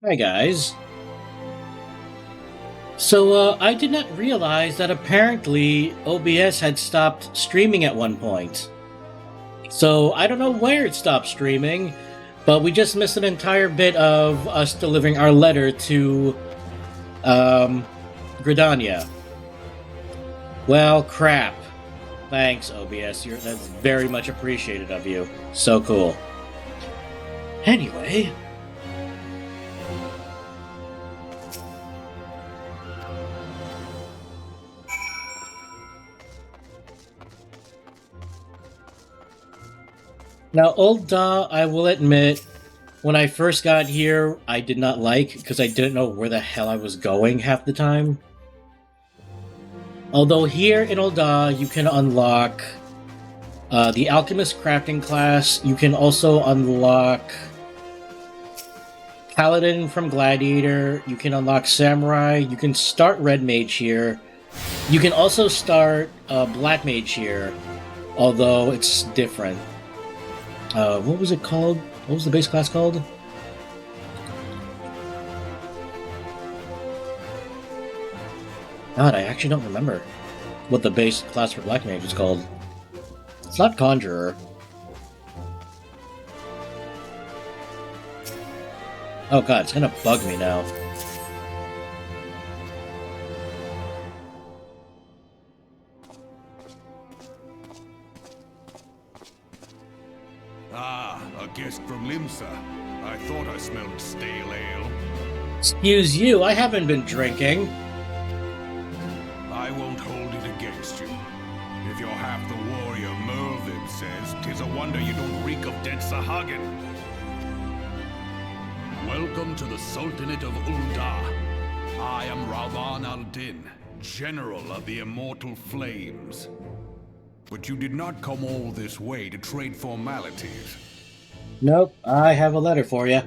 Hi guys. I did not realize that apparently OBS had stopped streaming at one point. So I don't know where it stopped streaming, but we just missed an entire bit of us delivering our letter to um, Gridania. Well, crap. Thanks, OBS. That's very much appreciated of you. So cool. Anyway, now, Old Da, I will admit, when I first got here, I did not like because I didn't know where the hell I was going half the time. Although here in Old Da, you can unlock the Alchemist Crafting class. You can also unlock Paladin from Gladiator. You can unlock Samurai. You can start Red Mage here. You can also start Black Mage here, although it's different. What was it called? What was the base class called? God, I actually don't remember what the base class for Black Mage is called. It's not Conjurer. Oh god, it's gonna bug me now. Ah, a guest from Limsa. I thought I smelled stale ale. Excuse you, I haven't been drinking. I won't hold it against you. If you're half the warrior Merlin says, 'tis a wonder you don't reek of dead Sahagin. Welcome to the Sultanate of Ul'dah. I am Ravan al-Din, General of the Immortal Flames. But you did not come all this way to trade formalities. Nope, I have a letter for you.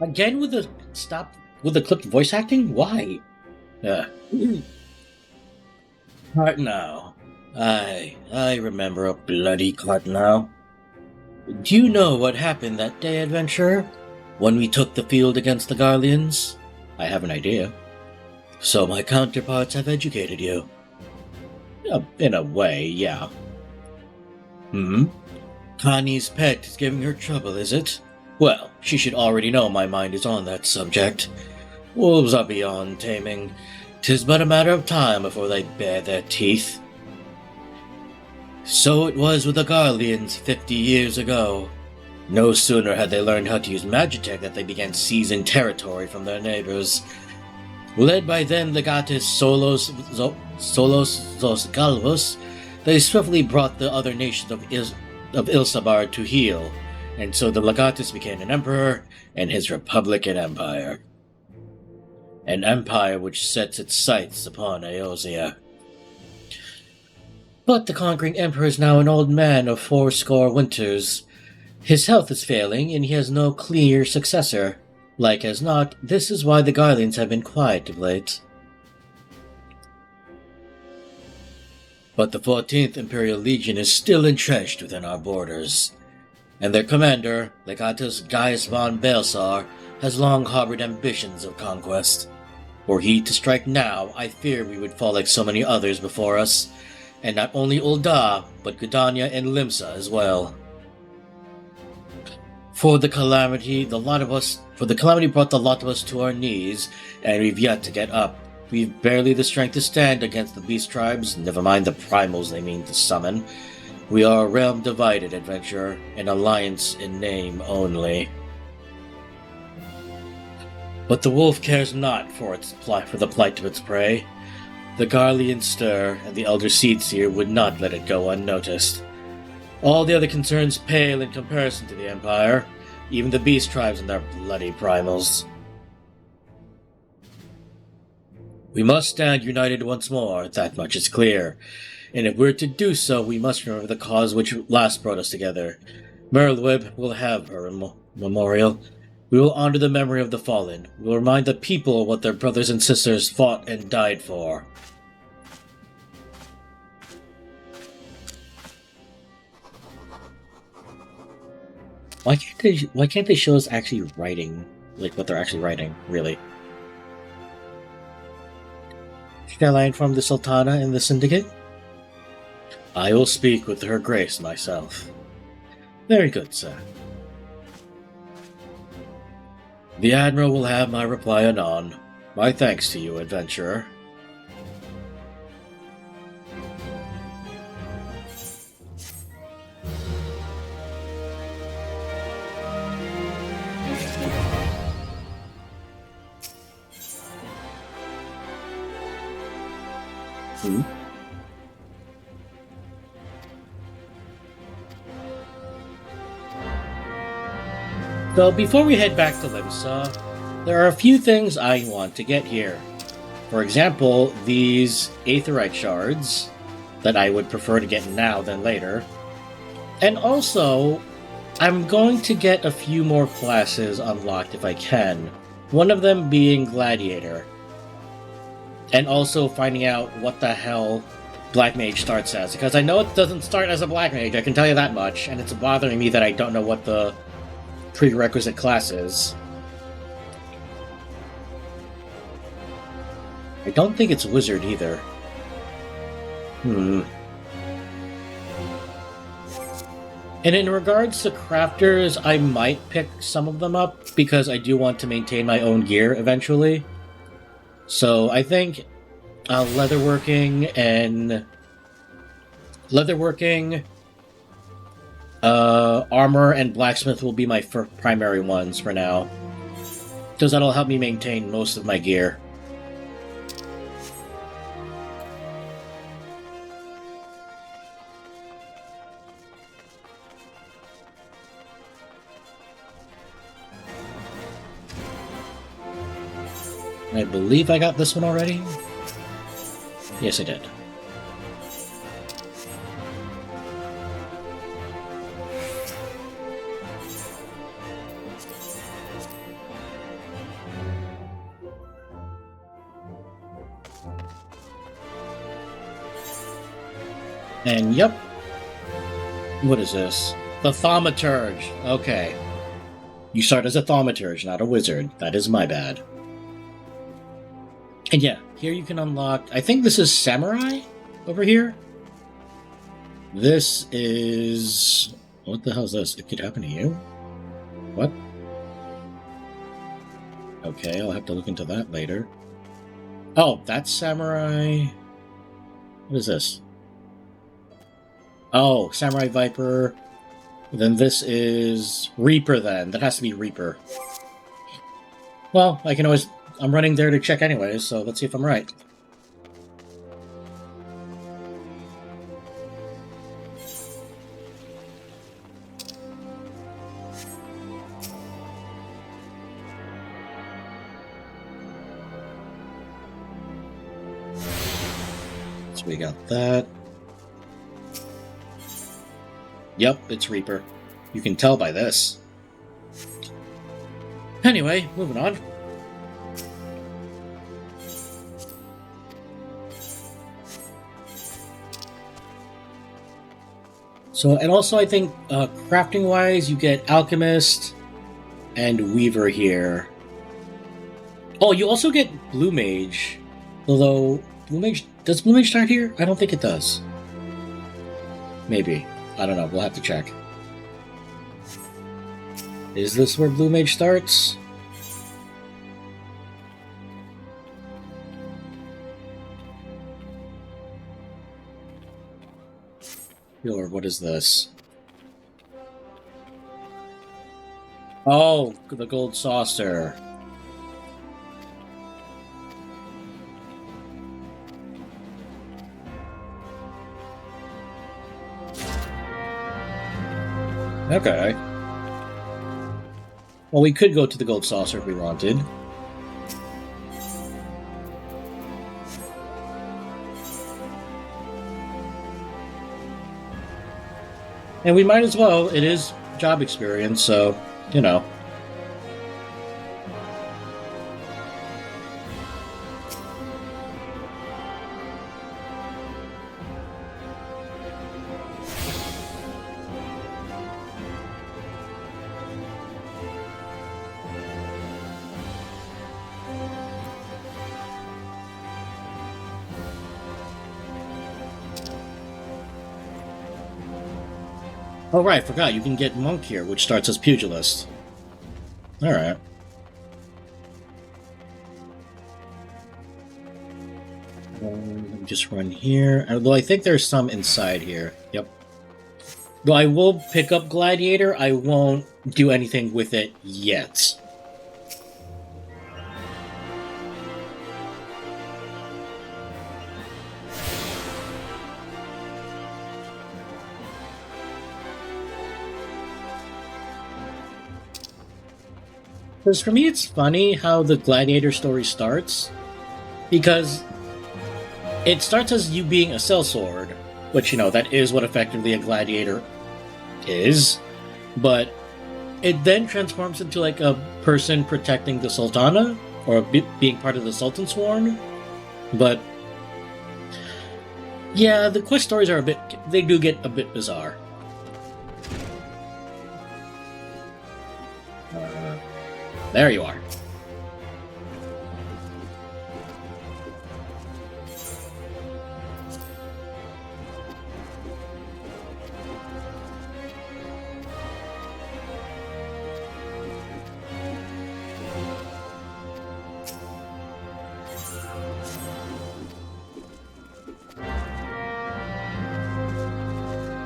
Again with the clipped voice acting? Why? Right now. I remember a bloody cut now. Do you know what happened that day, adventurer? When we took the field against the Garleans? I have an idea. So my counterparts have educated you. In a way, yeah. Connie's pet is giving her trouble, is it? Well, she should already know my mind is on that subject. Wolves are beyond taming. 'Tis but a matter of time before they bare their teeth. So it was with the Garleans 50 years ago. No sooner had they learned how to use Magitech than they began seizing territory from their neighbors. Led by then Legatus Solos Galvus, they swiftly brought the other nations of Ilsabar to heel, and so the Legatus became an emperor and his Republican Empire. An empire which sets its sights upon Eorzea. But the conquering emperor is now an old man of 80 winters. His health is failing, and he has no clear successor. Like as not, this is why the Garleans have been quiet of late. But the 14th Imperial Legion is still entrenched within our borders, and their commander, Legatus Gaius von Belsar, has long harbored ambitions of conquest. Were he to strike now, I fear we would fall like so many others before us, and not only Ul'dah, but Gridania and Limsa as well. For the calamity brought the lot of us to our knees, and we've yet to get up. We've barely the strength to stand against the beast tribes, never mind the primals they mean to summon. We are a realm divided, adventurer, an alliance in name only. But the wolf cares not for the plight of its prey. The Garlean stir, and the elder Seedseer would not let it go unnoticed. All the other concerns pale in comparison to the Empire, even the beast tribes and their bloody primals. We must stand united once more, that much is clear, and if we're to do so, we must remember the cause which last brought us together. Merlwib will have her memorial. We will honor the memory of the fallen. We will remind the people what their brothers and sisters fought and died for. Why can't they show us actually writing, like what they're actually writing, really? Shall I inform the Sultana and the Syndicate? I will speak with Her Grace myself. Very good, sir. The Admiral will have my reply anon. My thanks to you, adventurer. So before we head back to Limsa, there are a few things I want to get here. For example, these Aetherite shards that I would prefer to get now than later. And also, I'm going to get a few more classes unlocked if I can. One of them being Gladiator. And also finding out what the hell Black Mage starts as. Because I know it doesn't start as a Black Mage, I can tell you that much. And it's bothering me that I don't know what the prerequisite classes. I don't think it's Wizard either. And in regards to crafters, I might pick some of them up because I do want to maintain my own gear eventually. So I think leatherworking, armor, and blacksmith will be my primary ones for now, because that'll help me maintain most of my gear. I believe I got this one already. Yes, I did. And yep. What is this? The Thaumaturge. Okay. You start as a Thaumaturge, not a wizard. That is my bad. And yeah, here you can unlock... I think this is Samurai over here. This is... What the hell is this? It could happen to you? What? Okay, I'll have to look into that later. Oh, that's Samurai... What is this? Oh, Samurai Viper. Then this is Reaper then. That has to be Reaper. Well, I can always... I'm running there to check anyways, so let's see if I'm right. So we got that. Yep, it's Reaper. You can tell by this. Anyway, moving on. So, and also I think crafting-wise, you get Alchemist and Weaver here. Oh, you also get Blue Mage. Although, does Blue Mage start here? I don't think it does. Maybe. I don't know. We'll have to check. Is this where Blue Mage starts? Or what is this? Oh, the gold saucer. Okay. Well, we could go to the gold saucer if we wanted. And we might as well. It is job experience, so, you know. Oh right, I forgot, you can get Monk here, which starts as Pugilist. Alright. Let me just run here. Although I think there's some inside here. Yep. Though I will pick up Gladiator, I won't do anything with it yet. Because for me, it's funny how the Gladiator story starts. Because it starts as you being a sellsword, which, you know, that is what effectively a Gladiator is. But it then transforms into, like, a person protecting the Sultana, or being part of the Sultan Sworn. But yeah, the quest stories are they do get a bit bizarre. There you are.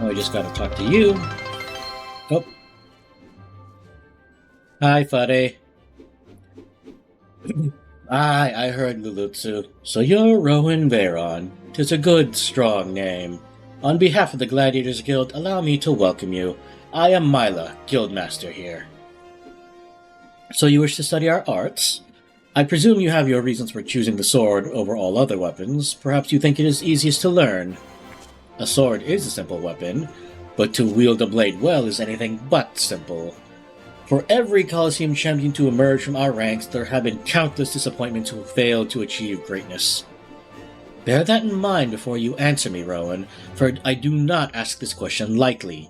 Oh, I just gotta talk to you. Oh. Hi, Fuddy. I heard Lulutsu. So you're Rowan Veyron. 'Tis a good, strong name. On behalf of the Gladiators Guild, allow me to welcome you. I am Mila, Guildmaster here. So you wish to study our arts? I presume you have your reasons for choosing the sword over all other weapons. Perhaps you think it is easiest to learn. A sword is a simple weapon, but to wield a blade well is anything but simple. For every Colosseum champion to emerge from our ranks, there have been countless disappointments who failed to achieve greatness. Bear that in mind before you answer me, Rowan, for I do not ask this question lightly.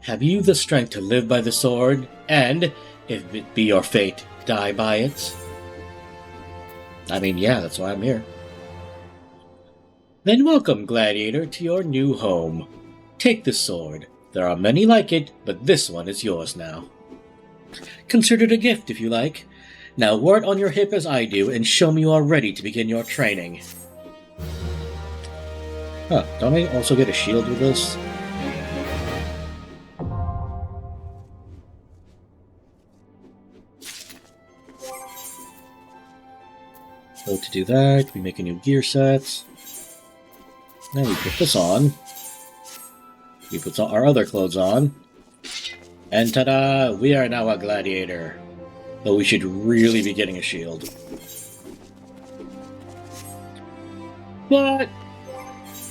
Have you the strength to live by the sword, and, if it be your fate, die by it? I mean, yeah, that's why I'm here. Then welcome, Gladiator, to your new home. Take this sword. There are many like it, but this one is yours now. Consider it a gift, if you like. Now wear it on your hip as I do, and show me you are ready to begin your training. Huh, don't I also get a shield with this? So to do that, we make a new gear set. Then we put this on. We put our other clothes on. And ta-da! We are now a gladiator. Though we should really be getting a shield. But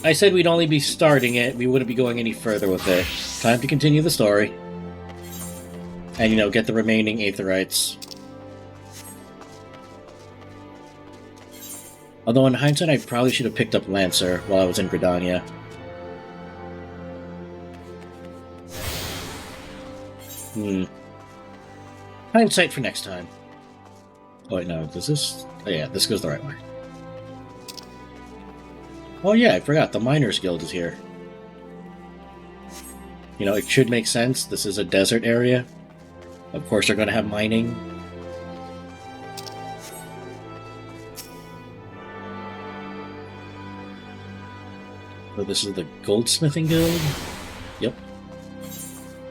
I said we'd only be starting it, we wouldn't be going any further with it. Time to continue the story. And, you know, get the remaining aetherites. Although in hindsight, I probably should have picked up Lancer while I was in Gridania. Hindsight for next time. Oh wait, no, does this... Oh yeah, this goes the right way. Oh yeah, I forgot, the Miners Guild is here. You know, it should make sense, this is a desert area. Of course they're gonna have mining. So this is the Goldsmithing Guild? Yep.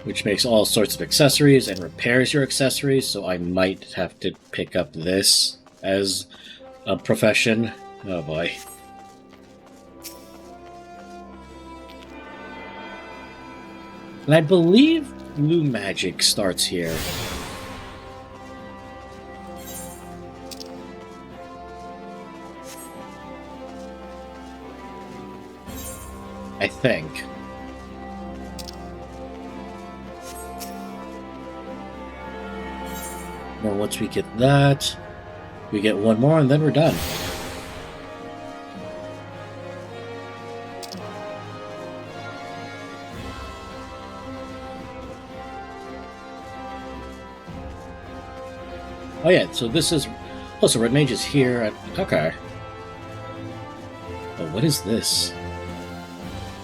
Which makes all sorts of accessories and repairs your accessories, so I might have to pick up this as a profession. Oh boy. And I believe blue magic starts here. I think. Now once we get that, we get one more and then we're done. Oh yeah, so this is... Oh, so Red Mage is here. Okay. Oh, what is this?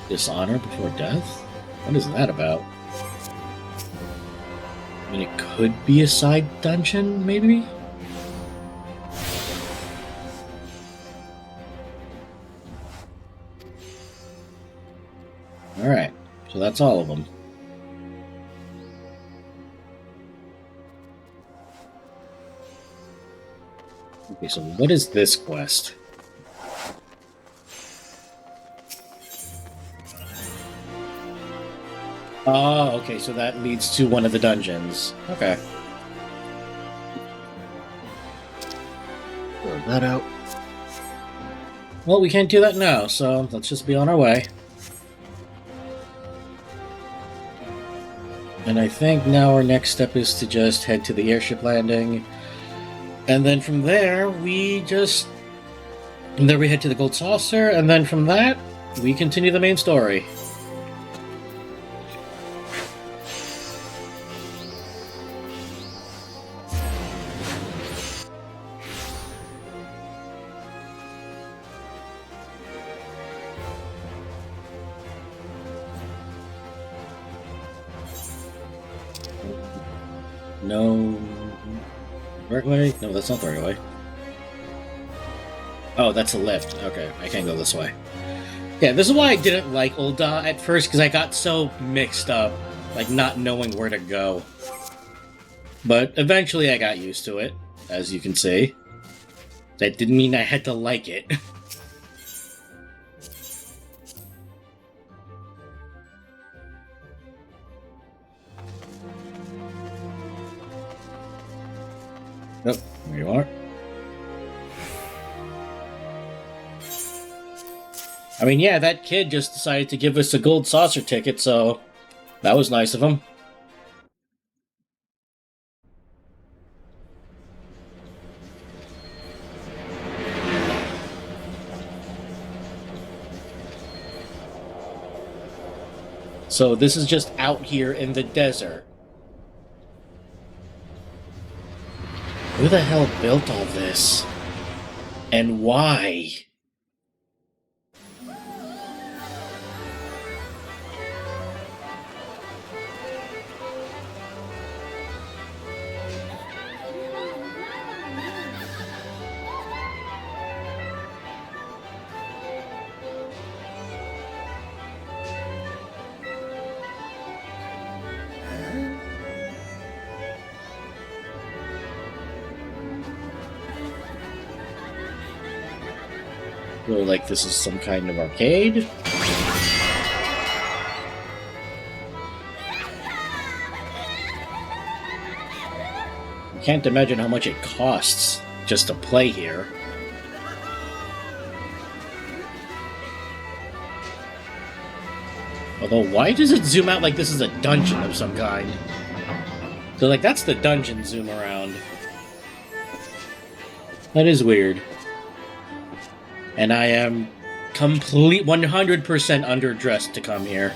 Dishonor before death? What is that about? I mean, it could be a side dungeon, maybe? Alright, so that's all of them. Okay, so what is this quest? Oh, okay, so that leads to one of the dungeons. Okay. Throw that out. Well, we can't do that now, so let's just be on our way. And I think now our next step is to just head to the airship landing. And then from there, we head to the Gold Saucer, and then from that, we continue the main story. No... Right way? No, that's not the right way. Oh, that's a lift. Okay, I can't go this way. Yeah, this is why I didn't like Ul'dah at first, because I got so mixed up, like not knowing where to go. But eventually I got used to it, as you can see. That didn't mean I had to like it. Nope, there you are. I mean, yeah, that kid just decided to give us a gold saucer ticket, so that was nice of him. So this is just out here in the desert. Who the hell built all this? And why? Feel like this is some kind of arcade. I can't imagine how much it costs just to play here. Although, why does it zoom out like this is a dungeon of some kind? So, like, that's the dungeon zoom around. That is weird. And I am 100% underdressed to come here.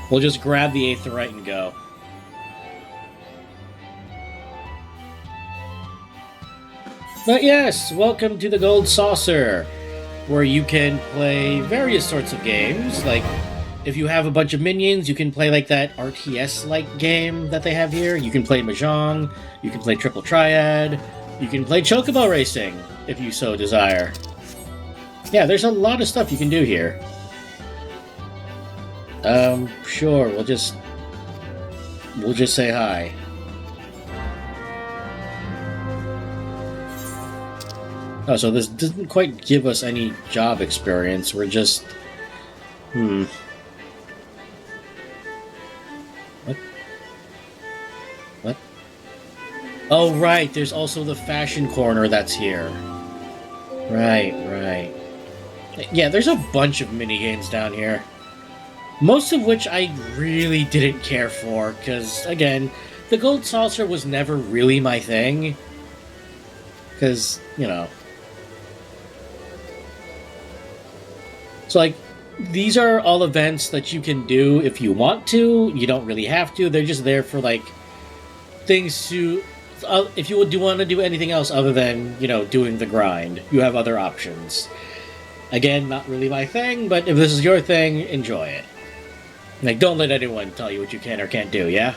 We'll just grab the Aetheryte and go. But yes, welcome to the Gold Saucer, where you can play various sorts of games. Like, if you have a bunch of minions, you can play like that RTS-like game that they have here. You can play Mahjong, you can play Triple Triad, you can play Chocobo Racing, if you so desire. Yeah, there's a lot of stuff you can do here. Sure, we'll just say hi. Oh, so this doesn't quite give us any job experience. We're just... What? Oh, right, there's also the fashion corner that's here. Right. Yeah, there's a bunch of minigames down here. Most of which I really didn't care for, because, again, the Gold Saucer was never really my thing. Because, you know... So, like, these are all events that you can do if you want to. You don't really have to. They're just there for, like, things to... if you would want to do anything else other than, you know, doing the grind, you have other options. Again, not really my thing, but if this is your thing, enjoy it. Like, don't let anyone tell you what you can or can't do, yeah?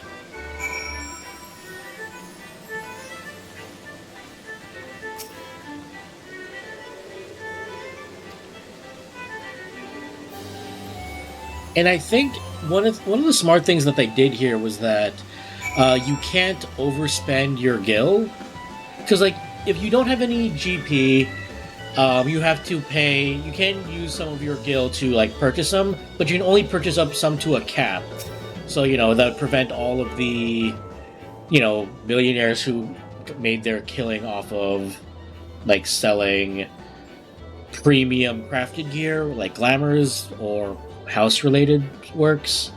And I think one of the smart things that they did here was that you can't overspend your gil, because like if you don't have any GP, you have to pay. You can use some of your gil to like purchase them, but you can only purchase up some to a cap. So that would prevent all of the millionaires who made their killing off of like selling premium crafted gear like glamours or house related works.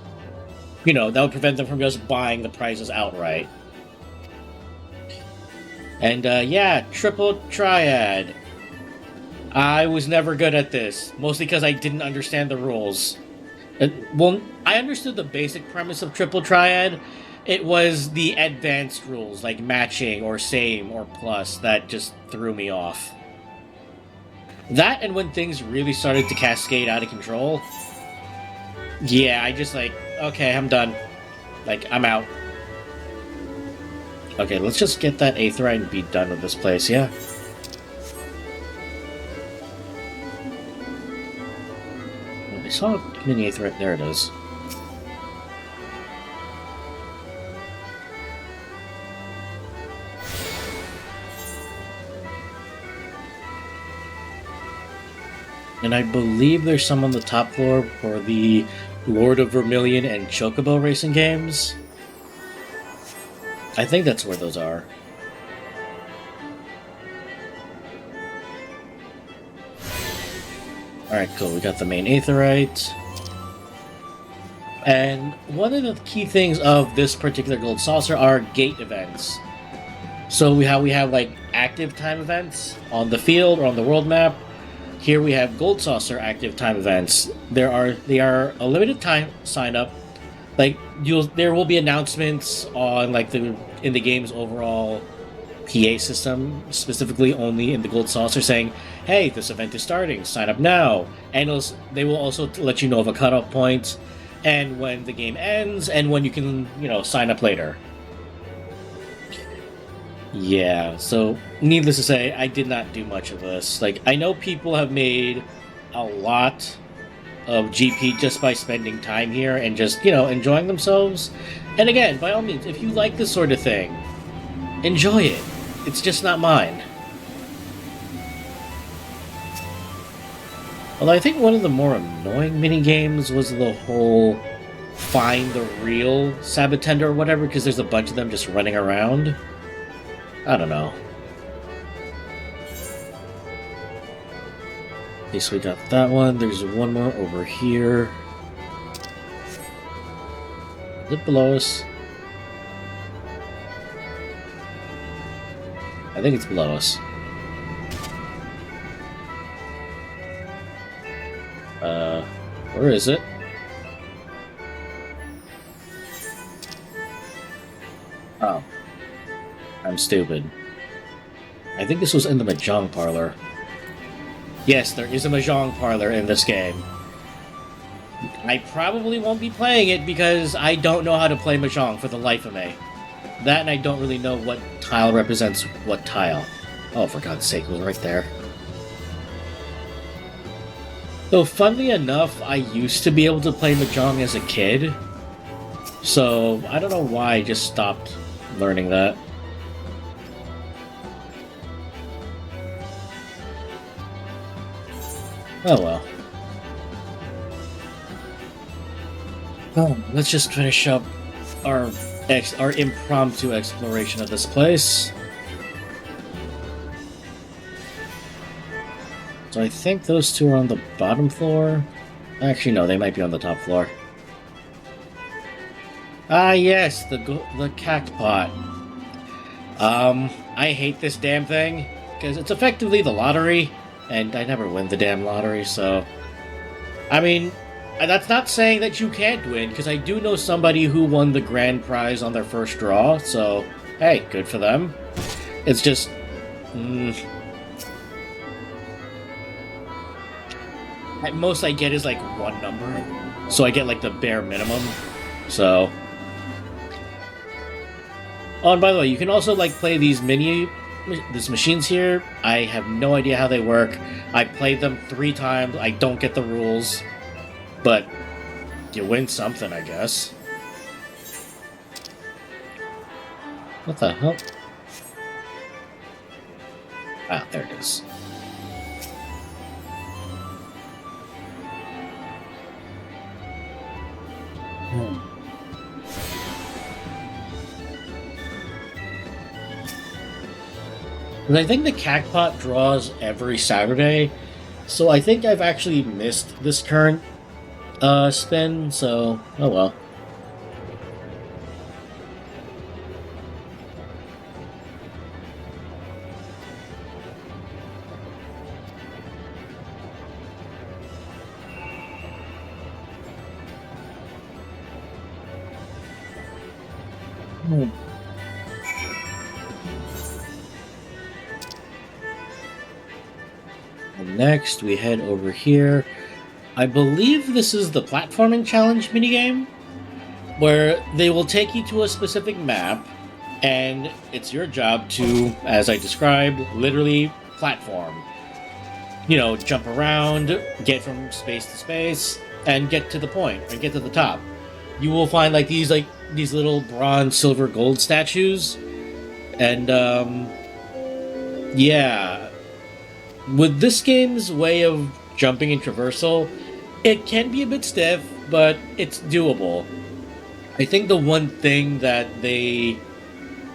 That would prevent them from just buying the prizes outright. And yeah, triple triad. I was never good at this, mostly because I didn't understand the rules. Well, I understood the basic premise of triple triad. It was the advanced rules, like matching or same or plus, that just threw me off. That and when things really started to cascade out of control. Yeah, I just like, okay, I'm done. Like, I'm out. Okay, let's just get that Aetheryte and be done with this place, yeah? I saw a mini Aetheryte, there it is. And I believe there's some on the top floor for the Lord of Vermilion and Chocobo racing games. I think that's where those are. Alright, cool. We got the main Aetheryte. And one of the key things of this particular gold saucer are gate events. So we have like active time events on the field or on the world map. Here we have Gold Saucer active time events. They are a limited time sign up. Like there will be announcements on like in the game's overall PA system, specifically only in the Gold Saucer, saying, "Hey, this event is starting. Sign up now." And they will also let you know of a cutoff point, and when the game ends, and when you can sign up later. Yeah, so needless to say, I did not do much of this. Like, I know people have made a lot of GP just by spending time here and just, enjoying themselves. And again, by all means, if you like this sort of thing, enjoy it. It's just not mine. Although I think one of the more annoying mini-games was the whole find the real Sabbatender or whatever, because there's a bunch of them just running around. I don't know. Okay, so we got that one. There's one more over here. Is it below us? I think it's below us. Where is it? Oh. I'm stupid. I think this was in the Mahjong parlor. Yes, there is a Mahjong parlor in this game. I probably won't be playing it because I don't know how to play Mahjong for the life of me. That and I don't really know what tile represents what tile. Oh, for God's sake, it was right there. Though, funnily enough, I used to be able to play Mahjong as a kid. So, I don't know why I just stopped learning that. Oh well. Oh, let's just finish up our impromptu exploration of this place. So I think those two are on the bottom floor. Actually, no, they might be on the top floor. Ah, yes, the cactpot. I hate this damn thing because it's effectively the lottery. And I never win the damn lottery, so... I mean, that's not saying that you can't win, because I do know somebody who won the grand prize on their first draw, so, hey, good for them. It's just... At most I get is, like, one number. So I get, like, the bare minimum. So... Oh, and by the way, you can also, like, play these machines here. I have no idea how they work. I played them 3 times. I don't get the rules. But You win something, I guess. What the hell? Ah, there it is. And I think the Cacpot draws every Saturday, so I think I've actually missed this current spin, so oh well. And next, we head over here. I believe this is the platforming challenge minigame, where they will take you to a specific map, and it's your job to, as I described, literally platform. You know, jump around, get from space to space, and get to the point, and get to the top. You will find these little bronze, silver, gold statues, and yeah. With this game's way of jumping and traversal, it can be a bit stiff, but it's doable. I think the one thing that they,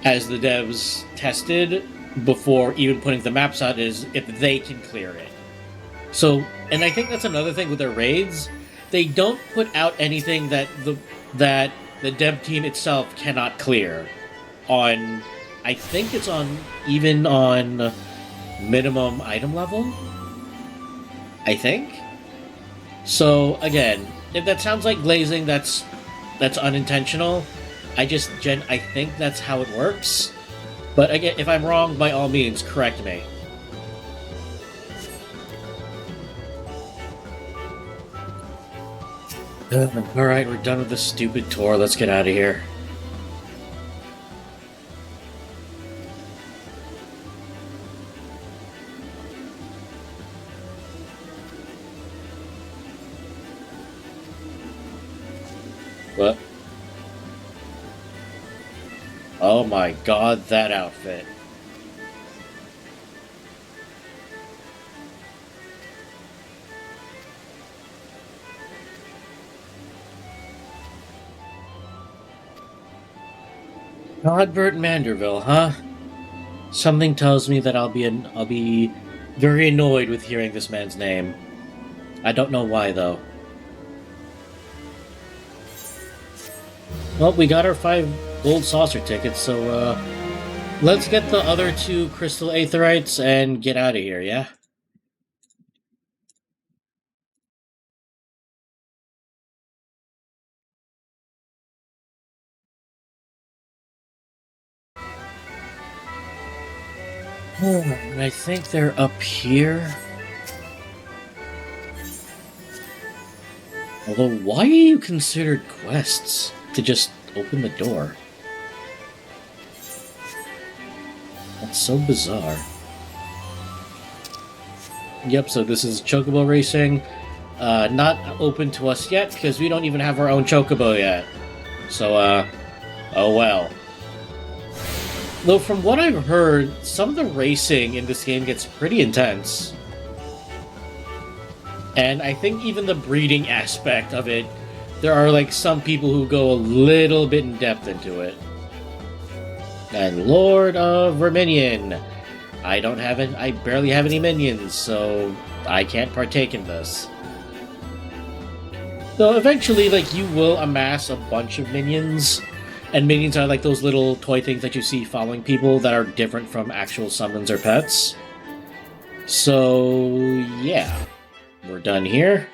as the devs, tested before even putting the maps out is if they can clear it. So, and I think that's another thing with their raids. They don't put out anything that the dev team itself cannot clear. I think it's even on minimum item level, I think. So again, if that sounds like glazing, that's unintentional. I think that's how it works. But again, if I'm wrong, by all means, correct me. Alright, we're done with this stupid tour. Let's get out of here. What? Oh my god, that outfit. Godbert Manderville, huh? Something tells me that I'll be very annoyed with hearing this man's name. I don't know why, though. Well, we got our 5 gold saucer tickets, so let's get the other 2 crystal aetherites and get out of here, yeah? And I think they're up here. Although, why are you considered quests to just open the door? That's so bizarre. Yep, so this is Chocobo Racing. Not open to us yet, because we don't even have our own Chocobo yet. So, oh well. Though from what I've heard, some of the racing in this game gets pretty intense. And I think even the breeding aspect of it, there are some people who go a little bit in depth into it. And Lord of Verminion. I barely have any minions, so I can't partake in this. Though eventually, you will amass a bunch of minions. And minions are those little toy things that you see following people that are different from actual summons or pets. So, yeah. We're done here.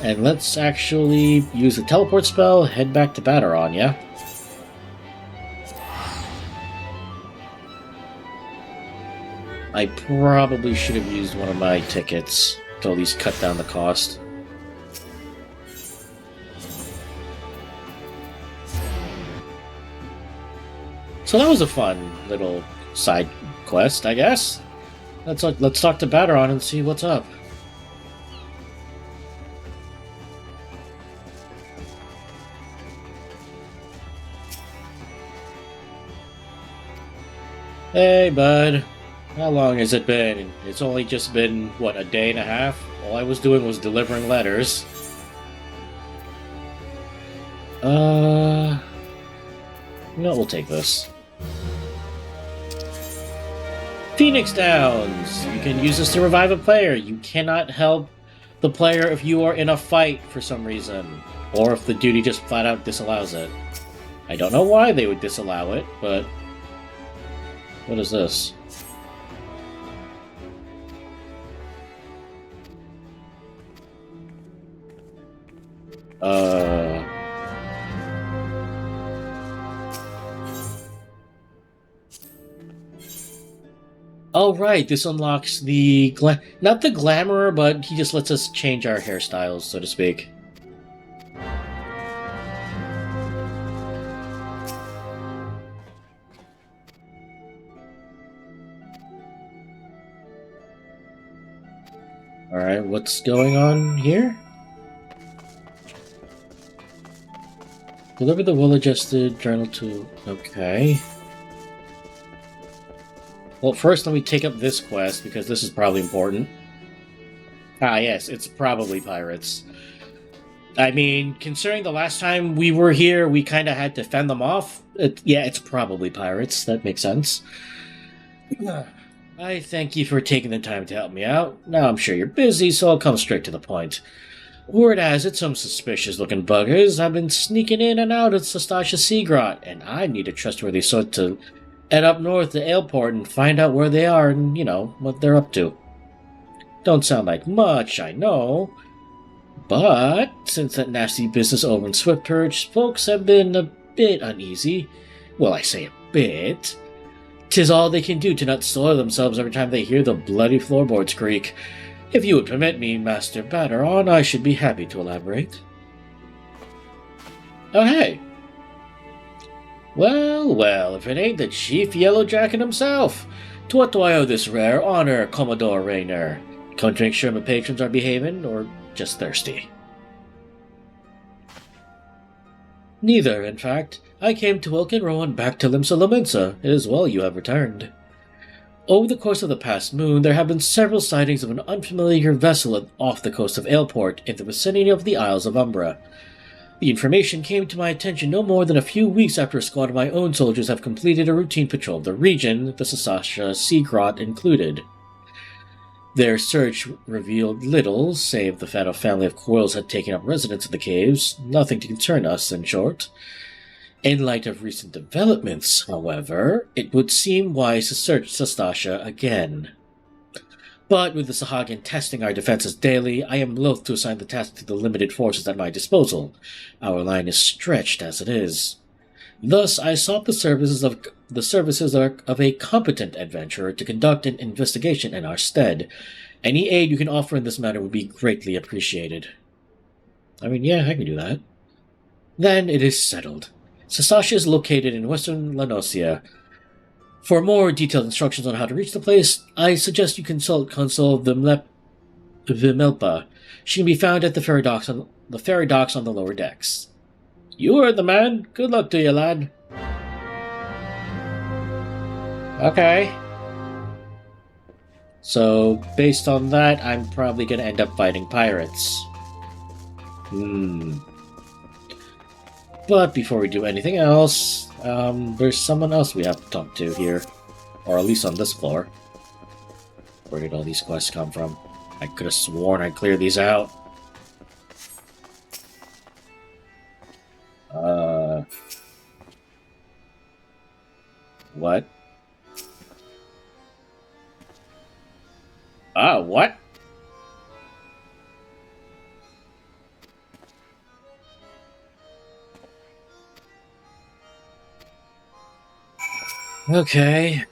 And let's actually use the teleport spell, head back to Battaron, yeah? I probably should have used one of my tickets to at least cut down the cost. So that was a fun little side quest, I guess. Let's talk to Battaron and see what's up. Hey, bud. How long has it been? It's only just been, what, a day and a half? All I was doing was delivering letters. No, we'll take this. Phoenix Downs! You can use this to revive a player. You cannot help the player if you are in a fight for some reason, or if the duty just flat out disallows it. I don't know why they would disallow it, but... What is this? Oh, right, this unlocks the... not the glamour, but he just lets us change our hairstyles, so to speak. Alright, what's going on here? Deliver the well-adjusted journal to... Okay. Well, first let me take up this quest, because this is probably important. Ah, yes, it's probably pirates. I mean, considering the last time we were here, we kind of had to fend them off. Yeah, it's probably pirates. That makes sense. I thank you for taking the time to help me out. Now I'm sure you're busy, so I'll come straight to the point. Word has it some suspicious-looking buggers have been sneaking in and out of Sastasha Seagrot, and I need a trustworthy sort to head up north to Aleport and find out where they are and, what they're up to. Don't sound like much, I know, but since that nasty business over in Swiftpurge, folks have been a bit uneasy. Well, I say a bit. 'Tis all they can do to not soil themselves every time they hear the bloody floorboards creak. If you would permit me, Master Batteron, I should be happy to elaborate. Oh, hey. Well, if it ain't the Chief Yellow Jacket himself. To what do I owe this rare honor, Commodore Raynor? Come to make sure my patrons are behaving, or just thirsty? Neither, in fact. I came to welcome Rowan back to Limsa Lominsa. It is well you have returned. Over the course of the past moon, there have been several sightings of an unfamiliar vessel off the coast of Aleport in the vicinity of the Isles of Umbra. The information came to my attention no more than a few weeks after a squad of my own soldiers have completed a routine patrol of the region, the Sasasha Seagrot included. Their search revealed little, save the fatal family of Coils had taken up residence in the caves, nothing to concern us, in short. In light of recent developments, however, it would seem wise to search Sastasha again. But with the Sahagin testing our defenses daily, I am loath to assign the task to the limited forces at my disposal. Our line is stretched as it is. Thus, I sought the services of a competent adventurer to conduct an investigation in our stead. Any aid you can offer in this matter would be greatly appreciated. I mean, yeah, I can do that. Then it is settled. Sasasha is located in western Lanosia. For more detailed instructions on how to reach the place, I suggest you consult Consul Vimelpa. She can be found at the ferry docks on the lower decks. You heard the man. Good luck to you, lad. Okay. So, based on that, I'm probably going to end up fighting pirates. But before we do anything else, there's someone else we have to talk to here. Or at least on this floor. Where did all these quests come from? I could have sworn I'd cleared these out. What? What? Okay.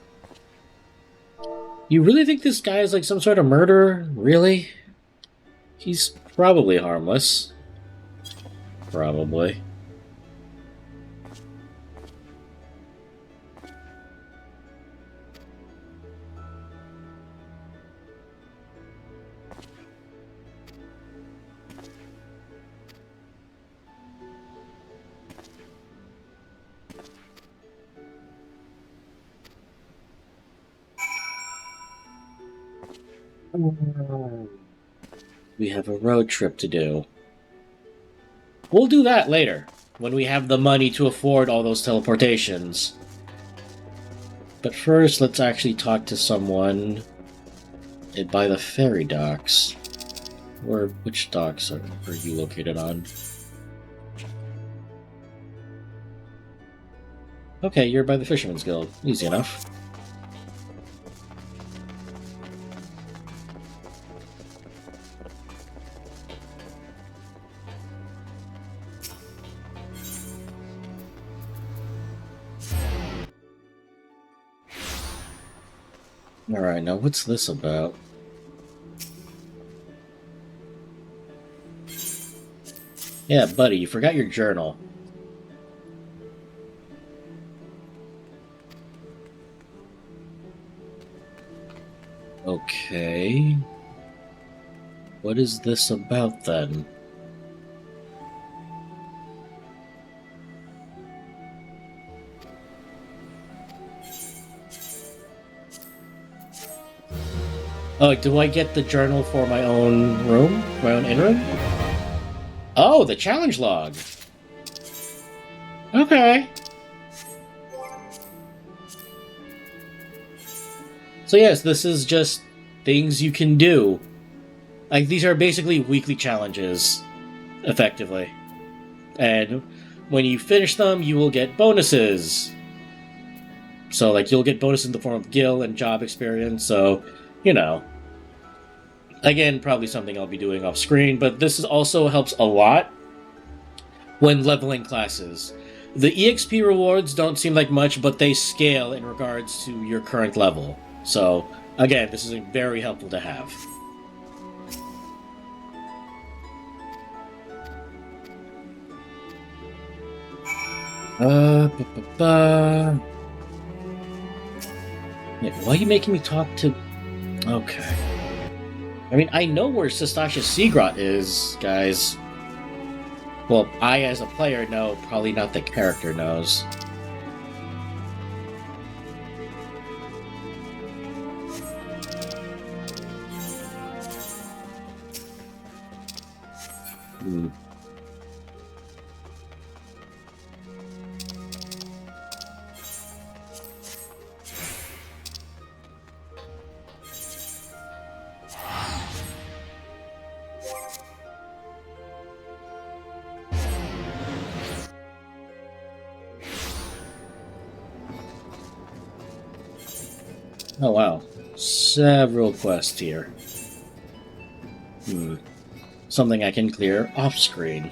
You really think this guy is like some sort of murderer? Really? He's probably harmless. Probably. We have a road trip to do. We'll do that later, when we have the money to afford all those teleportations. But first, let's actually talk to someone by the ferry docks. Which docks are you located on? Okay, you're by the Fisherman's Guild. Easy enough. Alright, now what's this about? Yeah, buddy, you forgot your journal. Okay. What is this about, then? Oh, do I get the journal for my own room? My own in-room? Oh, the challenge log! Okay. So yes, this is just things you can do. Like, these are basically weekly challenges, effectively. And when you finish them, you will get bonuses. So, like, you'll get bonuses in the form of gil and job experience, so, you know. Again, probably something I'll be doing off screen, but this also helps a lot when leveling classes. The EXP rewards don't seem like much, but they scale in regards to your current level. So, again, this is very helpful to have. Why are you making me talk to... Okay. I mean, I know where Sastasha Seagrot is, guys. Well, I, as a player, know. Probably not the character knows. Oh wow, several quests here. Something I can clear off-screen.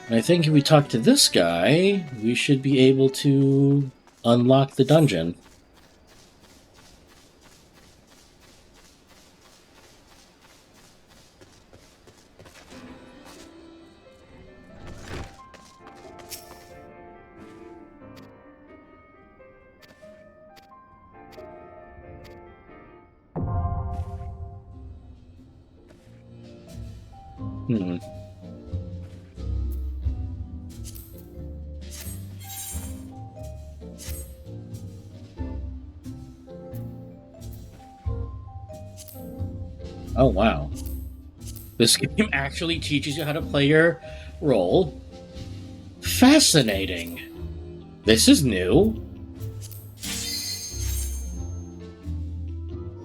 And I think if we talk to this guy, we should be able to unlock the dungeon. Oh wow. This game actually teaches you how to play your role. Fascinating. This is new.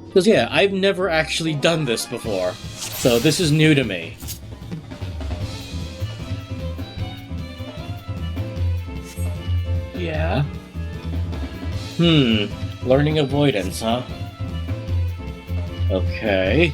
Because yeah, I've never actually done this before. So this is new to me. Yeah. Learning avoidance, huh? Okay.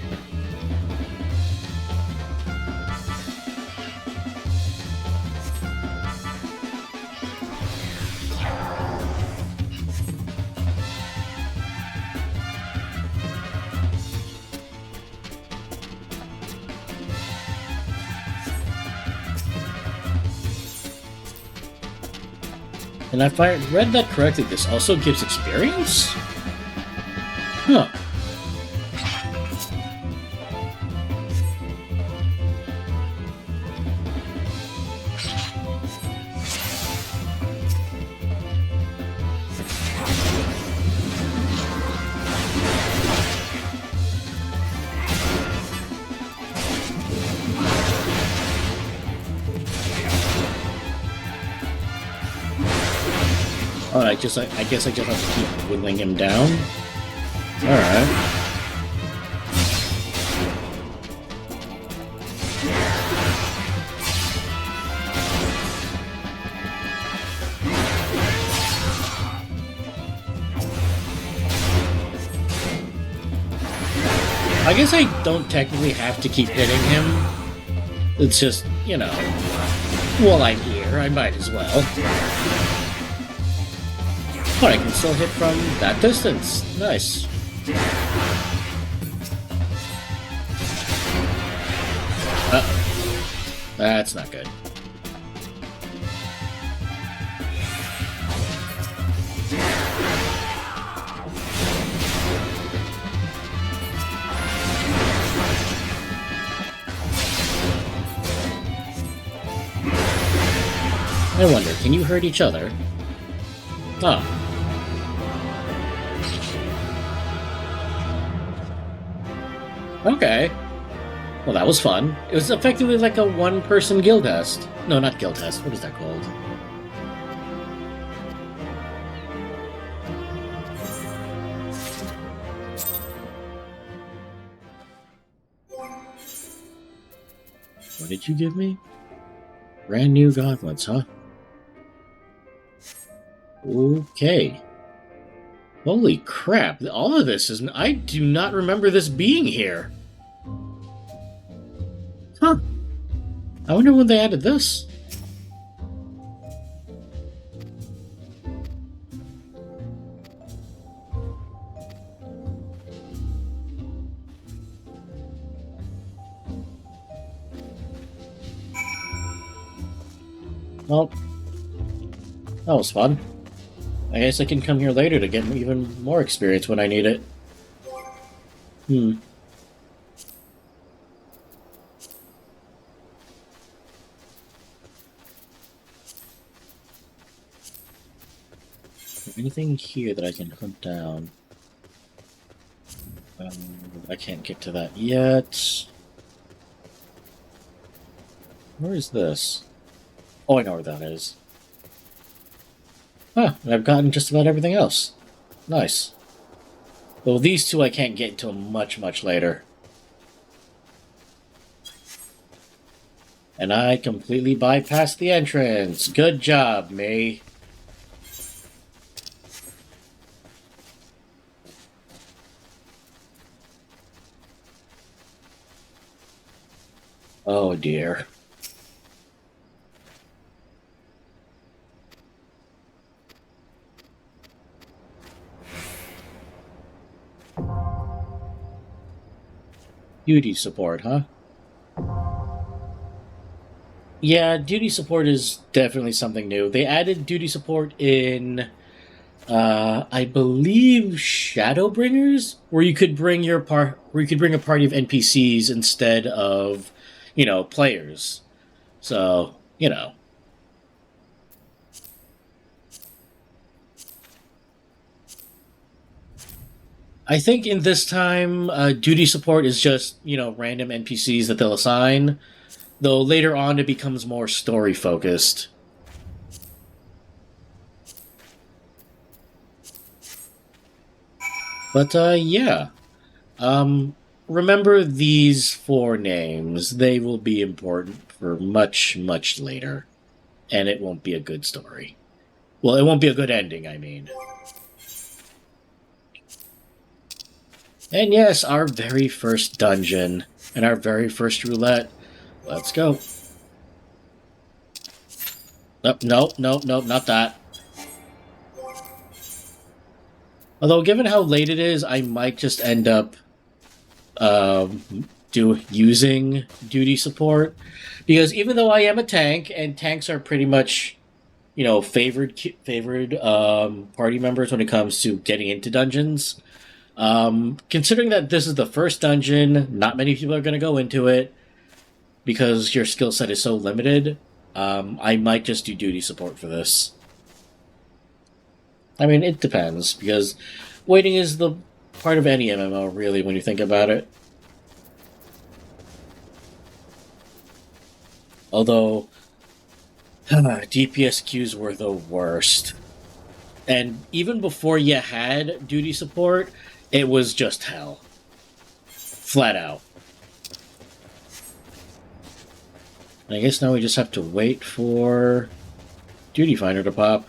And if I read that correctly, this also gives experience? Huh. Oh, I guess I just have to keep whittling him down. Alright. I guess I don't technically have to keep hitting him. It's just, you know, while I'm here, I might as well. But I can still hit from that distance. Nice. Uh-oh. That's not good. I wonder, can you hurt each other? Oh. Okay. Well, that was fun. It was effectively like a one-person guild test. No, not guild test. What is that called? What did you give me? Brand new gauntlets, huh? Okay. Holy crap, all of this is... I do not remember this being here. Huh. I wonder when they added this. Well, that was fun. I guess I can come here later to get even more experience when I need it. Anything here that I can hunt down? I can't get to that yet. Where is this? Oh, I know where that is. Huh, and I've gotten just about everything else. Nice. Well, these two I can't get until much, much later. And I completely bypassed the entrance. Good job, me. Oh dear. Duty support, huh? Yeah, duty support is definitely something new. They added duty support in, I believe, Shadowbringers, where you could bring a party of NPCs instead of, you know, players. So, you know. I think in this time, duty support is just, you know, random NPCs that they'll assign. Though later on it becomes more story-focused. But, yeah. Remember these 4 names. They will be important for much, much later. And it won't be a good story. Well, it won't be a good ending, I mean. And yes, our very first dungeon. And our very first roulette. Let's go. Nope, not that. Although, given how late it is, I might just end up using duty support. Because even though I am a tank, and tanks are pretty much, you know, favored party members when it comes to getting into dungeons, considering that this is the first dungeon, not many people are going to go into it, because your skill set is so limited, I might just do duty support for this. I mean, it depends, because waiting is the part of any MMO, really, when you think about it. Although, DPS queues were the worst. And even before you had duty support, it was just hell. Flat out. And I guess now we just have to wait for Duty Finder to pop.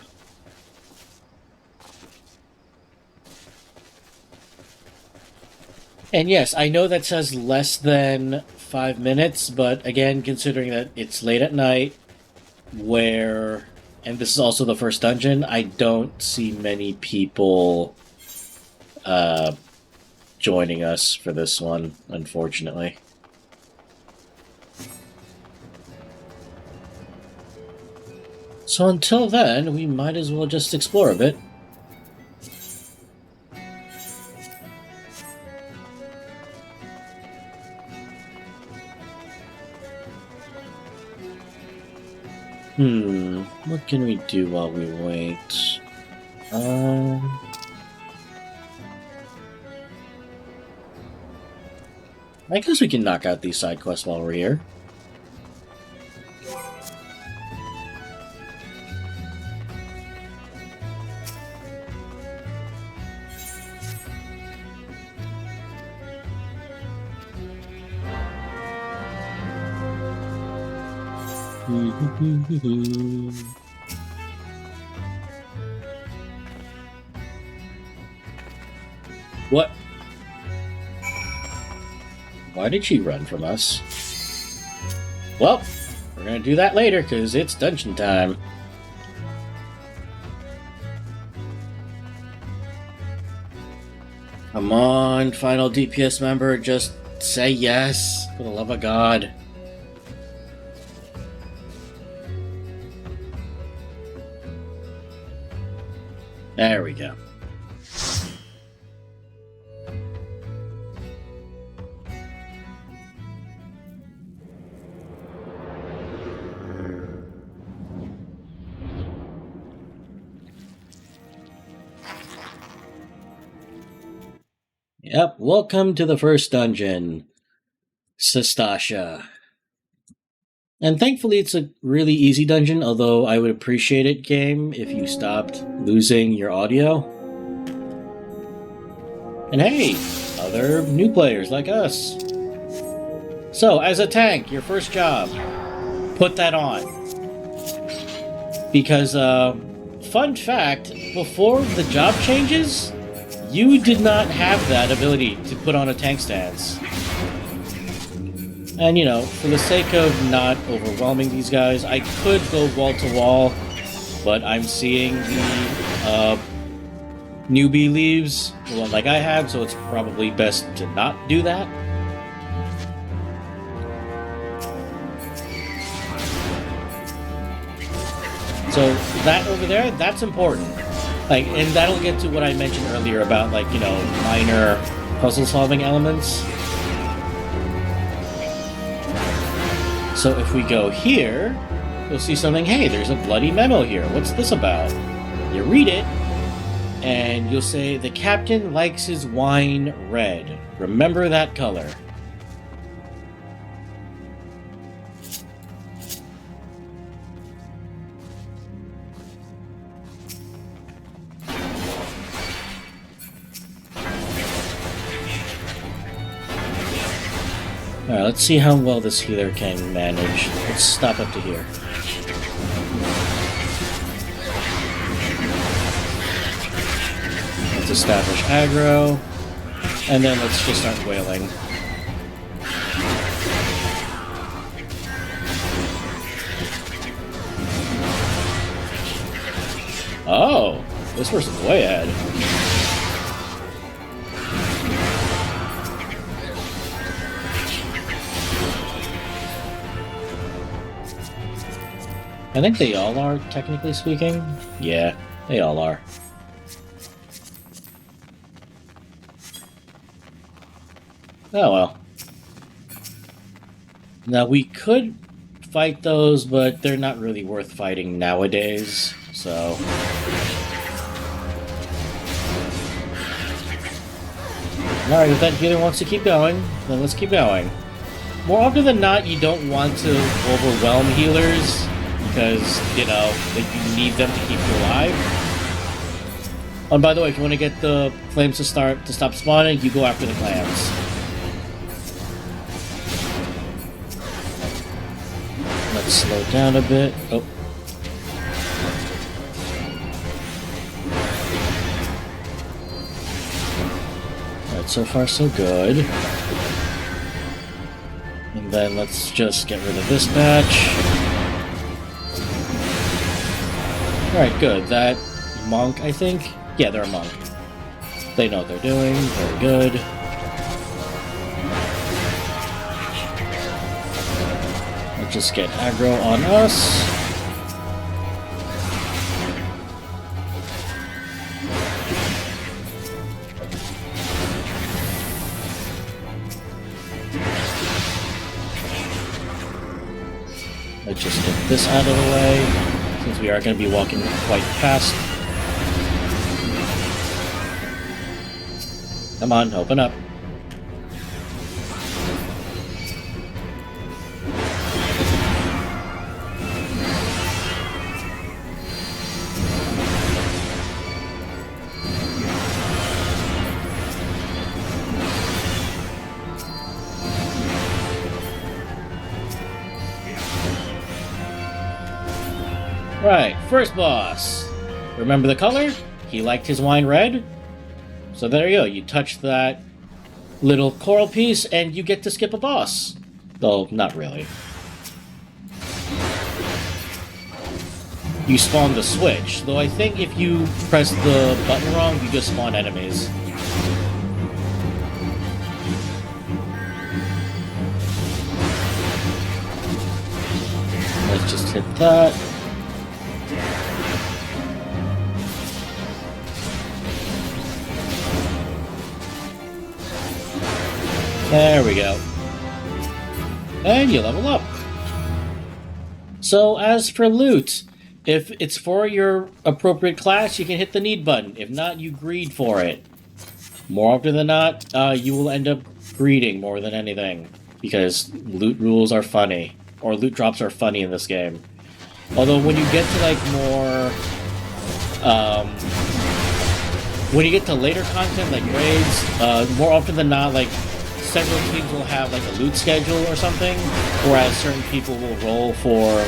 And yes, I know that says less than 5 minutes, but again, considering that it's late at night, and this is also the first dungeon, I don't see many people joining us for this one, unfortunately. So until then, we might as well just explore a bit. What can we do while we wait? I guess we can knock out these side quests while we're here. What? Why did she run from us? Well, we're gonna do that later, because it's dungeon time. Come on, final DPS member, just say yes, for the love of God. There we go. Yep, welcome to the first dungeon, Sestasha. And thankfully it's a really easy dungeon, although I would appreciate it, game, if you stopped losing your audio. And hey, other new players like us. So, as a tank, your first job, put that on. Because, fun fact, before the job changes, you did not have that ability to put on a tank stance. And, you know, for the sake of not overwhelming these guys, I could go wall to wall, but I'm seeing the newbie leaves, the one like I have, so it's probably best to not do that. So that over there, that's important. Like, and that'll get to what I mentioned earlier about, like, you know, minor puzzle-solving elements. So if we go here, you'll see something, hey, there's a bloody memo here. What's this about? You read it, and you'll say, the captain likes his wine red. Remember that color. Alright, let's see how well this healer can manage. Let's stop up to here. Let's establish aggro, and then let's just start wailing. Oh, this person's way ahead. I think they all are, technically speaking. Yeah, they all are. Oh well. Now, we could fight those, but they're not really worth fighting nowadays, so... Alright, if that healer wants to keep going, then let's keep going. More often than not, you don't want to overwhelm healers, because, you know, that you need them to keep you alive. Oh, and by the way, if you want to get the flames to stop spawning, you go after the clams. Let's slow down a bit. Oh. Alright, so far so good. And then let's just get rid of this batch. Alright, good. That monk, I think? Yeah, they're a monk. They know what they're doing. Very good. Let's just get aggro on us. Let's just get this out of the way, since we are going to be walking quite fast. Come on, open up. Right, first boss. Remember the color? He liked his wine red. So there you go, you touch that little coral piece and you get to skip a boss. Though, not really. You spawn the switch, though I think if you press the button wrong, you just spawn enemies. Let's just hit that. There we go. And you level up. So as for loot, if it's for your appropriate class, you can hit the need button. If not, you greed for it. More often than not, you will end up greeding more than anything. Because loot rules are funny. Or loot drops are funny in this game. Although when you get to like more... when you get to later content like raids, more often than not, like several teams will have like a loot schedule or something, whereas certain people will roll for,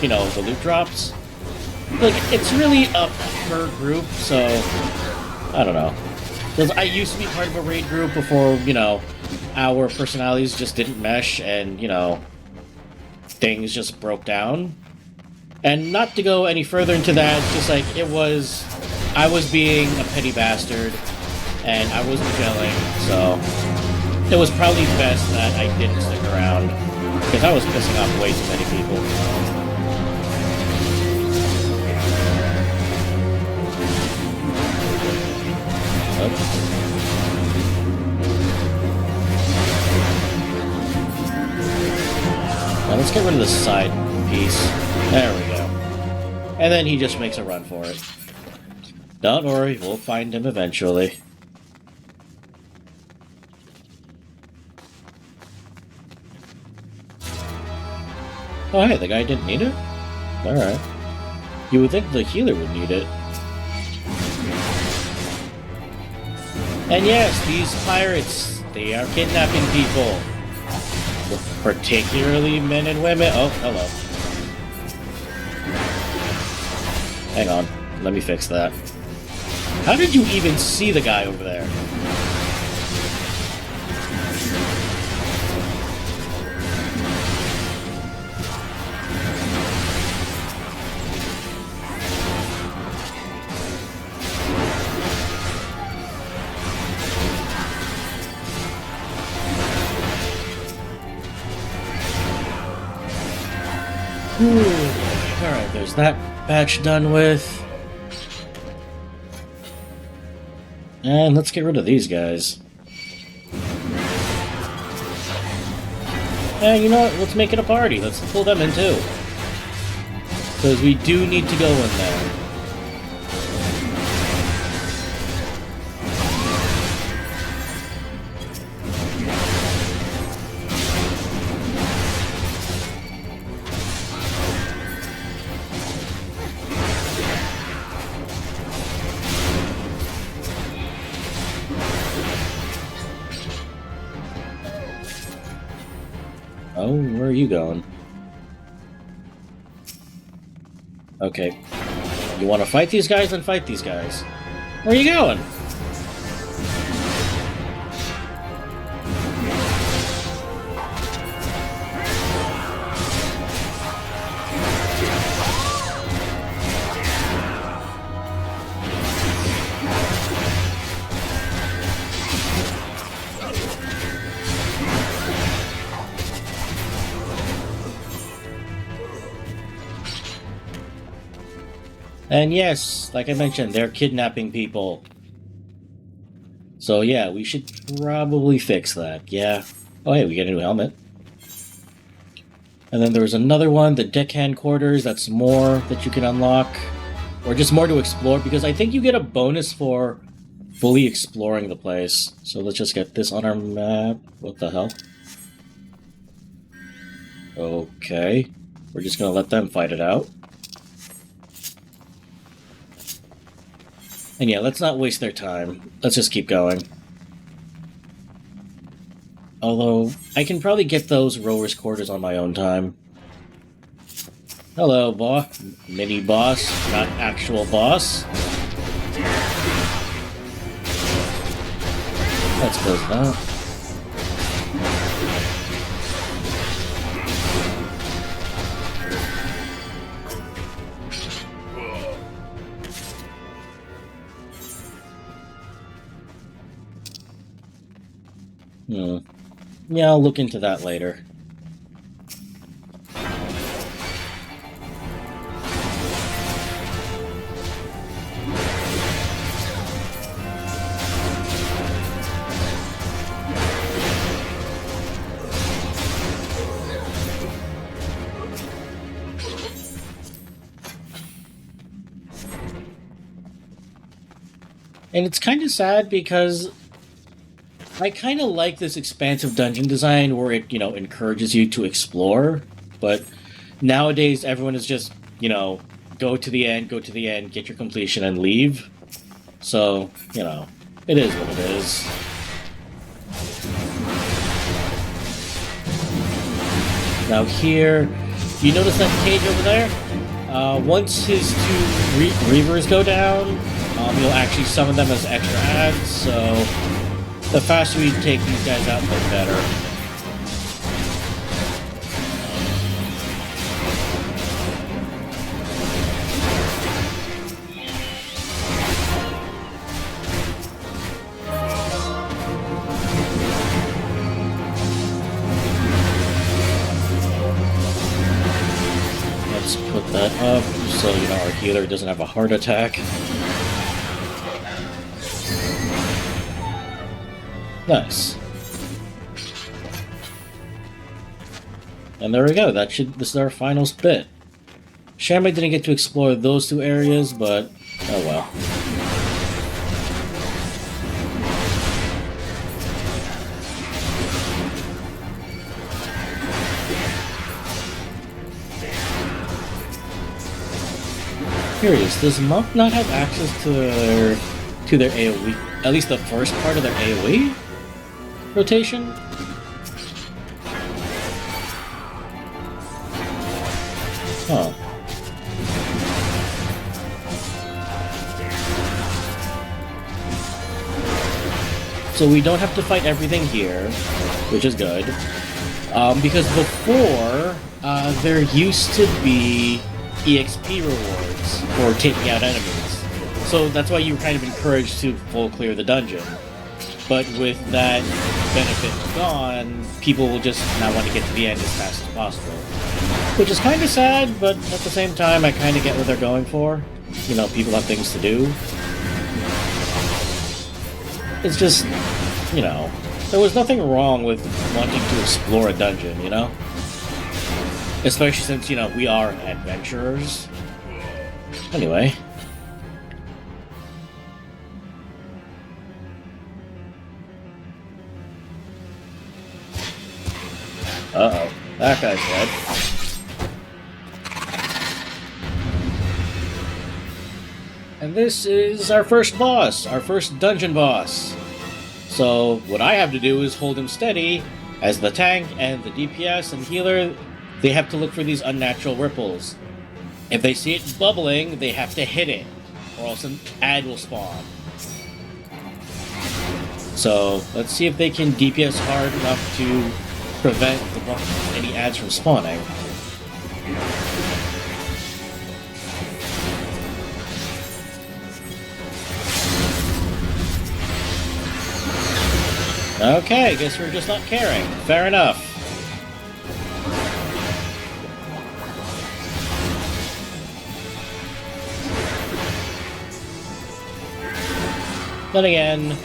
you know, the loot drops. Like, it's really up per group, so I don't know. Because I used to be part of a raid group before, you know, our personalities just didn't mesh and, you know, things just broke down. And not to go any further into that, just like, I was being a petty bastard, and I wasn't gelling, so it was probably best that I didn't stick around, because I was pissing off way too many people. Oops. Now let's get rid of the side piece. There we go. And then he just makes a run for it. Don't worry, we'll find him eventually. Oh hey, the guy didn't need it? Alright. You would think the healer would need it. And yes, these pirates, they are kidnapping people. Particularly men and women. Oh, hello. Hang on, let me fix that. How did you even see the guy over there? Alright, there's that batch done with. And let's get rid of these guys. And you know what? Let's make it a party. Let's pull them in too. Because we do need to go in there. No, where are you going? Okay. You want to fight these guys? Then fight these guys. Where are you going? And yes, like I mentioned, they're kidnapping people. So yeah, we should probably fix that, yeah. Oh hey, we get a new helmet. And then there was another one, the deckhand quarters, that's more that you can unlock. Or just more to explore, because I think you get a bonus for fully exploring the place. So let's just get this on our map. What the hell? Okay. We're just gonna let them fight it out. And yeah, let's not waste their time. Let's just keep going. Although, I can probably get those rowers' quarters on my own time. Hello, boss. Mini-boss, not actual boss. Let's close that. Yeah, I'll look into that later. And it's kind of sad because I kind of like this expansive dungeon design where it, encourages you to explore, but nowadays everyone is just, go to the end, get your completion, and leave. So, it is what it is. Now here, you notice that cage over there? Once his two Reavers go down, you'll actually summon them as extra adds, so the faster we take these guys out, the better. Let's put that up so, our healer doesn't have a heart attack. Nice. And there we go. This is our final bit. Shame I didn't get to explore those two areas, but oh well. Curious, does Monk not have access to their AoE? At least the first part of their AoE? Rotation? Huh. So we don't have to fight everything here, which is good. Because before, there used to be EXP rewards for taking out enemies. So that's why you were kind of encouraged to full clear the dungeon. But with that benefit gone, people will just not want to get to the end as fast as possible. Which is kind of sad, but at the same time, I kind of get what they're going for. People have things to do. It's just, there was nothing wrong with wanting to explore a dungeon, Especially since, we are adventurers. Anyway. Uh-oh. That guy's dead. And this is our first boss, our first dungeon boss. So what I have to do is hold him steady As the tank and the DPS and healer, they have to look for these unnatural ripples. If they see it bubbling, they have to hit it, or else an ad will spawn. So let's see if they can DPS hard enough to prevent any ads from spawning. Okay, guess we're just not caring. Fair enough. Then again,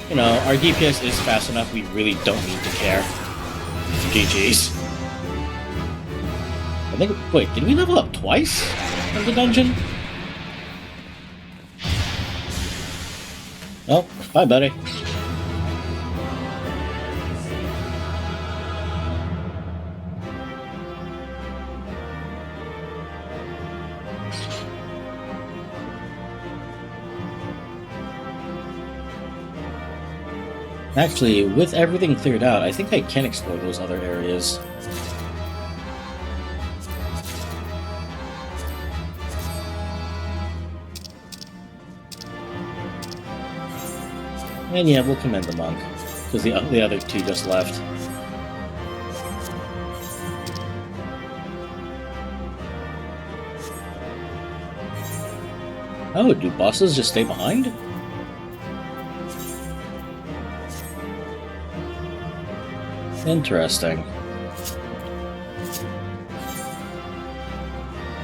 you know, our DPS is fast enough, we really don't need to care. GG's. I think... Wait, did we level up twice in the dungeon? Oh, bye, buddy. Actually, with everything cleared out, I think I can explore those other areas. And yeah, we'll commend the monk, because the other two just left. Oh, do bosses just stay behind? Interesting.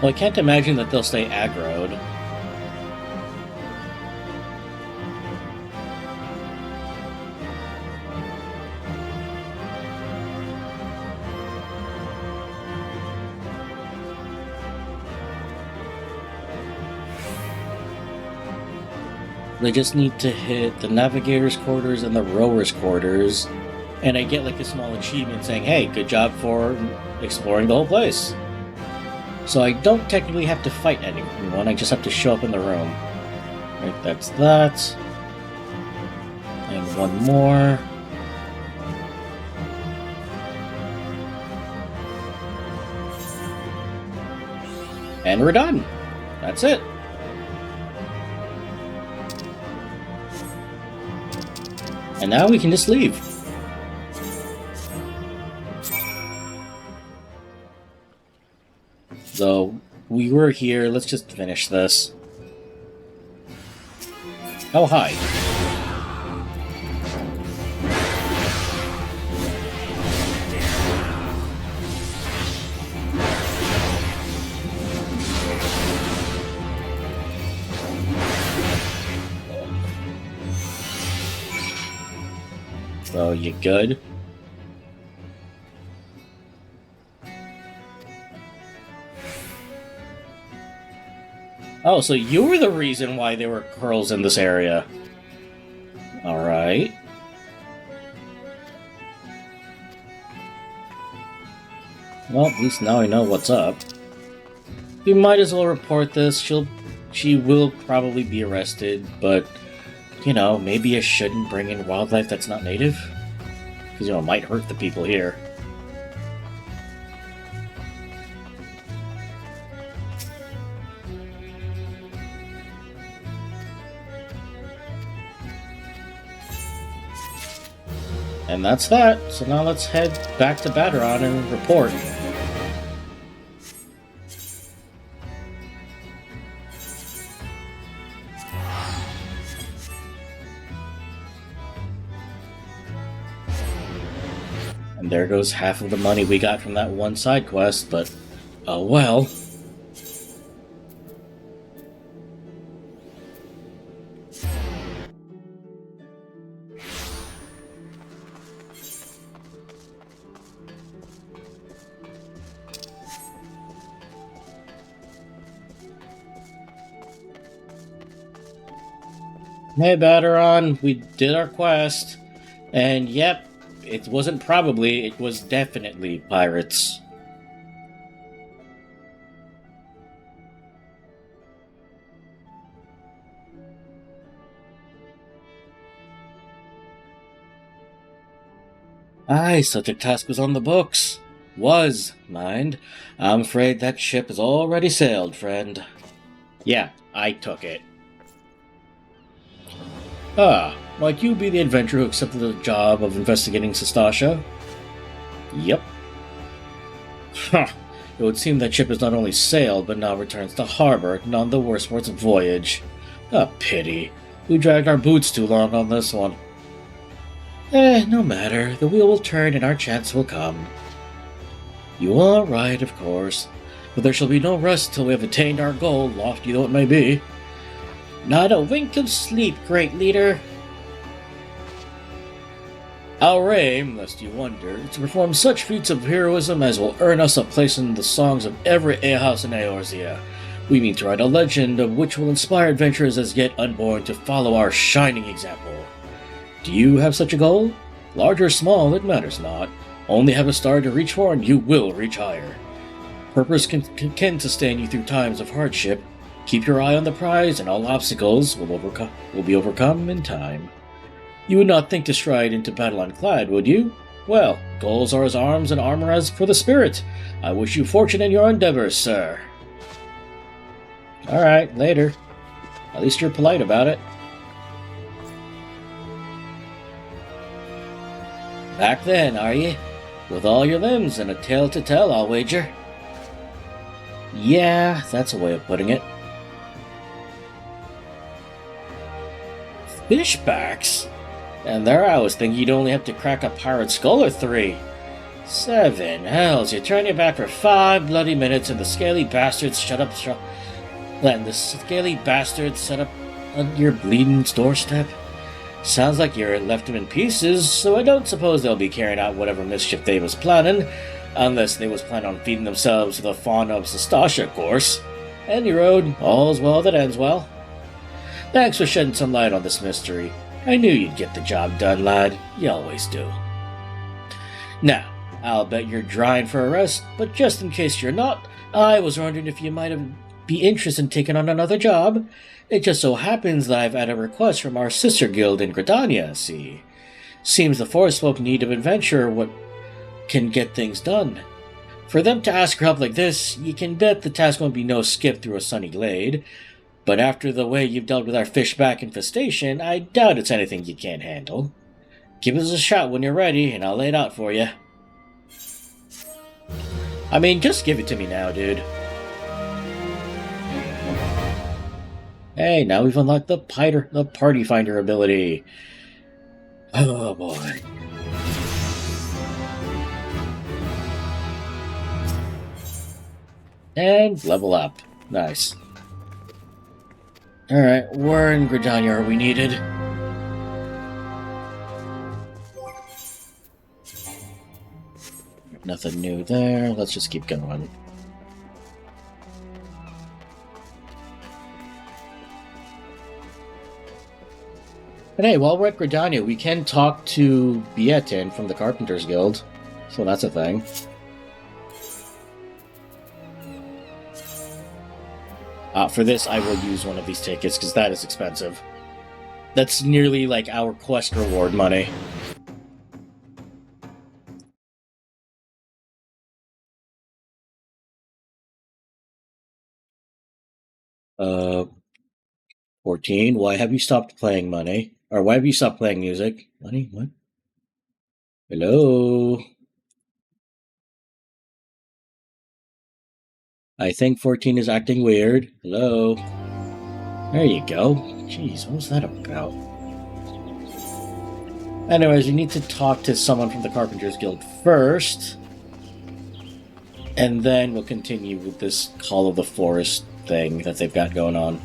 Well, I can't imagine that they'll stay aggroed. They just need to hit the navigator's quarters and the rower's quarters, and I get like a small achievement saying, hey, good job for exploring the whole place. So I don't technically have to fight anyone, I just have to show up in the room. Right, that's that. And one more. And we're done. That's it. And now we can just leave. So, we were here, let's just finish this. Oh, hi. So, you good? Oh, so you were the reason why there were curls in this area. Alright. Well, at least now I know what's up. We might as well report this. She will probably be arrested, but, you know, maybe I shouldn't bring in wildlife that's not native. Because, you know, it might hurt the people here. And that's that. So now let's head back to Baderon and report. And there goes half of the money we got from that one side quest, but oh well. Hey, Baderon, we did our quest, and yep, it wasn't probably, it was definitely pirates. Aye, such a task was on the books. Was, mind. I'm afraid that ship has already sailed, friend. Yeah, I took it. Ah, might you be the adventurer who accepted the job of investigating Sestasha? Yep. Huh. It would seem that ship has not only sailed, but now returns to harbor, none the worse for its voyage. A pity. We dragged our boots too long on this one. No matter. The wheel will turn and our chance will come. You are right, of course. But there shall be no rest till we have attained our goal, lofty though it may be. Not a wink of sleep, great leader. Our aim, lest you wonder, is to perform such feats of heroism as will earn us a place in the songs of every alehouse in Eorzea. We mean to write a legend of which will inspire adventurers as yet unborn to follow our shining example. Do you have such a goal? Large or small, it matters not. Only have a star to reach for and you will reach higher. Purpose can sustain you through times of hardship. Keep your eye on the prize and all obstacles will be overcome in time. You would not think to stride into battle unclad, would you? Well, goals are as arms and armor as for the spirit. I wish you fortune in your endeavors, sir. Alright, later. At least you're polite about it. Back then, are ye? With all your limbs and a tale to tell, I'll wager. Yeah, that's a way of putting it. Fishbacks? And there I was thinking you'd only have to crack a pirate skull or 3. 7 hells, you turn your back for 5 bloody minutes and the scaly bastards set up on your bleeding doorstep? Sounds like you left them in pieces, so I don't suppose they'll be carrying out whatever mischief they was planning, unless they was planning on feeding themselves to the fauna of Sestasha, of course. Any road, all's well that ends well. Thanks for shedding some light on this mystery. I knew you'd get the job done, lad. You always do. Now, I'll bet you're drying for a rest, but just in case you're not, I was wondering if you might be interested in taking on another job. It just so happens that I've had a request from our sister guild in Gridania, see. Seems the forest folk need of adventure what can get things done. For them to ask for help like this, you can bet the task won't be no skip through a sunny glade. But after the way you've dealt with our fishback infestation, I doubt it's anything you can't handle. Give us a shot when you're ready, and I'll lay it out for you. I mean, just give it to me now, dude. Hey, now we've unlocked the party finder ability. Oh boy. And level up. Nice. Alright, where in Gridania are we needed? Nothing new there. Let's just keep going. But hey, while we're at Gridania, we can talk to Bietin from the Carpenters Guild. So that's a thing. For this, I will use one of these tickets, because that is expensive. That's nearly like our quest reward money. Uh, 14. Why have you stopped playing money? Or why have you stopped playing music? Money? What? Hello? I think 14 is acting weird. Hello? There you go. Jeez, what was that about? Anyways, we need to talk to someone from the Carpenters Guild first. And then we'll continue with this Call of the Forest thing that they've got going on.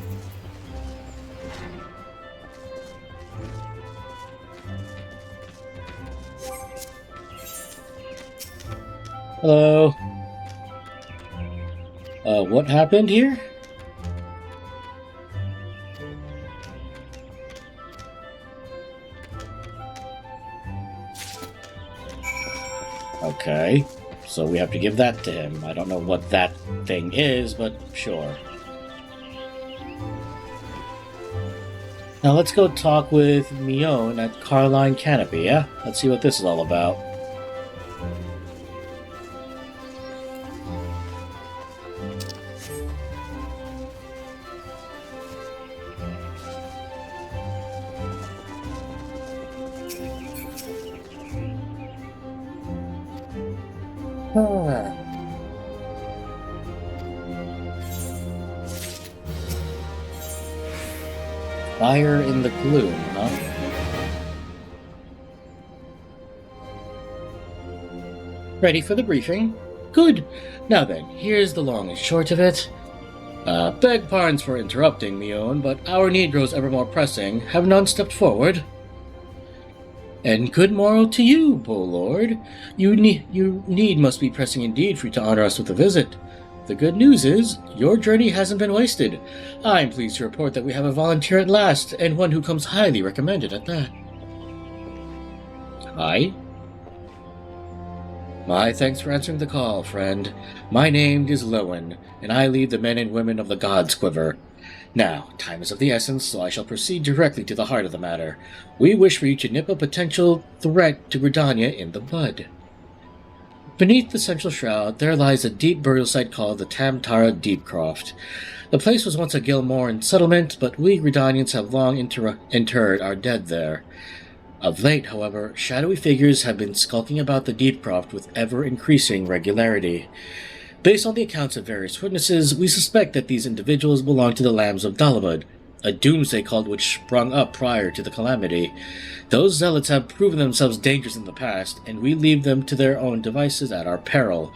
Hello? What happened here? Okay, so we have to give that to him. I don't know what that thing is, but sure. Now let's go talk with Mion at Carline Canopy, yeah? Let's see what this is all about. Fire in the gloom, huh? Ready for the briefing? Good. Now then, here's the long and short of it. Beg pardons for interrupting, Mion, but our need grows ever more pressing. Have none stepped forward? And good morrow to you, Bull Lord. Your need must be pressing indeed for you to honor us with a visit. The good news is, your journey hasn't been wasted. I'm pleased to report that we have a volunteer at last, and one who comes highly recommended at that. Hi. My thanks for answering the call, friend. My name is Lowen, and I lead the men and women of the God's Quiver. Now, time is of the essence, so I shall proceed directly to the heart of the matter. We wish for you to nip a potential threat to Gridania in the bud. Beneath the central shroud, there lies a deep burial site called the Tamtara Deepcroft. The place was once a Gilmoran settlement, but we Gridanians have long interred our dead there. Of late, however, shadowy figures have been skulking about the Deepcroft with ever-increasing regularity. Based on the accounts of various witnesses, we suspect that these individuals belong to the Lambs of Dalamud, a doomsday cult which sprung up prior to the calamity. Those zealots have proven themselves dangerous in the past, and we leave them to their own devices at our peril.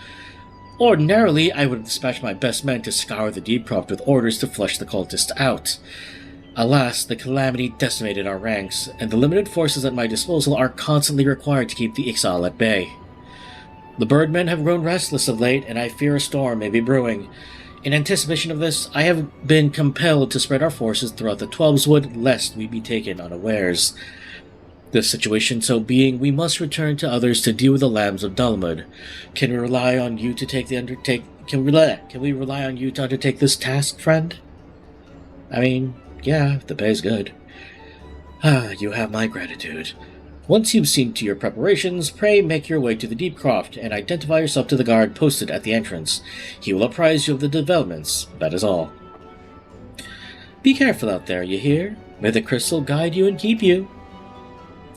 Ordinarily, I would have dispatched my best men to scour the Deepcroft with orders to flush the cultists out. Alas, the calamity decimated our ranks, and the limited forces at my disposal are constantly required to keep the Ixal at bay. The birdmen have grown restless of late, and I fear a storm may be brewing. In anticipation of this, I have been compelled to spread our forces throughout the Twelveswood, lest we be taken unawares. This situation so being, we must return to others to deal with the Lambs of Dalamud. Can we rely on you to Can we rely on you to undertake this task, friend? I mean, yeah, the pay's good. You have my gratitude. Once you've seen to your preparations, pray make your way to the Deepcroft and identify yourself to the guard posted at the entrance. He will apprise you of the developments, that is all. Be careful out there, you hear? May the crystal guide you and keep you.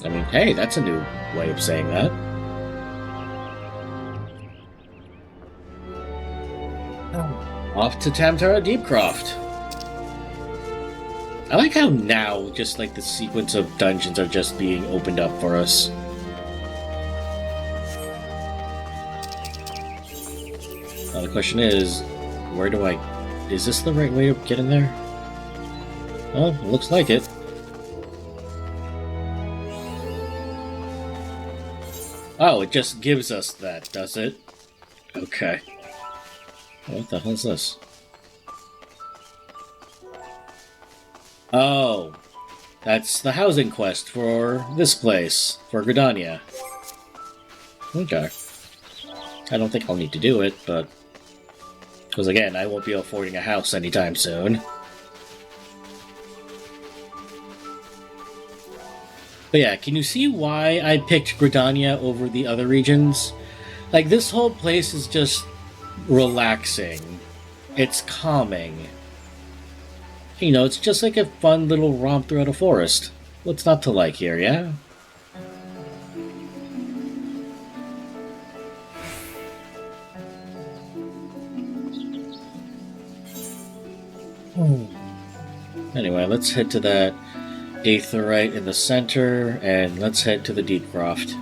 I mean, hey, that's a new way of saying that. Off to Tamtara Deepcroft. I like how now, just like the sequence of dungeons are just being opened up for us. Now the question is, is this the right way to get in there? Well, it looks like it. Oh, it just gives us that, does it? Okay. What the hell is this? Oh, that's the housing quest for this place, for Gridania. Okay. I don't think I'll need to do it, but... because again, I won't be affording a house anytime soon. But yeah, can you see why I picked Gridania over the other regions? Like, this whole place is just relaxing. It's calming. You know, it's just like a fun little romp throughout a forest. What's not to like here, yeah? Anyway, let's head to that aetheryte in the center, and let's head to the Deepcroft.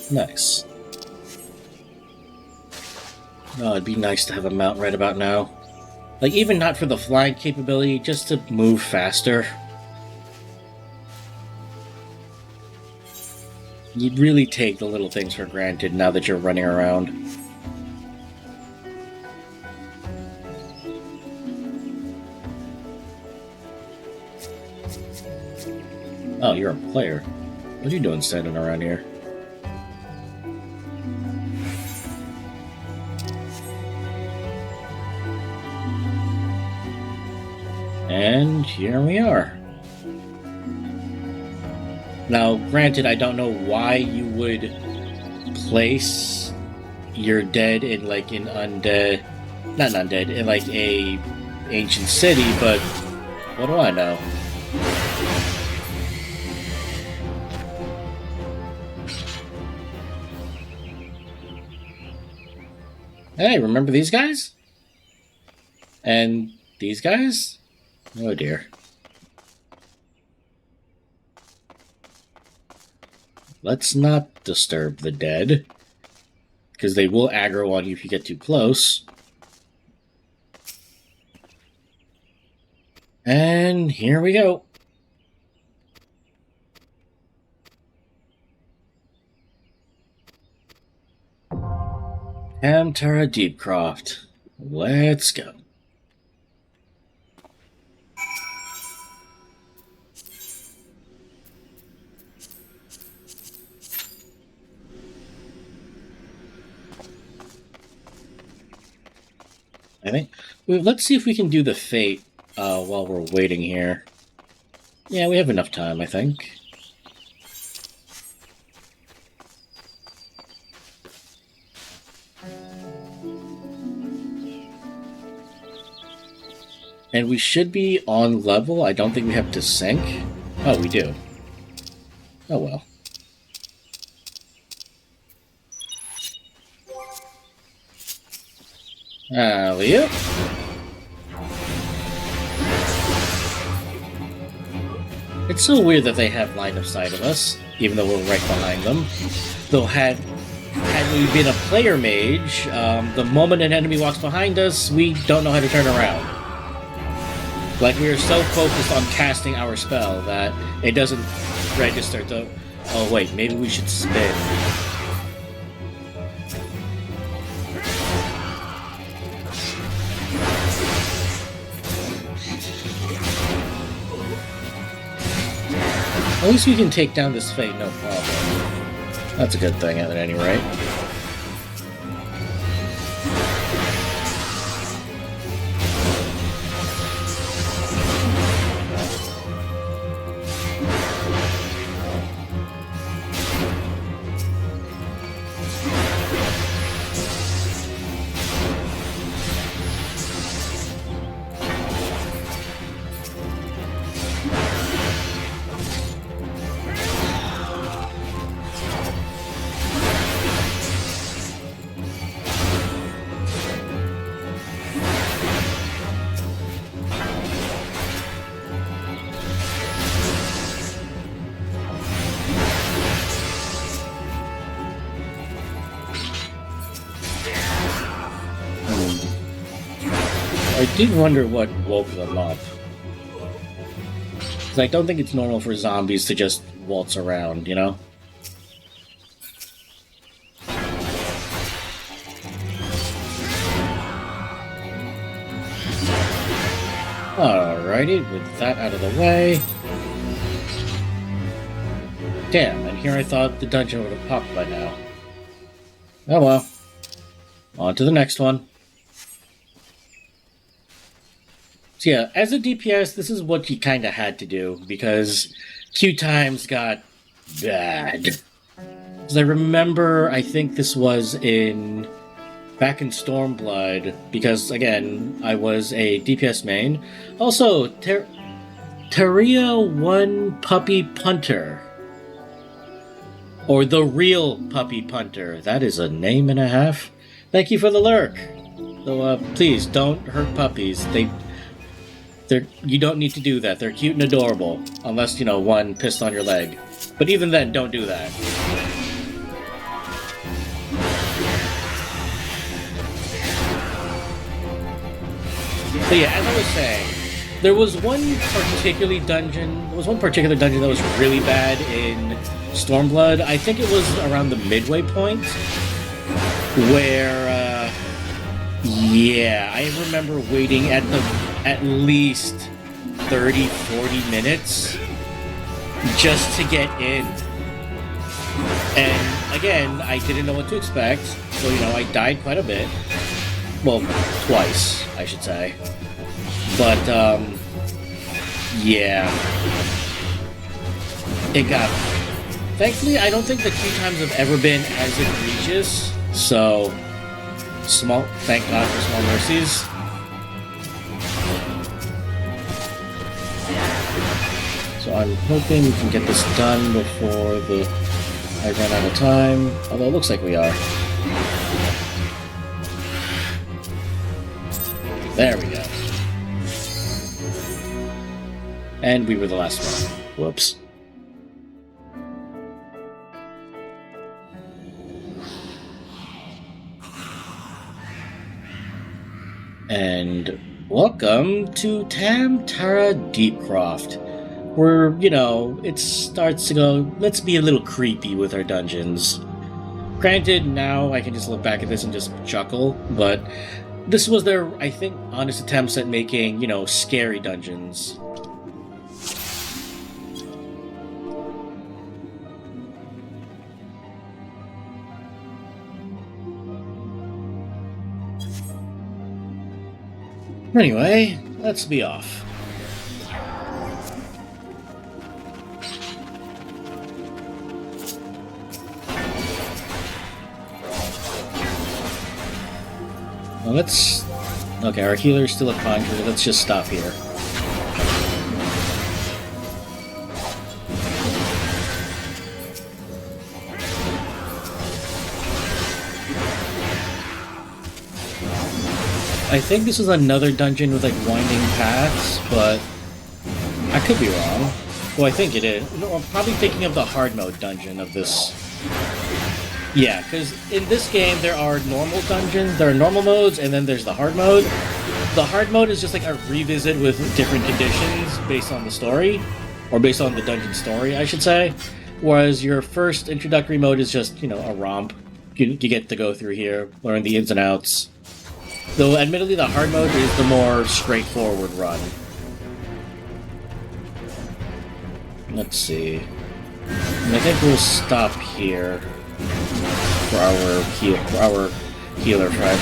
Nice. Oh, it'd be nice to have a mount right about now. Like, even not for the flying capability, just to move faster. You'd really take the little things for granted now that you're running around. Oh, you're a player. What are you doing standing around here? And here we are. Now, granted, I don't know why you would place your dead in like an undead, not an undead, in like a ancient city, but what do I know? Hey, remember these guys? And these guys? Oh dear. Let's not disturb the dead, because they will aggro on you if you get too close. And here we go. Hamtara Deepcroft. Let's go. I think. Let's see if we can do the fate while we're waiting here. Yeah, we have enough time, I think. And we should be on level. I don't think we have to sync. Oh, we do. Oh well. Alley-oop. It's so weird that they have line of sight of us, even though we're right behind them. Though had we been a player mage, the moment an enemy walks behind us, we don't know how to turn around. Like, we are so focused on casting our spell that it doesn't register to... Oh wait, maybe we should spin. At least we can take down this fate, no problem. That's a good thing at any rate. I did wonder what woke them up. Because I don't think it's normal for zombies to just waltz around, you know? Alrighty, with that out of the way. Damn, and here I thought the dungeon would have popped by now. Oh well. On to the next one. So yeah, as a DPS, this is what you kind of had to do, because queue times got bad. Because I remember, I think this was back in Stormblood, because again, I was a DPS main. Also, Teria One Puppy Punter. Or the Real Puppy Punter. That is a name and a half. Thank you for the lurk. So please, don't hurt puppies. You don't need to do that. They're cute and adorable. Unless, one pissed on your leg. But even then, don't do that. So yeah, as I was saying, there was one particular dungeon that was really bad in Stormblood. I think it was around the midway point, where, yeah, I remember waiting at least 30-40 minutes just to get in. And again, I didn't know what to expect, so I died quite a bit. Well, twice, I should say. But yeah, it got Thankfully, I don't think the queue times have ever been as egregious, so thank God for small mercies. So I'm hoping we can get this done before I run out of time, although it looks like we are. There we go. And we were the last one. Whoops. And welcome to Tara Deepcroft, where, it starts to go, let's be a little creepy with our dungeons. Granted, now I can just look back at this and just chuckle, but this was their, I think, honest attempts at making, scary dungeons. Anyway, let's be off. Well, okay, our healer's still a conjurer. Let's just stop here. I think this is another dungeon with, winding paths, but I could be wrong. Well, I think it is. No, I'm probably thinking of the hard mode dungeon of this. Yeah, because in this game, there are normal dungeons, there are normal modes, and then there's the hard mode. The hard mode is just, a revisit with different conditions based on the story, or based on the dungeon story, I should say. Whereas your first introductory mode is just, a romp. You get to go through here, learn the ins and outs. Though, admittedly, the hard mode is the more straightforward run. Let's see. And I think we'll stop here for our healer friend.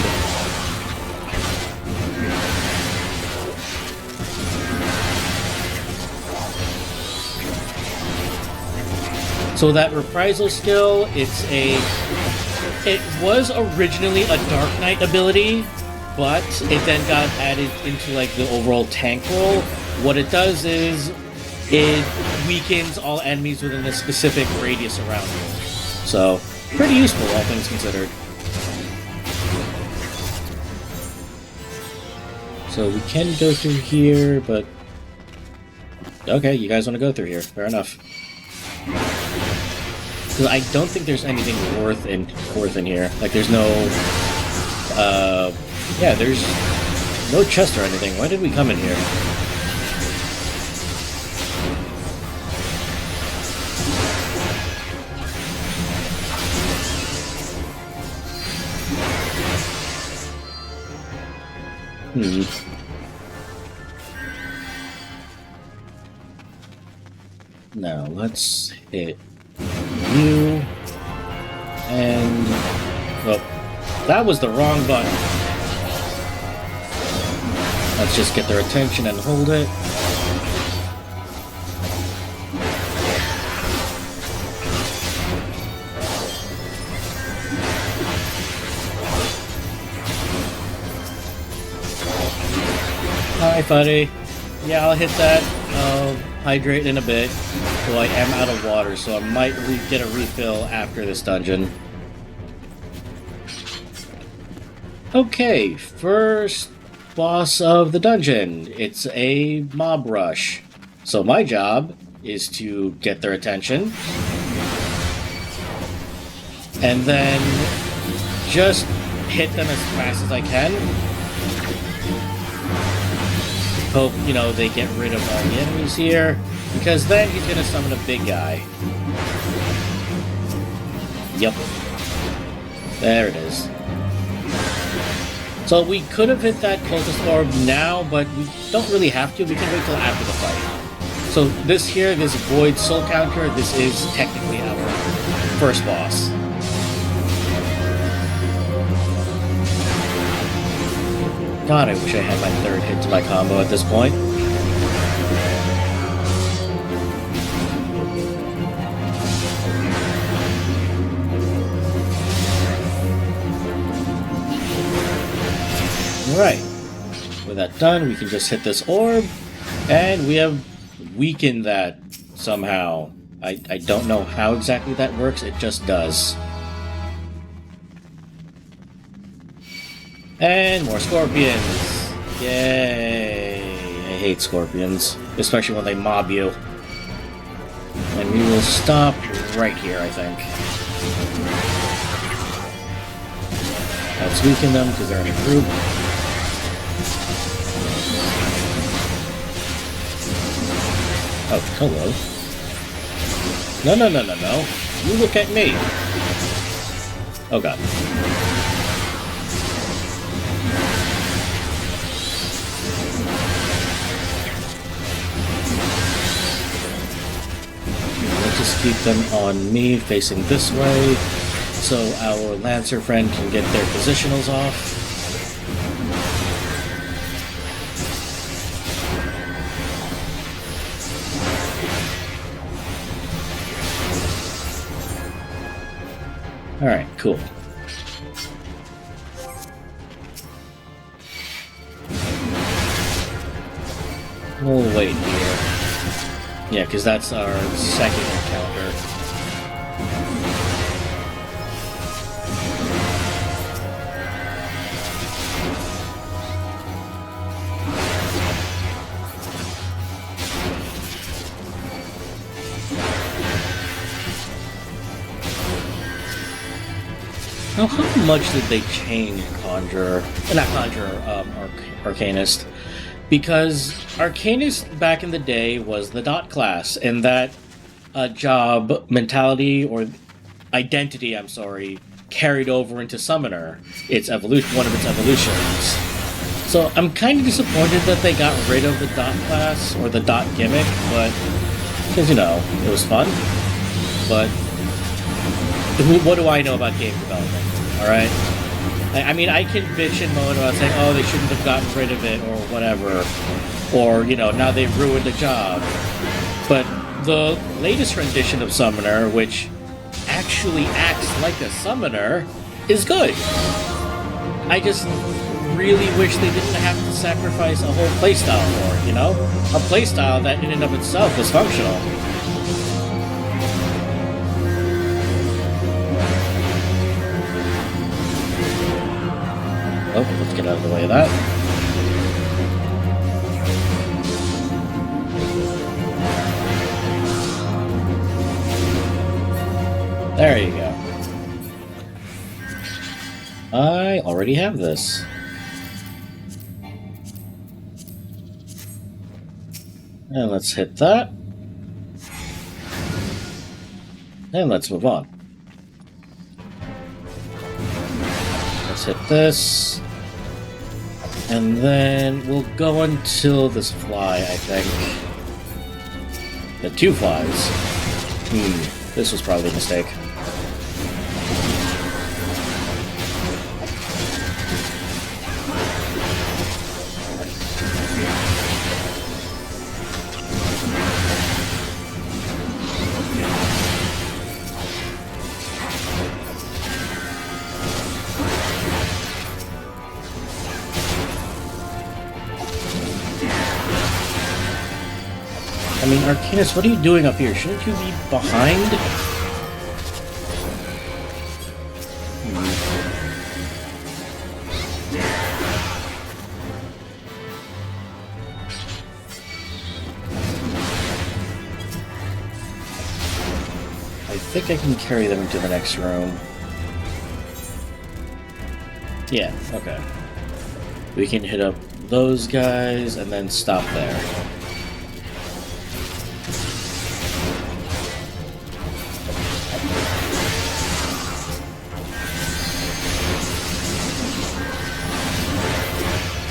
So that reprisal skill, it was originally a Dark Knight ability, but it then got added into the overall tank role. What it does is it weakens all enemies within a specific radius around you. So, pretty useful, all things considered. So we can go through here, but okay, you guys want to go through here. Fair enough. Because I don't think there's anything worth in here. There's no there's no chest or anything. Why did we come in here? Now let's hit you, and well, that was the wrong button. Let's just get their attention and hold it. Hi, buddy. Yeah, I'll hit that. I'll hydrate in a bit. Though I am out of water, so I might get a refill after this dungeon. Okay, first boss of the dungeon. It's a mob rush. So my job is to get their attention. And then just hit them as fast as I can. Hope, they get rid of all the enemies here, because then he's gonna summon a big guy. Yep. There it is. So we could have hit that cultist orb now, but we don't really have to. We can wait till after the fight. So this void soul counter, this is technically our first boss. God, I wish I had my third hit to my combo at this point. Alright. With that done, we can just hit this orb, and we have weakened that somehow. I don't know how exactly that works, it just does. And more scorpions! Yay! I hate scorpions, especially when they mob you. And we will stop right here, I think. Let's weaken them because they're in a group. Oh, hello. No, no, no, no, no. You look at me. Oh, God. Let's just keep them on me, facing this way, so our Lancer friend can get their positionals off. Alright, cool. We'll wait here. Yeah, because that's our second encounter. Now, how much did they change Conjurer? Not Conjurer, Arcanist. Because Arcanist back in the day was the dot class, and that job mentality, or identity, I'm sorry, carried over into Summoner. Its evolution, one of its evolutions. So I'm kind of disappointed that they got rid of the dot class, or the dot gimmick, but, because, you know, it was fun. But what do I know about game development, alright? I mean, I can bitch and moan about saying, oh, they shouldn't have gotten rid of it, or whatever. Or, you know, now they've ruined the job. But the latest rendition of Summoner, which actually acts like a Summoner, is good. I just really wish they didn't have to sacrifice a whole playstyle for it, you know? A playstyle that in and of itself was functional. Oh, let's get out of the way of that. There you go. I already have this. And let's hit that. And let's move on. Let's hit this. And then we'll go until this fly, I think. The two flies. This was probably a mistake. I mean, Arcanist, what are you doing up here? Shouldn't you be behind? I think I can carry them into the next room. Yeah, okay. We can hit up those guys and then stop there.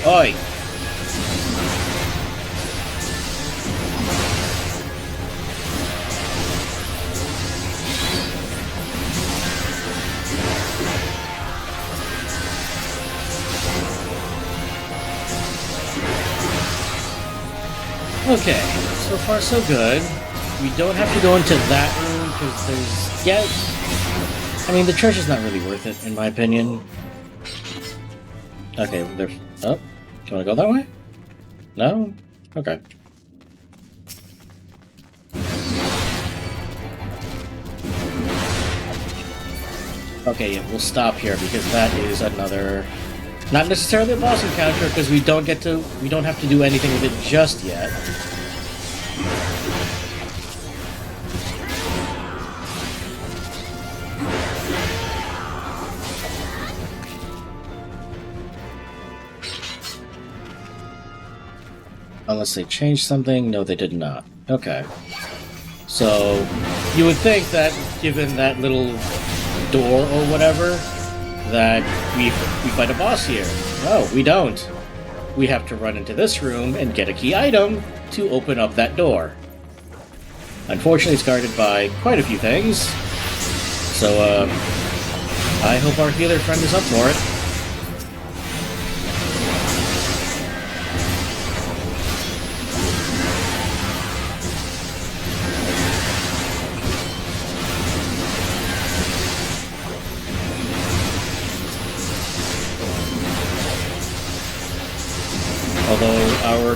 Oi! Okay, so far so good. We don't have to go into that room because there's... Yeah, I mean, the treasure's not really worth it, in my opinion. Okay, there's... Oh, do you want to go that way? No? Okay. Okay, yeah, we'll stop here because that is another... Not necessarily a boss encounter because we don't have to do anything with it just yet. Unless they changed something? No, they did not. Okay. So, you would think that, given that little door or whatever, that we fight a boss here. No, we don't. We have to run into this room and get a key item to open up that door. Unfortunately, it's guarded by quite a few things. So, I hope our healer friend is up for it. Although our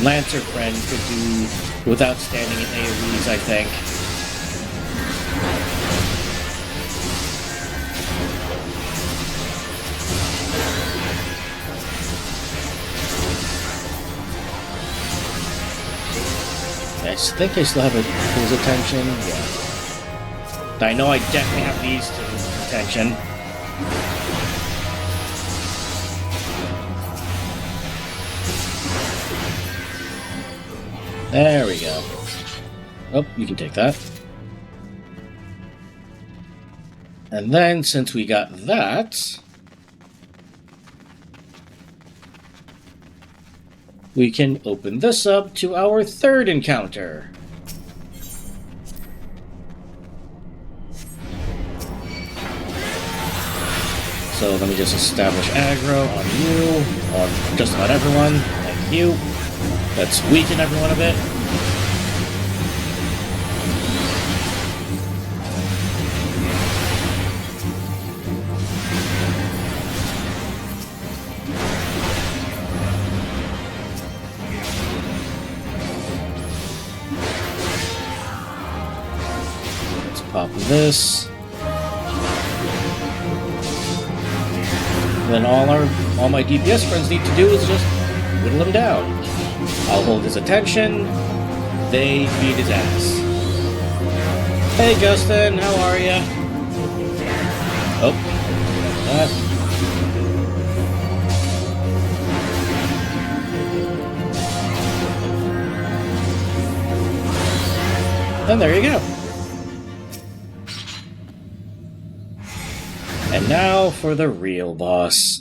Lancer friend could do without standing in AoEs, I think. I think I still have his attention. Yeah. I know I definitely have these two attention. There we go. Oh, you can take that. And then, since we got that, we can open this up to our third encounter. So let me just establish aggro on you, on just about everyone. Thank you. Let's weaken everyone a bit. Let's pop this. Then all my DPS friends need to do is just whittle him down. I'll hold his attention. They beat his ass. Hey Justin, how are ya? Oh. And there you go. And now for the real boss.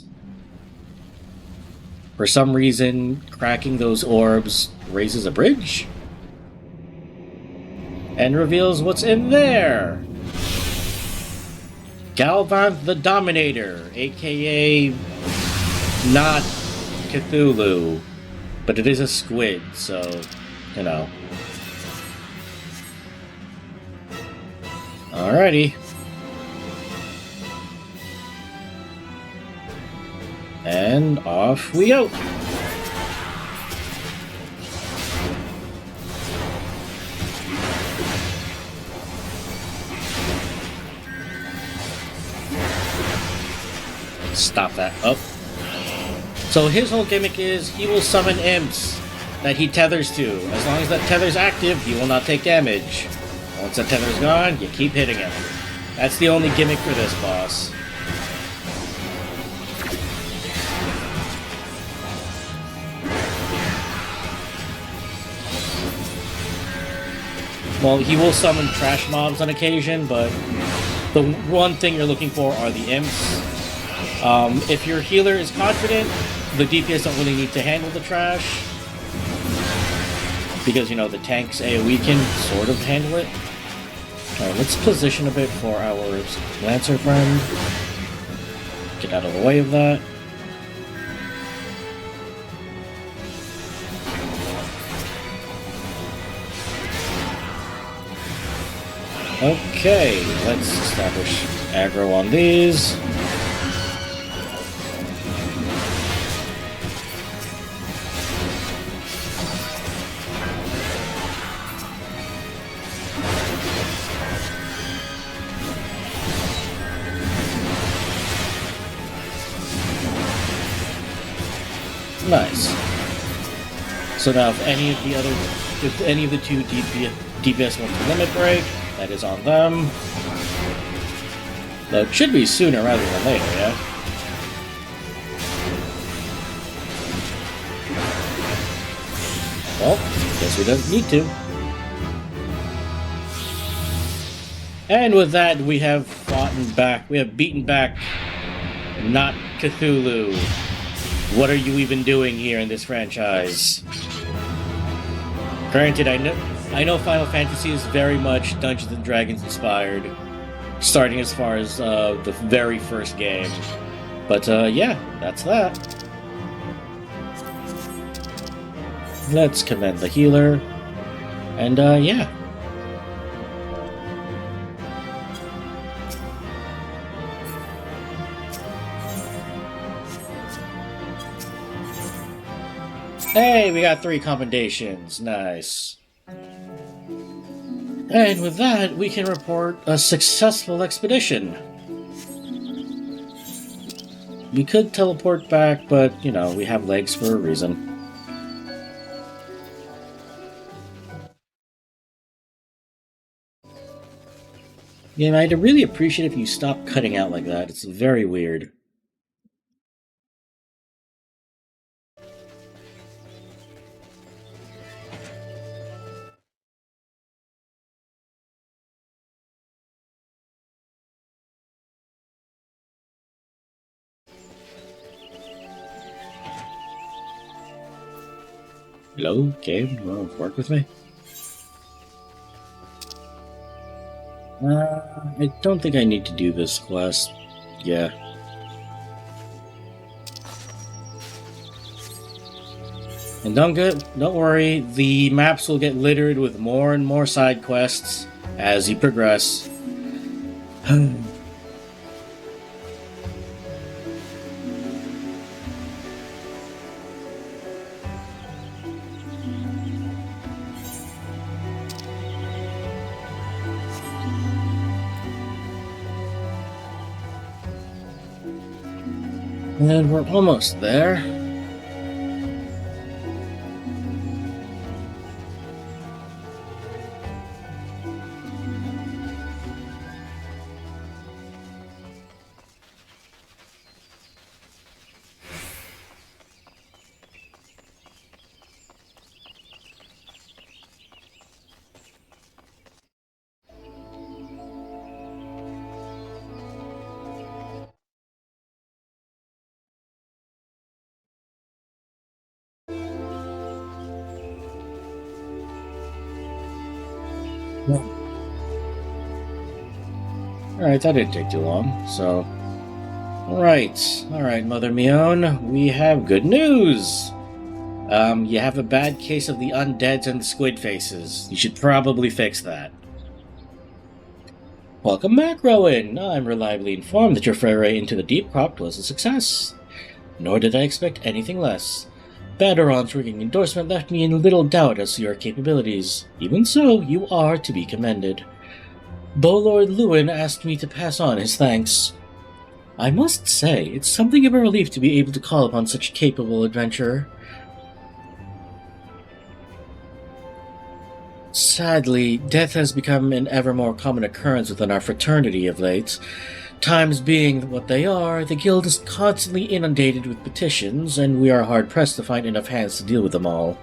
For some reason, cracking those orbs raises a bridge and reveals what's in there. Galvant the Dominator, aka not Cthulhu, but it is a squid, so, you know. Alrighty. And off we go. Stop that. Up. So his whole gimmick is he will summon imps that he tethers to. As long as that tether's active, he will not take damage. Once that tether's gone, you keep hitting him. That's the only gimmick for this boss. Well, he will summon trash mobs on occasion, but the one thing you're looking for are the imps. If your healer is confident, the DPS don't really need to handle the trash. Because, you know, the tank's AoE can sort of handle it. Alright, let's position a bit for our Lancer friend. Get out of the way of that. Okay, let's establish aggro on these. Nice. So now if any of the two DPS want to limit break, that is on them. Though it should be sooner rather than later, yeah? Well, guess we don't need to. And with that, we have beaten back not Cthulhu. What are you even doing here in this franchise? Granted, I know Final Fantasy is very much Dungeons and Dragons inspired, starting as far as the very first game. But yeah, that's that. Let's commend the healer. And yeah. Hey, we got 3 commendations. Nice. And with that, we can report a successful expedition. We could teleport back, but, you know, we have legs for a reason. Yeah, I'd really appreciate if you stopped cutting out like that. It's very weird. Hello, game? You want to work with me? I don't think I need to do this quest. Yeah. And don't worry, the maps will get littered with more and more side quests as you progress. And we're almost there. Alright, that didn't take too long, so... Alright, Mother Mion, we have good news! You have a bad case of the undeads and the squid faces. You should probably fix that. Welcome back, Rowan! I'm reliably informed that your foray into the Deep Crypt was a success. Nor did I expect anything less. Baderon's ringing endorsement left me in little doubt as to your capabilities. Even so, you are to be commended. Bolord Lewin asked me to pass on his thanks. I must say, it's something of a relief to be able to call upon such a capable adventurer. Sadly, death has become an ever more common occurrence within our fraternity of late. Times being what they are, the guild is constantly inundated with petitions, and we are hard-pressed to find enough hands to deal with them all.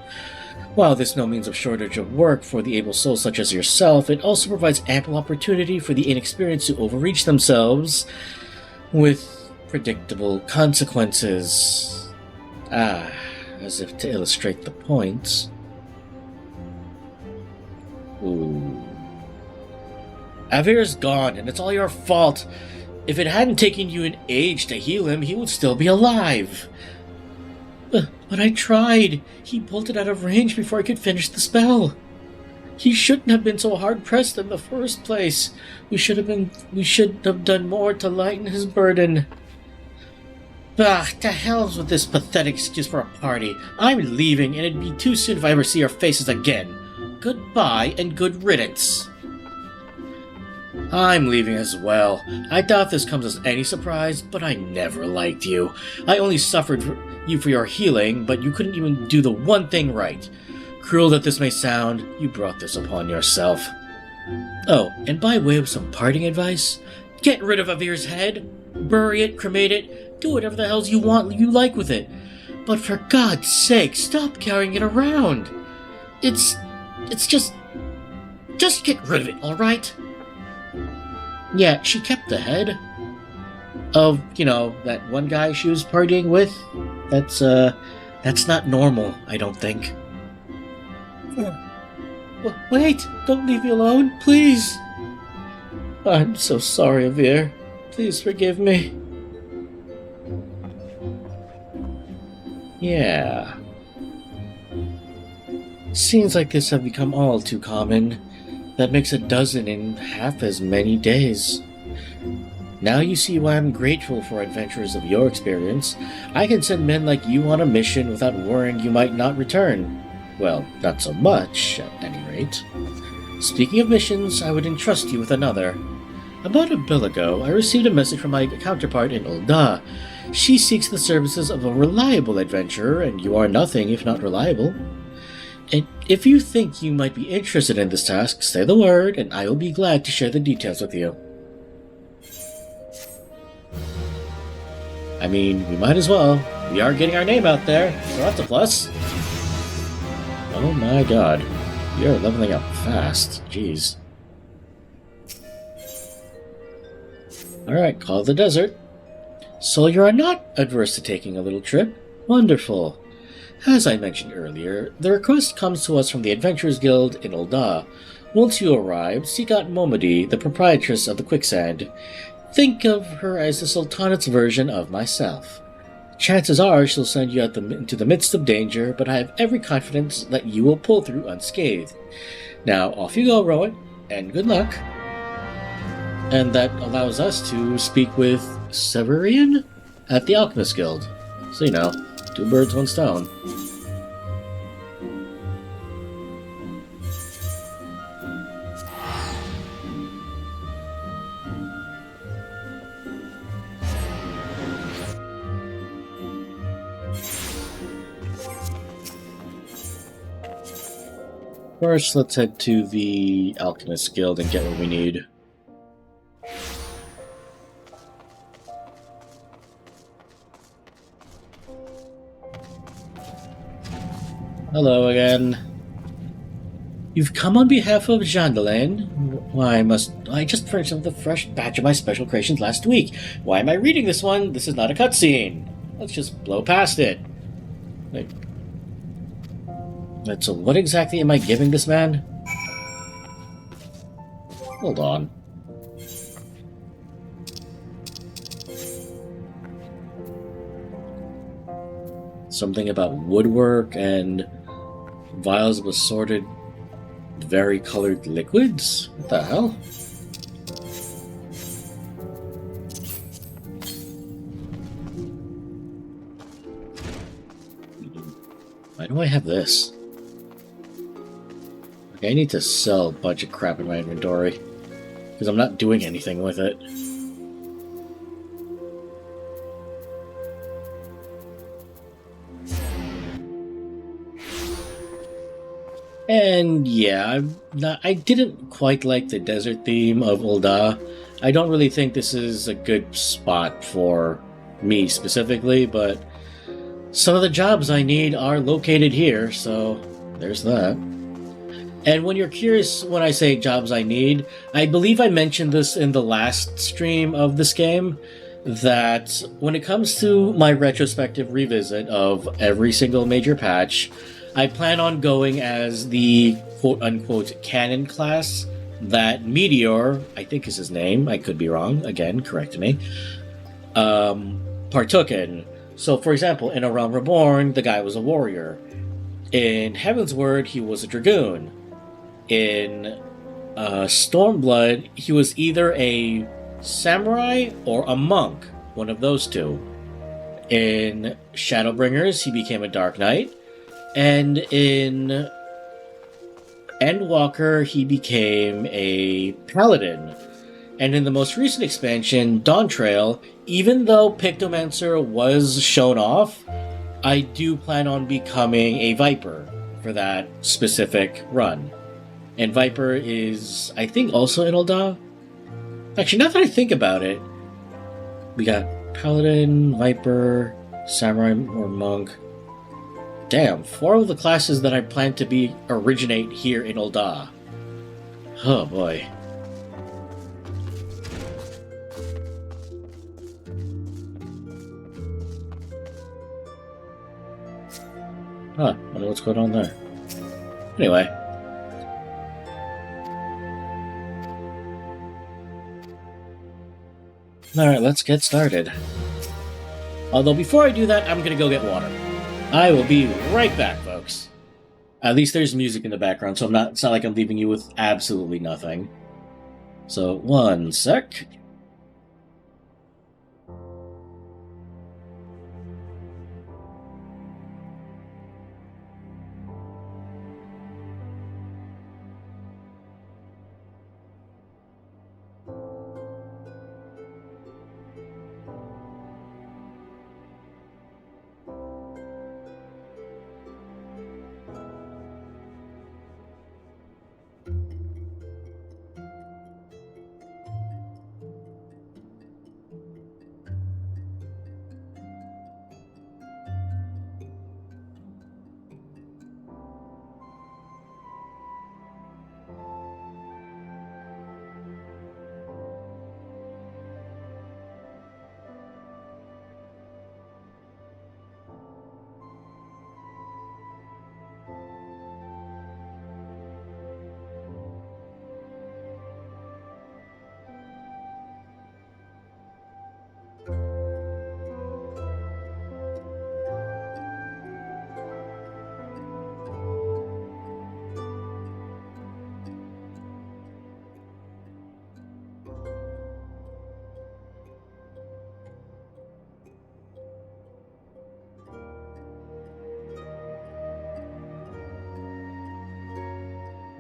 While this no means a shortage of work for the able souls such as yourself, it also provides ample opportunity for the inexperienced to overreach themselves with predictable consequences. As if to illustrate the point. Ooh. Avir's gone, and it's all your fault. If it hadn't taken you an age to heal him, he would still be alive. But I tried. He bolted out of range before I could finish the spell. He shouldn't have been so hard-pressed in the first place. We should have done more to lighten his burden. To hell with this pathetic excuse for a party. I'm leaving, and it'd be too soon if I ever see your faces again. Goodbye, and good riddance. I'm leaving as well. I doubt this comes as any surprise, but I never liked you. You you for your healing, but you couldn't even do the one thing right. Cruel that this may sound, you brought this upon yourself. Oh, and by way of some parting advice, get rid of Avir's head, bury it, cremate it, do whatever the hell you like with it. But for God's sake, stop carrying it around. It's just get rid of it, alright? Yeah, she kept the head of, that one guy she was partying with. That's not normal, I don't think. Wait, don't leave me alone, please. I'm so sorry, Avir. Please forgive me. Yeah. Scenes like this have become all too common. That makes a dozen in half as many days. Now you see why I'm grateful for adventurers of your experience. I can send men like you on a mission without worrying you might not return. Well, not so much, at any rate. Speaking of missions, I would entrust you with another. About a bill ago, I received a message from my counterpart in Ul'dah. She seeks the services of a reliable adventurer, and you are nothing if not reliable. And if you think you might be interested in this task, say the word, and I will be glad to share the details with you. I mean, we might as well. We are getting our name out there, so that's a plus. Oh my god. You're leveling up fast. Jeez. Alright, call the desert. So you are not adverse to taking a little trip? Wonderful. As I mentioned earlier, the request comes to us from the Adventurers Guild in Ul'dah. Once you arrive, seek out Momody, the proprietress of the Quicksand. Think of her as the Sultanate's version of myself. Chances are she'll send you into the midst of danger, but I have every confidence that you will pull through unscathed. Now, off you go, Rowan, and good luck. And that allows us to speak with Severian at the Alchemist Guild. So, two birds, one stone. First, let's head to the Alchemist Guild and get what we need. Hello again. You've come on behalf of Jandalain? Why, I just finished the fresh batch of my special creations last week. Why am I reading this one? This is not a cutscene. Let's just blow past it. So what exactly am I giving this man? Hold on. Something about woodwork and vials of assorted vari-colored liquids? What the hell? Why do I have this? Okay, I need to sell a bunch of crap in my inventory, because I'm not doing anything with it. And yeah, I didn't quite like the desert theme of Ul'dah. I don't really think this is a good spot for me specifically, but some of the jobs I need are located here, so there's that. And when you're curious when I say jobs I need, I believe I mentioned this in the last stream of this game, that when it comes to my retrospective revisit of every single major patch, I plan on going as the quote-unquote canon class that Meteor, I think is his name, I could be wrong, again, correct me, partook in. So, for example, in A Realm Reborn, the guy was a warrior. In Heaven's Word, he was a dragoon. In Stormblood, he was either a samurai or a monk, one of those two. In Shadowbringers, he became a Dark Knight. And in Endwalker, he became a paladin. And in the most recent expansion, Dawntrail, even though Pictomancer was shown off, I do plan on becoming a Viper for that specific run. And Viper is, I think, also in Ul'dah. Actually, now that I think about it, we got Paladin, Viper, Samurai, or Monk. Damn, 4 of the classes that I plan to be originate here in Ul'dah. Oh boy. Huh, wonder what's going on there. Anyway. Alright, let's get started. Although before I do that, I'm gonna go get water. I will be right back, folks. At least there's music in the background, so it's not like I'm leaving you with absolutely nothing. So, one sec.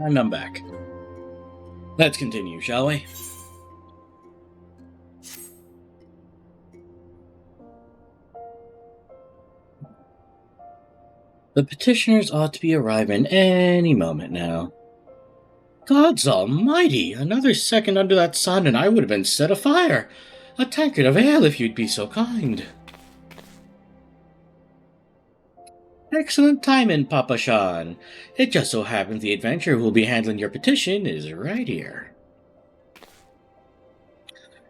And I'm back. Let's continue, shall we? The petitioners ought to be arriving any moment now. Gods almighty! Another second under that sun and I would have been set afire! A tankard of ale if you'd be so kind. Excellent timing, Papa Shan. It just so happens the adventurer who will be handling your petition is right here.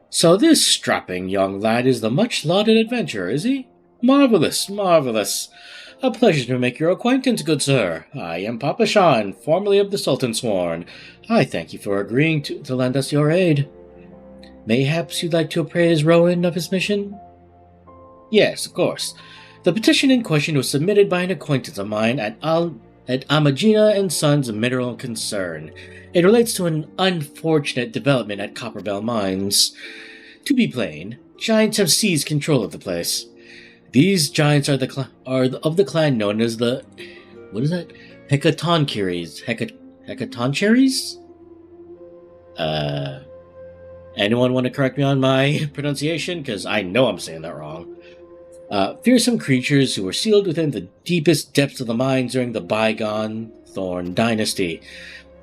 So this strapping young lad is the much-lauded adventurer, is he? Marvelous, marvelous. A pleasure to make your acquaintance, good sir. I am Papa Shan, formerly of the Sultan Sworn. I thank you for agreeing to lend us your aid. Mayhaps you'd like to appraise Rowan of his mission? Yes, of course. The petition in question was submitted by an acquaintance of mine at Amagina and Sons Mineral Concern. It relates to an unfortunate development at Copperbell Mines. To be plain, giants have seized control of the place. These giants are of the clan known as the... what is that? Hecatoncheires. Hecatoncheires? Anyone want to correct me on my pronunciation? Because I know I'm saying that wrong. Fearsome creatures who were sealed within the deepest depths of the mines during the bygone Thorn Dynasty.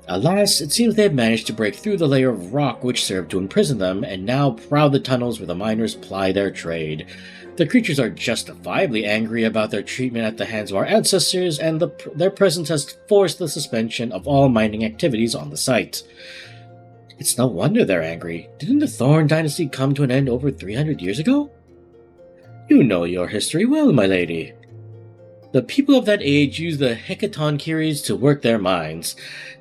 Alas, it seems they have managed to break through the layer of rock which served to imprison them, and now prowl the tunnels where the miners ply their trade. The creatures are justifiably angry about their treatment at the hands of our ancestors, and their presence has forced the suspension of all mining activities on the site. It's no wonder they're angry. Didn't the Thorn Dynasty come to an end over 300 years ago? You know your history well, my lady. The people of that age used the Hecatoncheires to work their mines.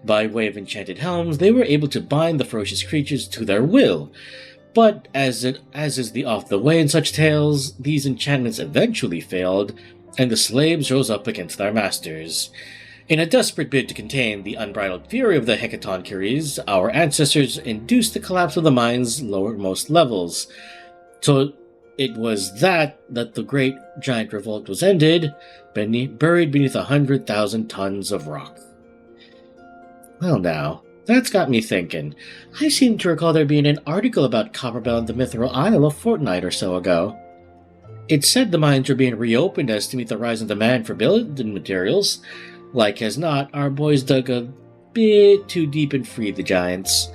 By way of enchanted helms, they were able to bind the ferocious creatures to their will. But, as is the off-the-way in such tales, these enchantments eventually failed, and the slaves rose up against their masters. In a desperate bid to contain the unbridled fury of the Hecatoncheires, our ancestors induced the collapse of the mine's lowermost levels. So it was that the great giant revolt was ended, buried beneath 100,000 tons of rock. Well now, that's got me thinking. I seem to recall there being an article about Copperbell and the Mithril Isle a fortnight or so ago. It said the mines are being reopened as to meet the rise in demand for building materials. Like as not, our boys dug a bit too deep and freed the giants.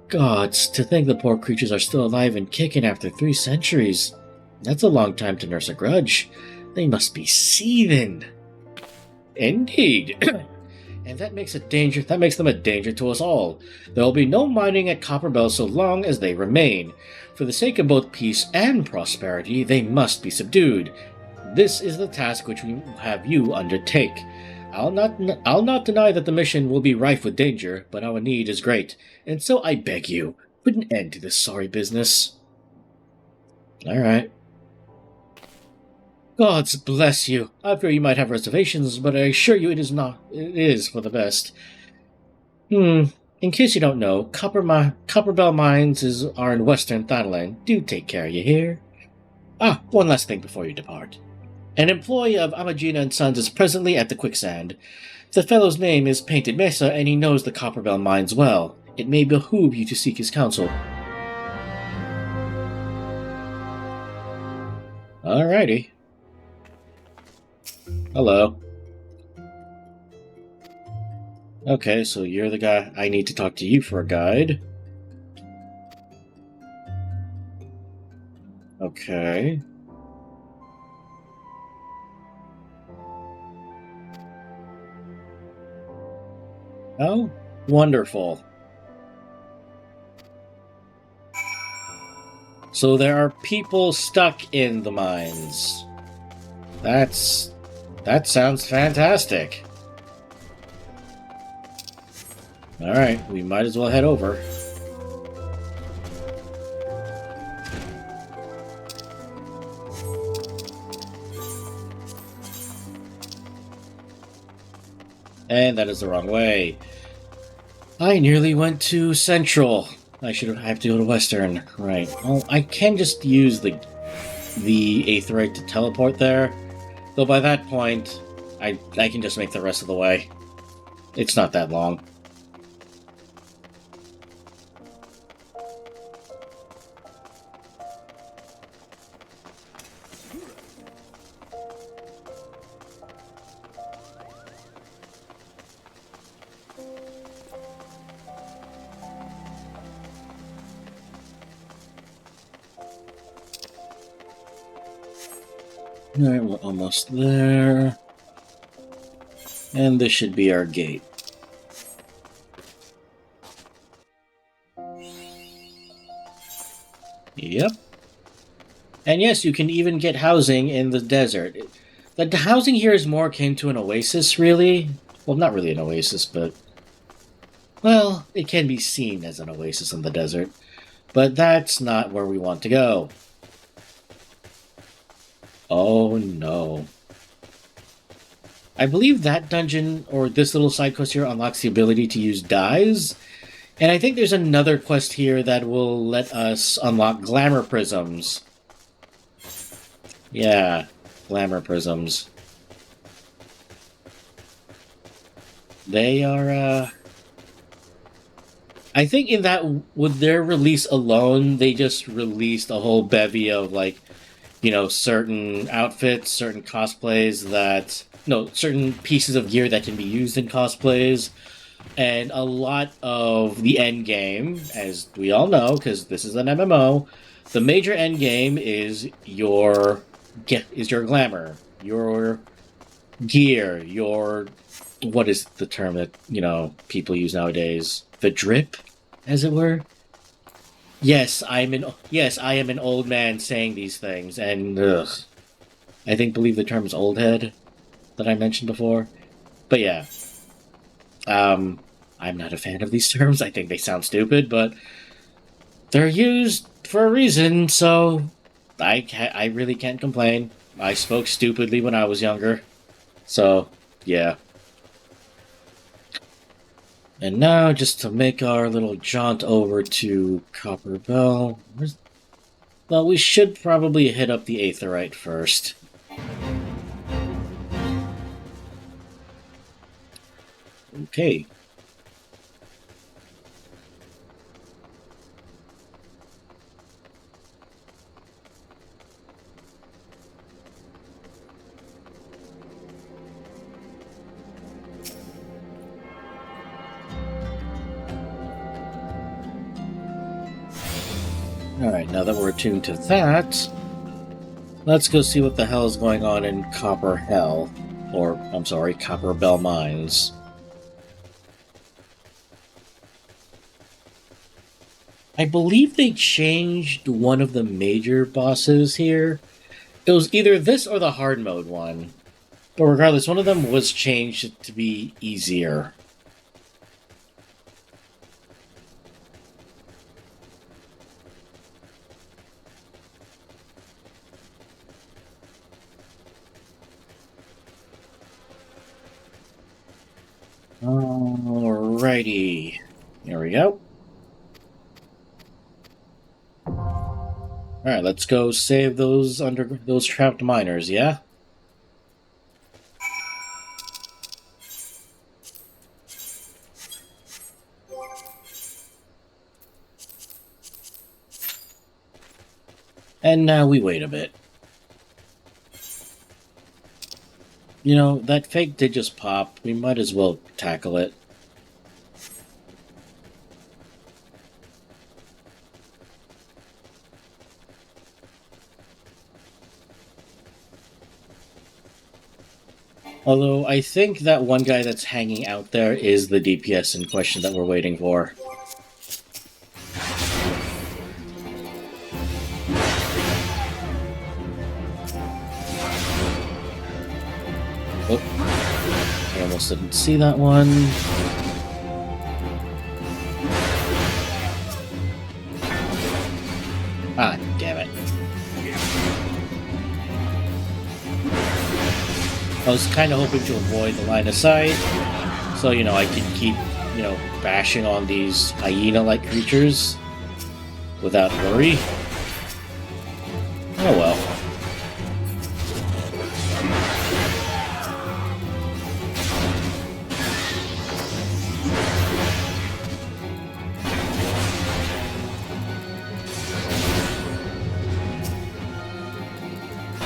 Gods, to think the poor creatures are still alive and kicking after 3 centuries. That's a long time to nurse a grudge. They must be seething. Indeed. And that makes them a danger to us all. There will be no mining at Copperbell so long as they remain. For the sake of both peace and prosperity, they must be subdued. This is the task which we have you undertake. I'll not deny that the mission will be rife with danger, but our need is great, and so I beg you, put an end to this sorry business. Alright. Gods bless you. I fear you might have reservations, but I assure you it is for the best. In case you don't know, Copperbell Mines are in western Thailand. Do take care, you hear? One last thing before you depart. An employee of Amagina & Sons is presently at the quicksand. The fellow's name is Painted Mesa, and he knows the Copperbell Mines well. It may behoove you to seek his counsel. Alrighty. Hello. Okay, so you're the guy. I need to talk to you for a guide. Okay. Oh, wonderful. So there are people stuck in the mines. That sounds fantastic. Alright, we might as well head over. And that is the wrong way. I nearly went to Central. I have to go to Western. Right. Well, I can just use the Aetheryte to teleport there. Though by that point, I can just make the rest of the way. It's not that long. Alright, we're almost there. And this should be our gate. Yep. And yes, you can even get housing in the desert. The housing here is more akin to an oasis, really. Well, not really an oasis, but... well, it can be seen as an oasis in the desert. But that's not where we want to go. Oh no. I believe that dungeon, or this little side quest here, unlocks the ability to use dyes. And I think there's another quest here that will let us unlock glamour prisms. Yeah, glamour prisms. They are, I think in that, with their release alone, they just released a whole bevy of, like, you know, certain outfits, certain cosplays that... no, certain pieces of gear that can be used in cosplays, and a lot of the end game, as we all know, because this is an MMO, the major end game is your glamour, your gear, your... what is the term that, you know, people use nowadays? The drip, as it were? Yes, I am an old man saying these things, and I believe the term is old head that I mentioned before. But yeah, I'm not a fan of these terms. I think they sound stupid, but they're used for a reason, so I really can't complain. I spoke stupidly when I was younger, so yeah. And now, just to make our little jaunt over to Copperbell... well, we should probably hit up the Aetheryte first. Okay. Alright, now that we're attuned to that, let's go see what the hell is going on in Copper Hell. Or, I'm sorry, Copper Bell Mines. I believe they changed one of the major bosses here. It was either this or the hard mode one. But regardless, one of them was changed to be easier. Alrighty. Here we go. Alright, let's go save those trapped miners, yeah? And now we wait a bit. You know, that fake did just pop. We might as well tackle it. Although, I think that one guy that's hanging out there is the DPS in question that we're waiting for. Oh, I almost didn't see that one. Ah, damn it. I was kind of hoping to avoid the line of sight, so, you know, I could keep, you know, bashing on these hyena-like creatures without worry. Oh well.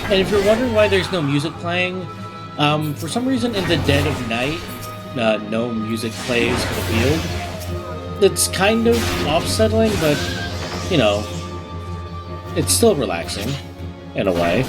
And if you're wondering why there's no music playing, for some reason in the dead of night, no music plays for the field. It's kind of off-settling, but, you know, it's still relaxing, in a way.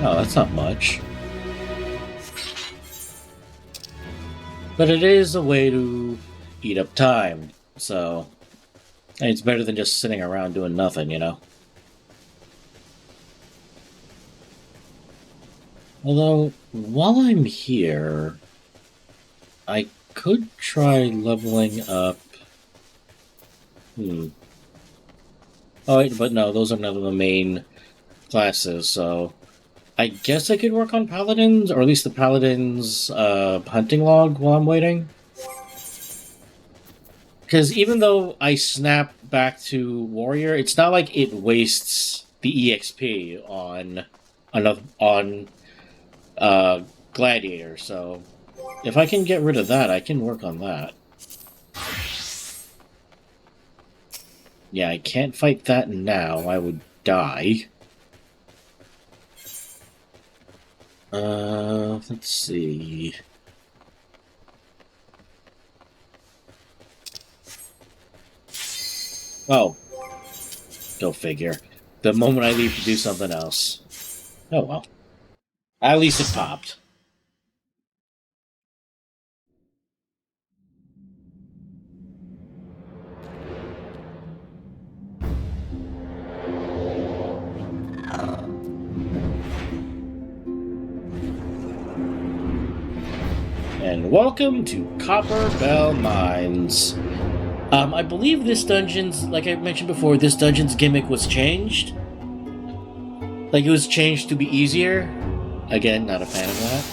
Oh, that's not much. But it is a way to eat up time, so it's better than just sitting around doing nothing, you know? Although, while I'm here, I could try leveling up... Oh, wait, but no, those are none of the main classes, so... I guess I could work on Paladins, or at least the Paladins' hunting log while I'm waiting. Because even though I snap back to Warrior, it's not like it wastes the EXP on Gladiator, so if I can get rid of that, I can work on that. Yeah, I can't fight that now, I would die. Let's see. Oh. Go figure. The moment I leave to do something else. Oh well. At least it popped. And welcome to Copper Bell Mines. I believe this dungeon's, like I mentioned before, this dungeon's gimmick was changed. Like, it was changed to be easier. Again, not a fan of that.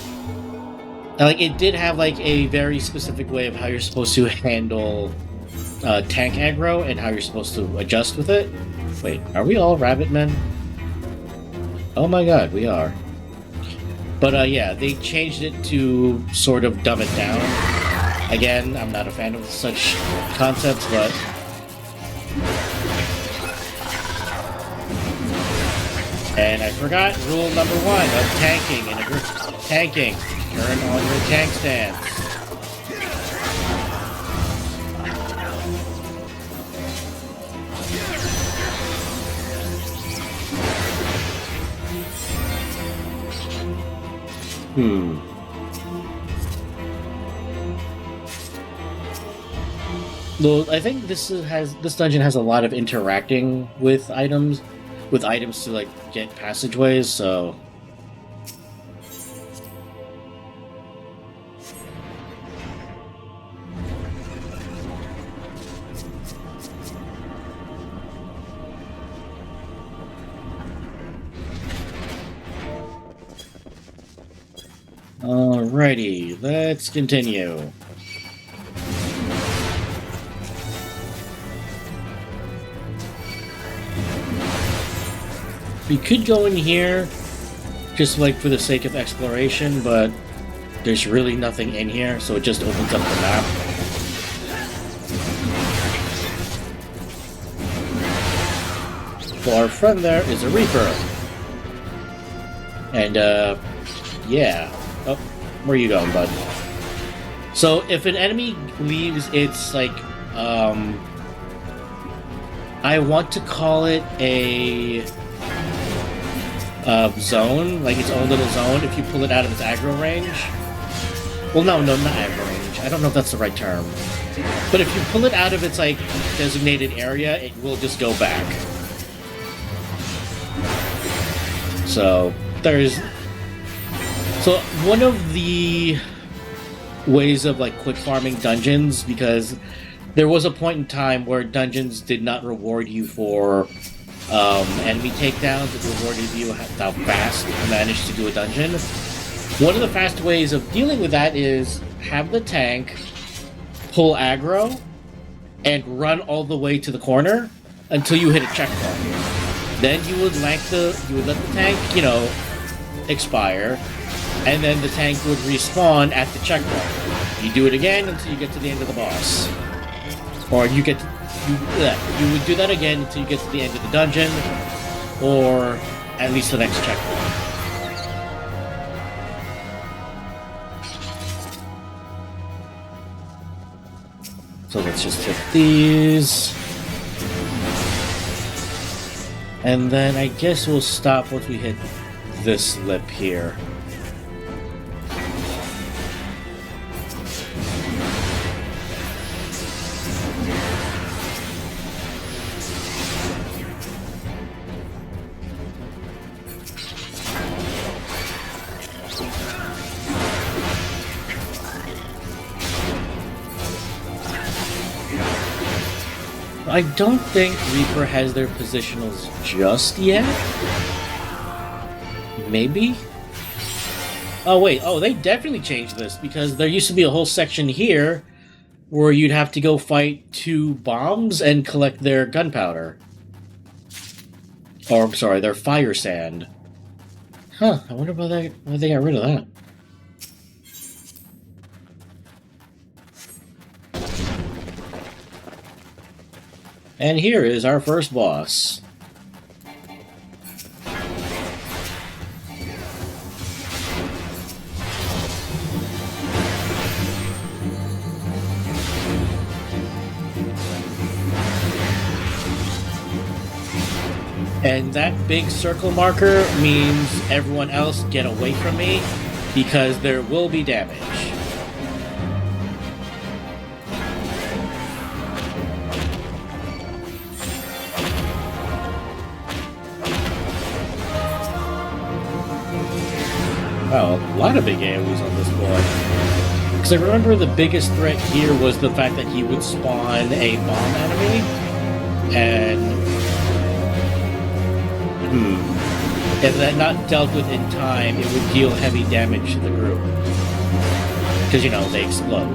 And, like, it did have, like, a very specific way of how you're supposed to handle tank aggro and how you're supposed to adjust with it. Wait, are we all rabbit men? Oh my god, we are. But yeah, they changed it to sort of dumb it down. Again, I'm not a fan of such concepts, but... And I forgot rule number 1 of tanking in a group. Tanking. Turn on your tank stance. Though I think this dungeon has a lot of interacting with items to like get passageways, so alrighty, let's continue. We could go in here just like for the sake of exploration, but there's really nothing in here, so it just opens up the map. So our friend there is a Reaper. And yeah. Oh, where are you going, bud? So if an enemy leaves its like I want to call it a zone, like its own little zone, if you pull it out of its aggro range. Well, no, not aggro range. I don't know if that's the right term. But if you pull it out of its, like, designated area, it will just go back. So, So, one of the ways of, like, quick farming dungeons, because there was a point in time where dungeons did not reward you for enemy takedowns, it rewarded you how fast you managed to do a dungeon. One of the fast ways of dealing with that is have the tank pull aggro and run all the way to the corner until you hit a checkpoint. Then you would let the tank, expire, and then the tank would respawn at the checkpoint. You do it again until you get to the end of the boss, or you would do that again until you get to the end of the dungeon, or at least the next checkpoint. So let's just hit these. And then I guess we'll stop once we hit this lip here. I don't think Reaper has their positionals just yet. Maybe? Oh wait, they definitely changed this, because there used to be a whole section here where you'd have to go fight 2 bombs and collect their gunpowder. Or, I'm sorry, their fire sand. Huh, I wonder why they got rid of that. And here is our first boss. And that big circle marker means everyone else get away from me, because there will be damage. Wow, a lot of big AoEs on this boy. Because I remember the biggest threat here was the fact that he would spawn a bomb enemy, and if that not dealt with in time, it would deal heavy damage to the group. Because, they explode.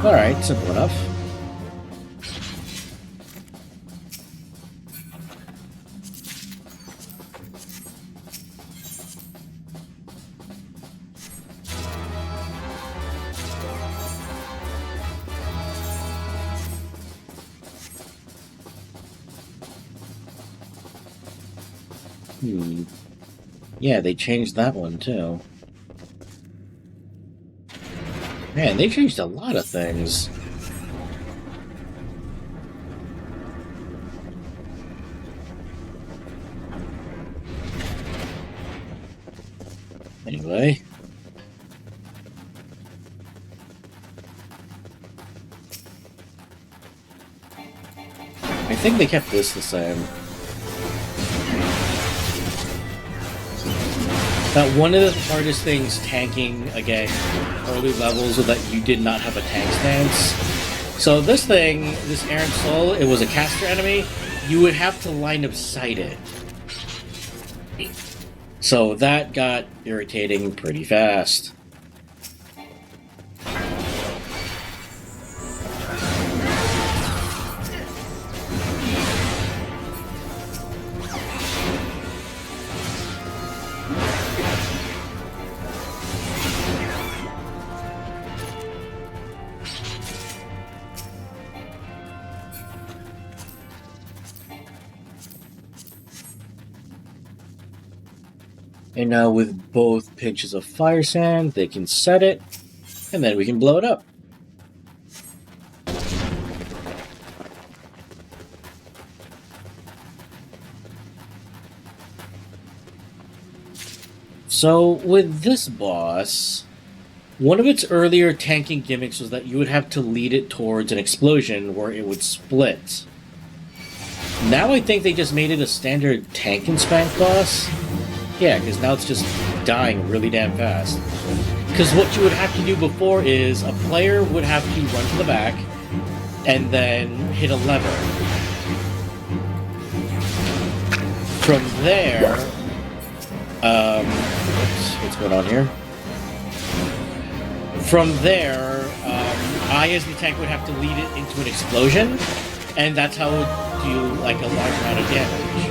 Alright, simple enough. Yeah, they changed that one too. Man, they changed a lot of things. Anyway. I think they kept this the same. Now, one of the hardest things tanking, again, early levels was that you did not have a tank stance. So this thing, this Errant Soul, it was a caster enemy, you would have to line of sight it. So that got irritating pretty fast. And now with both pinches of fire sand, they can set it, and then we can blow it up. So with this boss, one of its earlier tanking gimmicks was that you would have to lead it towards an explosion where it would split. Now I think they just made it a standard tank and spank boss. Yeah, because now it's just dying really damn fast. Because what you would have to do before is a player would have to run to the back and then hit a lever. From there, what's going on here? From there, I as the tank would have to lead it into an explosion, and that's how it would do like a large amount of damage.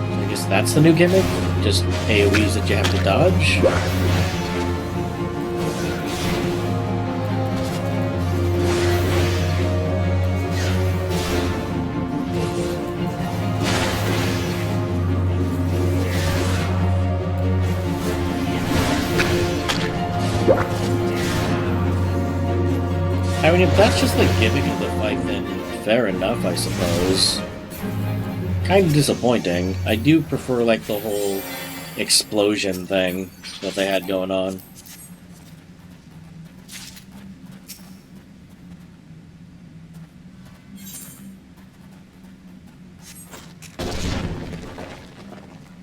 So I guess that's the new gimmick. Just AoEs that you have to dodge. I mean, if that's just the gimmick of the fight, then fair enough, I suppose. Kind of disappointing. I do prefer, like, the whole explosion thing that they had going on.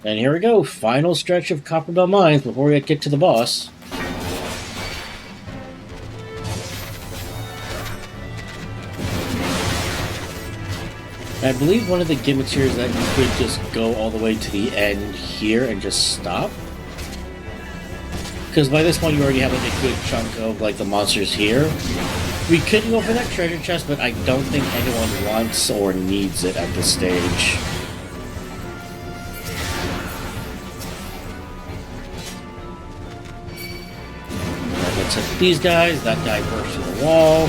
And here we go, final stretch of Copperbell Mines before we get to the boss. I believe one of the gimmicks here is that you could just go all the way to the end here and just stop. Because by this point you already have like a good chunk of like the monsters here. We could go for that treasure chest, but I don't think anyone wants or needs it at this stage. Alright, let's hit these guys. That guy burst through the wall.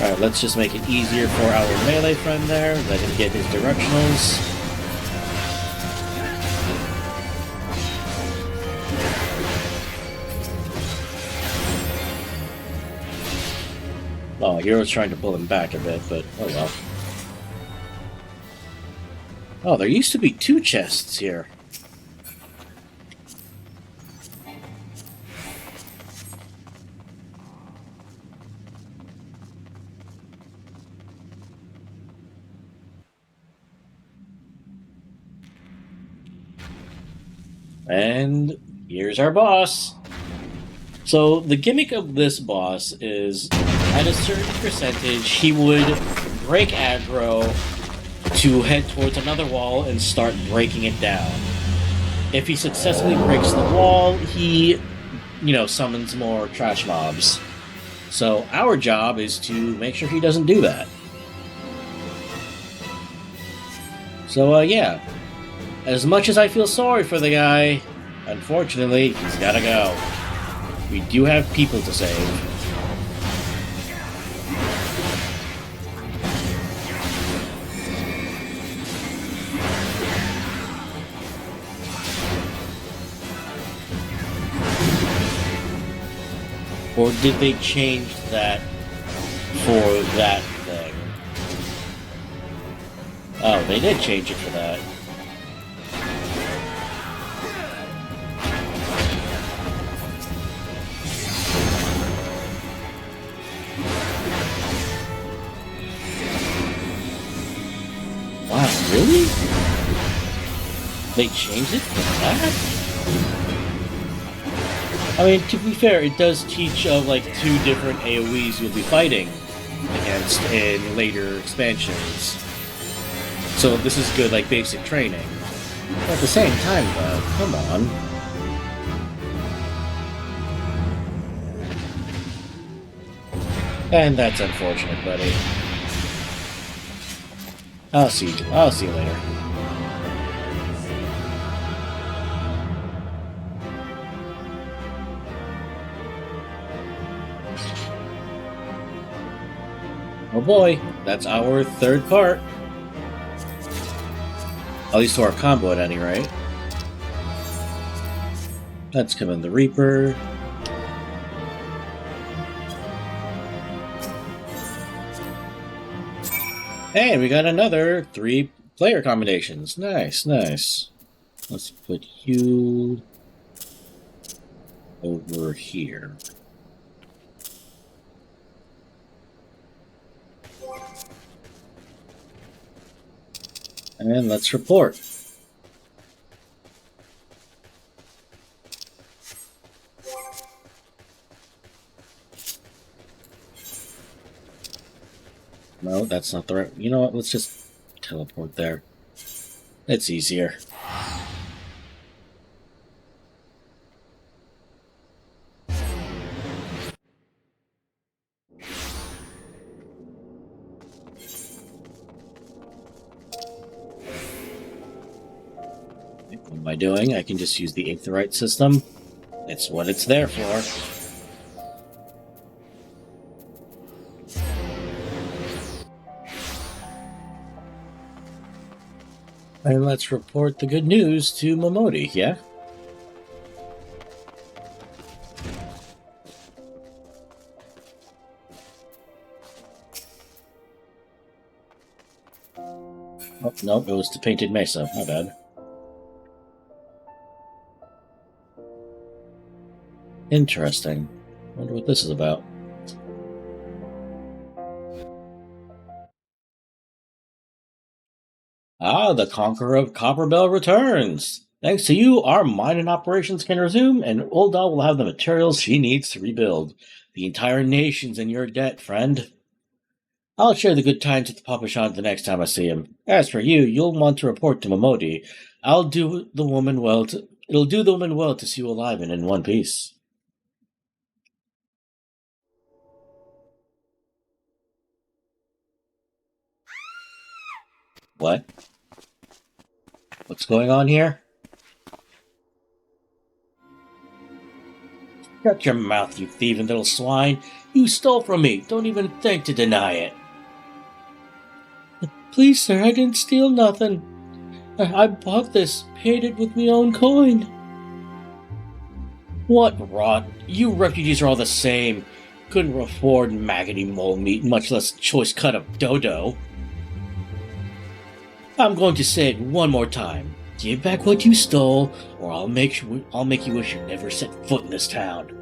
Alright, let's just make it easier for our melee friend there. Let him get his directionals. Oh, Hero's trying to pull him back a bit, but oh well. Oh, there used to be 2 chests here. And here's our boss. So the gimmick of this boss is, at a certain percentage, he would break aggro to head towards another wall and start breaking it down. If he successfully breaks the wall, he, summons more trash mobs. So our job is to make sure he doesn't do that. So, yeah. As much as I feel sorry for the guy, unfortunately, he's gotta go. We do have people to save. Or did they change that for that thing? Oh, they did change it for that. Wow, really? They changed it for that? I mean, to be fair, it does teach of like 2 different AoEs you'll be fighting against in later expansions. So this is good, like, basic training. But at the same time, though, come on. And that's unfortunate, buddy. I'll see you later. Oh boy, that's our 3rd part. At least to our combo at any rate. Let's come in the Reaper. Hey, we got another 3 player combinations. Nice, nice. Let's put you over here. And let's report. No, that's not the right... You know what? Let's just teleport there. It's easier. What am I doing? I can just use the Aetherite system. It's what it's there for. And let's report the good news to Momodi, yeah? Oh, no, it was to Painted Mesa. My bad. Interesting. Wonder what this is about. Ah, the Conqueror of Copperbell returns! Thanks to you, our mining operations can resume, and Ulda will have the materials she needs to rebuild. The entire nation's in your debt, friend. I'll share the good times with the Papashan the next time I see him. As for you, you'll want to report to Momodi. It'll do the woman well to see you alive and in one piece. What? What's going on here? Shut your mouth, you thieving little swine. You stole from me. Don't even think to deny it. Please, sir, I didn't steal nothing. I bought this, paid it with me own coin. What rot. You refugees are all the same. Couldn't afford maggoty mole meat, much less choice cut of dodo. I'm going to say it one more time. Give back what you stole, or I'll make you wish you never set foot in this town.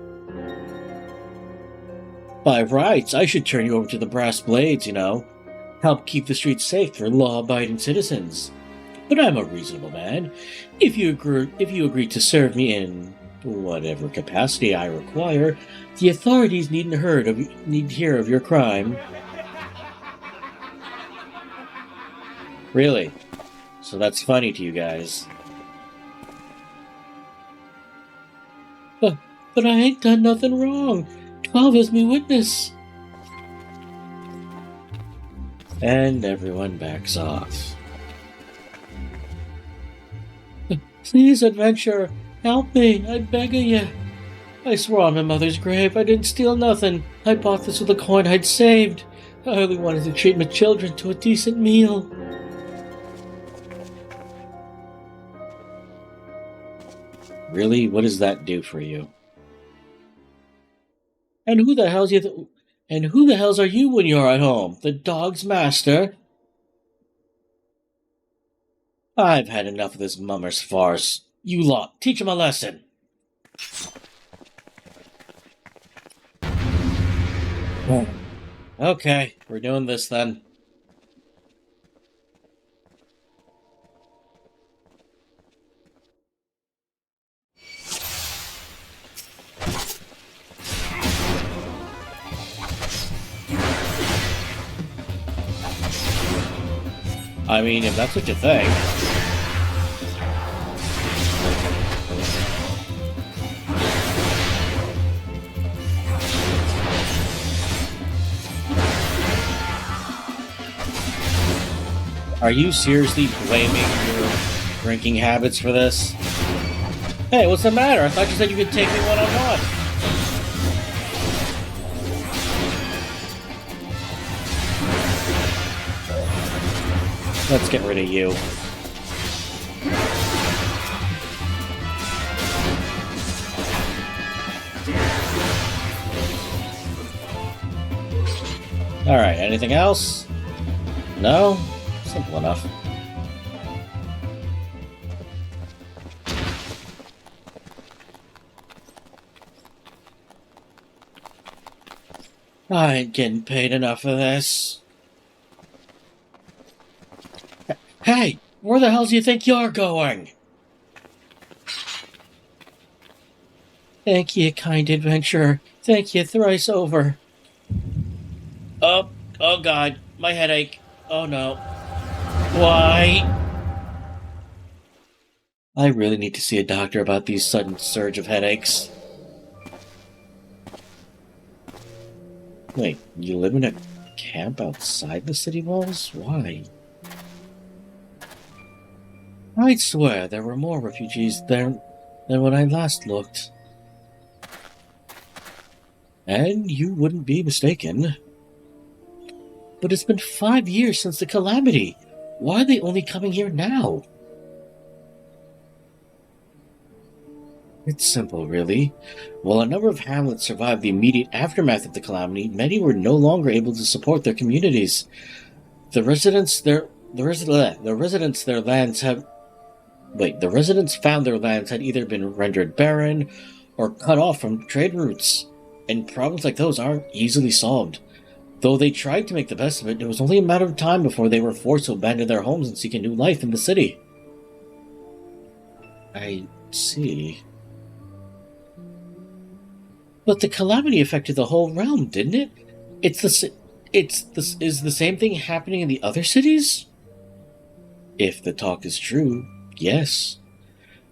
By rights, I should turn you over to the Brass Blades, you know. Help keep the streets safe for law-abiding citizens. But I'm a reasonable man. If you agree to serve me in whatever capacity I require, the authorities need hear of your crime. Really? So that's funny to you guys. But I ain't done nothing wrong. 12 is me witness. And everyone backs off. Please, adventurer, help me, I beg of you. I swore on my mother's grave I didn't steal nothing. I bought this with a coin I'd saved. I only wanted to treat my children to a decent meal. Really? What does that do for you? And who the hell's you? And who the hell's are you when you're at home? The dog's master? I've had enough of this mummer's farce. You lot, teach him a lesson. Okay, we're doing this then. I mean, if that's what you think. Are you seriously blaming your drinking habits for this? Hey, what's the matter? I thought you said you could take me one-on-one. Let's get rid of you. Alright, anything else? No? Simple enough. I ain't getting paid enough for this. Hey, where the hell do you think you're going? Thank you, kind adventurer. Thank you thrice over. Oh God, my headache. Oh no. Why? I really need to see a doctor about these sudden surge of headaches. Wait, you live in a camp outside the city walls? Why? I'd swear there were more refugees there than when I last looked. And you wouldn't be mistaken. But it's been 5 years since the calamity. Why are they only coming here now? It's simple, really. While a number of hamlets survived the immediate aftermath of the calamity, many were no longer able to support their communities. The residents found their lands had either been rendered barren or cut off from trade routes, and problems like those aren't easily solved. Though they tried to make the best of it, it was only a matter of time before they were forced to abandon their homes and seek a new life in the city. I see. But the calamity affected the whole realm, didn't it? Is the same thing happening in the other cities? If the talk is true, yes.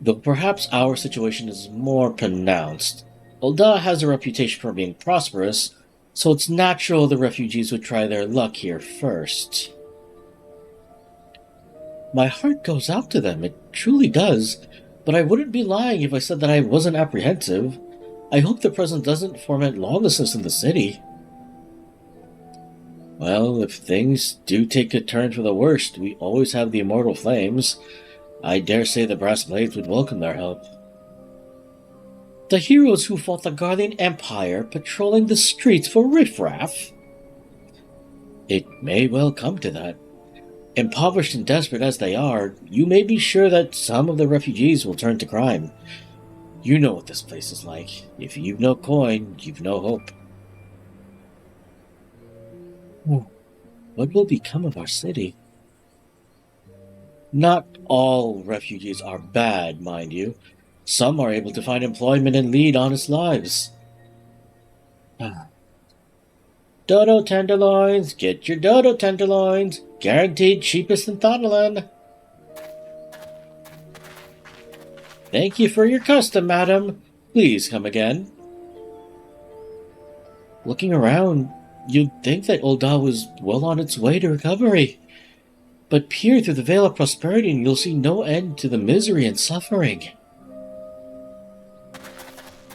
Though perhaps our situation is more pronounced. Ul'dah has a reputation for being prosperous, so it's natural the refugees would try their luck here first. My heart goes out to them, it truly does, but I wouldn't be lying if I said that I wasn't apprehensive. I hope the present doesn't foment lawlessness in the city. Well, if things do take a turn for the worst, we always have the immortal flames. I dare say the brass blades would welcome their help. The heroes who fought the Guardian Empire patrolling the streets for riffraff? It may well come to that. Impoverished and desperate as they are, you may be sure that some of the refugees will turn to crime. You know what this place is like. If you've no coin, you've no hope. What will become of our city? Not all refugees are bad, mind you. Some are able to find employment and lead honest lives. Dodo tenderloins, get your dodo tenderloins. Guaranteed cheapest in Thanalan. Thank you for your custom, madam. Please come again. Looking around, you'd think that Ul'dah was well on its way to recovery. But peer through the veil of prosperity and you'll see no end to the misery and suffering.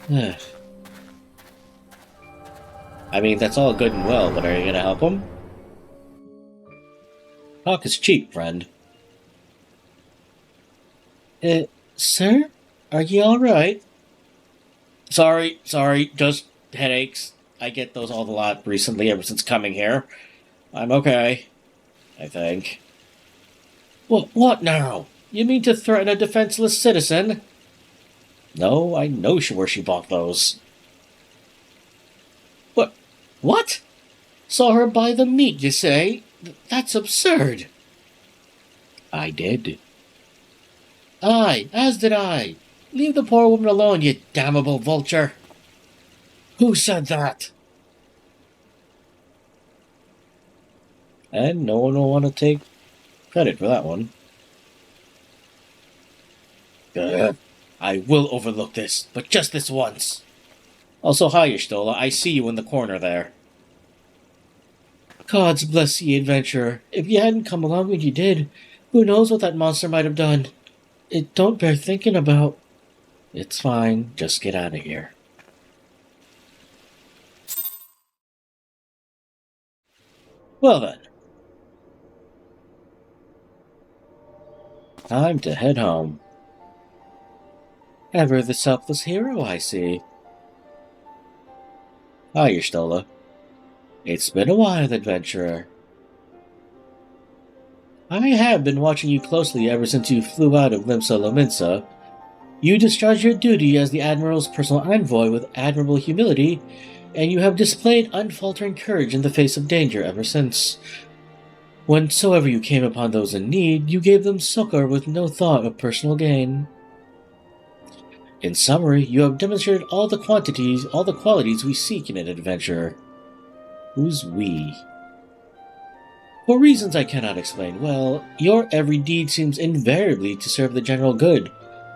I mean, that's all good and well, but are you gonna help him? Talk is cheap, friend. Sir? Are you alright? Sorry, just headaches. I get those all a lot recently, ever since coming here. I'm okay, I think. What now? You mean to threaten a defenseless citizen? No, I know where she bought those. What? Saw her buy the meat, you say? That's absurd. I did. Aye, as did I. Leave the poor woman alone, you damnable vulture. Who said that? And no one will want to take credit for that one. I will overlook this, but just this once. Also, hi, Y'shtola. I see you in the corner there. Gods bless ye, adventurer. If you hadn't come along when you did, who knows what that monster might have done. It don't bear thinking about. It's fine. Just get out of here. Well then. Time to head home. Ever the selfless hero, I see. Hi, Y'shtola. It's been a while, adventurer. I have been watching you closely ever since you flew out of Limsa Lominsa. You discharged your duty as the Admiral's personal envoy with admirable humility, and you have displayed unfaltering courage in the face of danger ever since. Whensoever you came upon those in need, you gave them succor with no thought of personal gain. In summary, you have demonstrated all the qualities we seek in an adventurer. Who's we? For reasons I cannot explain well, your every deed seems invariably to serve the general good,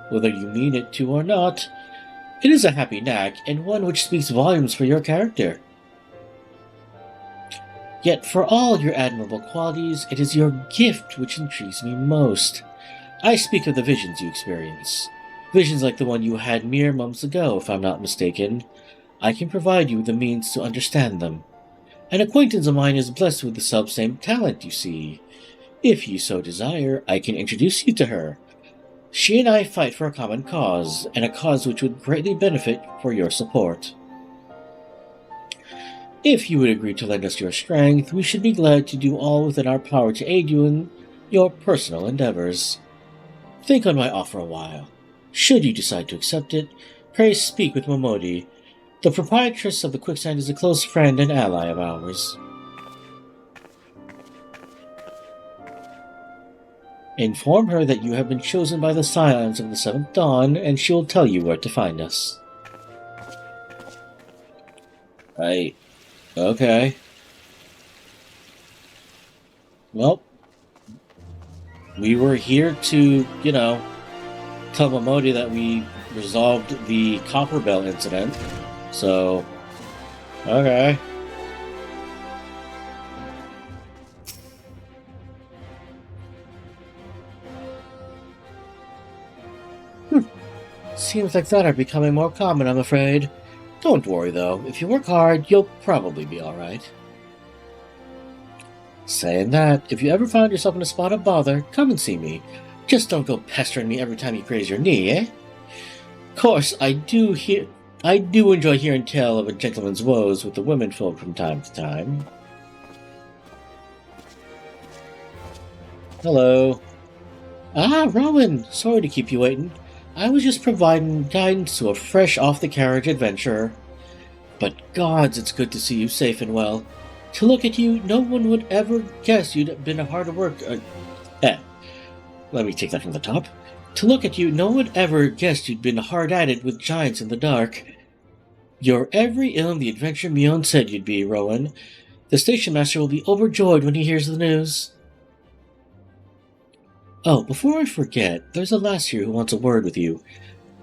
whether you mean it to or not. It is a happy knack, and one which speaks volumes for your character. Yet for all your admirable qualities, it is your gift which intrigues me most. I speak of the visions you experience. Visions like the one you had mere months ago, if I'm not mistaken. I can provide you with the means to understand them. An acquaintance of mine is blessed with the self-same talent, you see. If you so desire, I can introduce you to her. She and I fight for a common cause, and a cause which would greatly benefit for your support. If you would agree to lend us your strength, we should be glad to do all within our power to aid you in your personal endeavors. Think on my offer a while. Should you decide to accept it, pray speak with Momodi. The proprietress of the Quicksand is a close friend and ally of ours. Inform her that you have been chosen by the Scions of the Seventh Dawn, and she will tell you where to find us. Okay. Well, we were here to, tell Momodi that we resolved the Copper Bell incident. So, okay. Seems like that are becoming more common, I'm afraid. Don't worry, though. If you work hard, you'll probably be alright. Saying that, if you ever find yourself in a spot of bother, come and see me. Just don't go pestering me every time you graze your knee, eh? Of course, I do enjoy hearing tale of a gentleman's woes with the women folk from time to time. Hello. Ah, Rowan! Sorry to keep you waiting. I was just providing guidance to a fresh off-the-carriage adventurer. But gods, it's good to see you safe and well. To look at you, no one would ever guess you'd been a hard worker. Let me take that from the top. To look at you, no one would ever guessed you'd been hard at it with giants in the dark. You're every ilm the adventure Mion said you'd be, Rowan. The station master will be overjoyed when he hears the news. Oh, before I forget, there's a lass here who wants a word with you.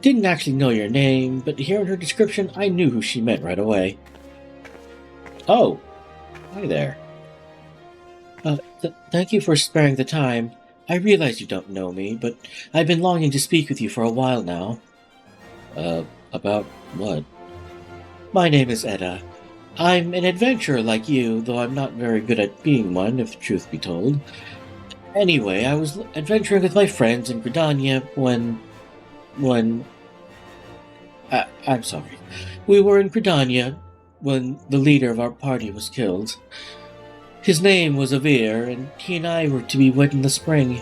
Didn't actually know your name, but hearing her description, I knew who she meant right away. Oh, hi there. Thank you for sparing the time. I realize you don't know me, but I've been longing to speak with you for a while now. About what? My name is Edda. I'm an adventurer like you, though I'm not very good at being one, if truth be told. Anyway, I was adventuring with my friends in Gridania when... I'm sorry. We were in Gridania when the leader of our party was killed. His name was Avir, and he and I were to be wed in the spring.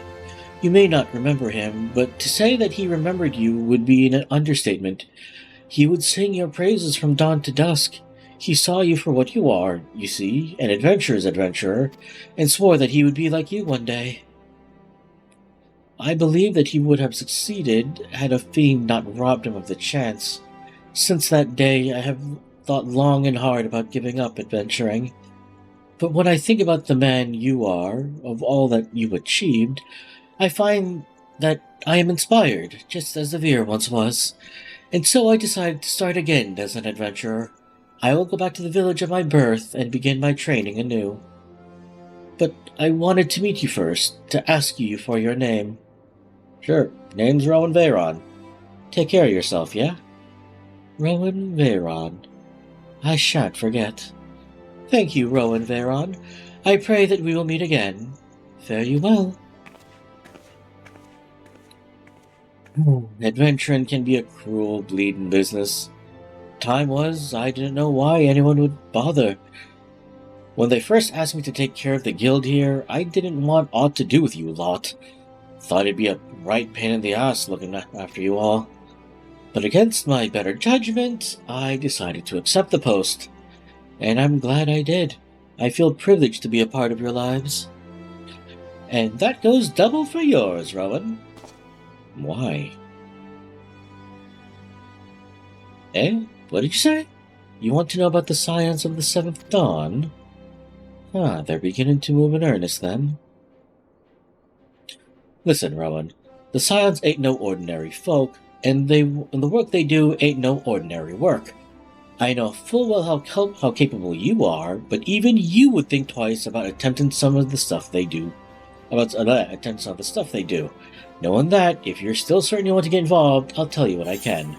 You may not remember him, but to say that he remembered you would be an understatement. He would sing your praises from dawn to dusk. He saw you for what you are, you see, an adventurer's adventurer, and swore that he would be like you one day. I believe that he would have succeeded had a fiend not robbed him of the chance. Since that day, I have thought long and hard about giving up adventuring. But when I think about the man you are, of all that you achieved, I find that I am inspired, just as Avir once was. And so I decided to start again as an adventurer. I will go back to the village of my birth and begin my training anew. But I wanted to meet you first, to ask you for your name. Sure, name's Rowan Veyron. Take care of yourself, yeah? Rowan Veyron. I shan't forget. Thank you, Rowan Veyron. I pray that we will meet again. Fare you well. Adventuring can be a cruel, bleeding business. Time was, I didn't know why anyone would bother. When they first asked me to take care of the guild here, I didn't want aught to do with you lot. Thought it'd be a right pain in the ass looking after you all. But against my better judgment, I decided to accept the post. And I'm glad I did. I feel privileged to be a part of your lives. And that goes double for yours, Rowan. Why? Eh? What did you say? You want to know about the science of the Seventh Dawn? Ah, they're beginning to move in earnest, then. Listen, Rowan. The Scions ain't no ordinary folk, and the work they do ain't no ordinary work. I know full well how capable you are, but even you would think twice about attempting some of the stuff they do. Knowing that, if you're still certain you want to get involved, I'll tell you what I can.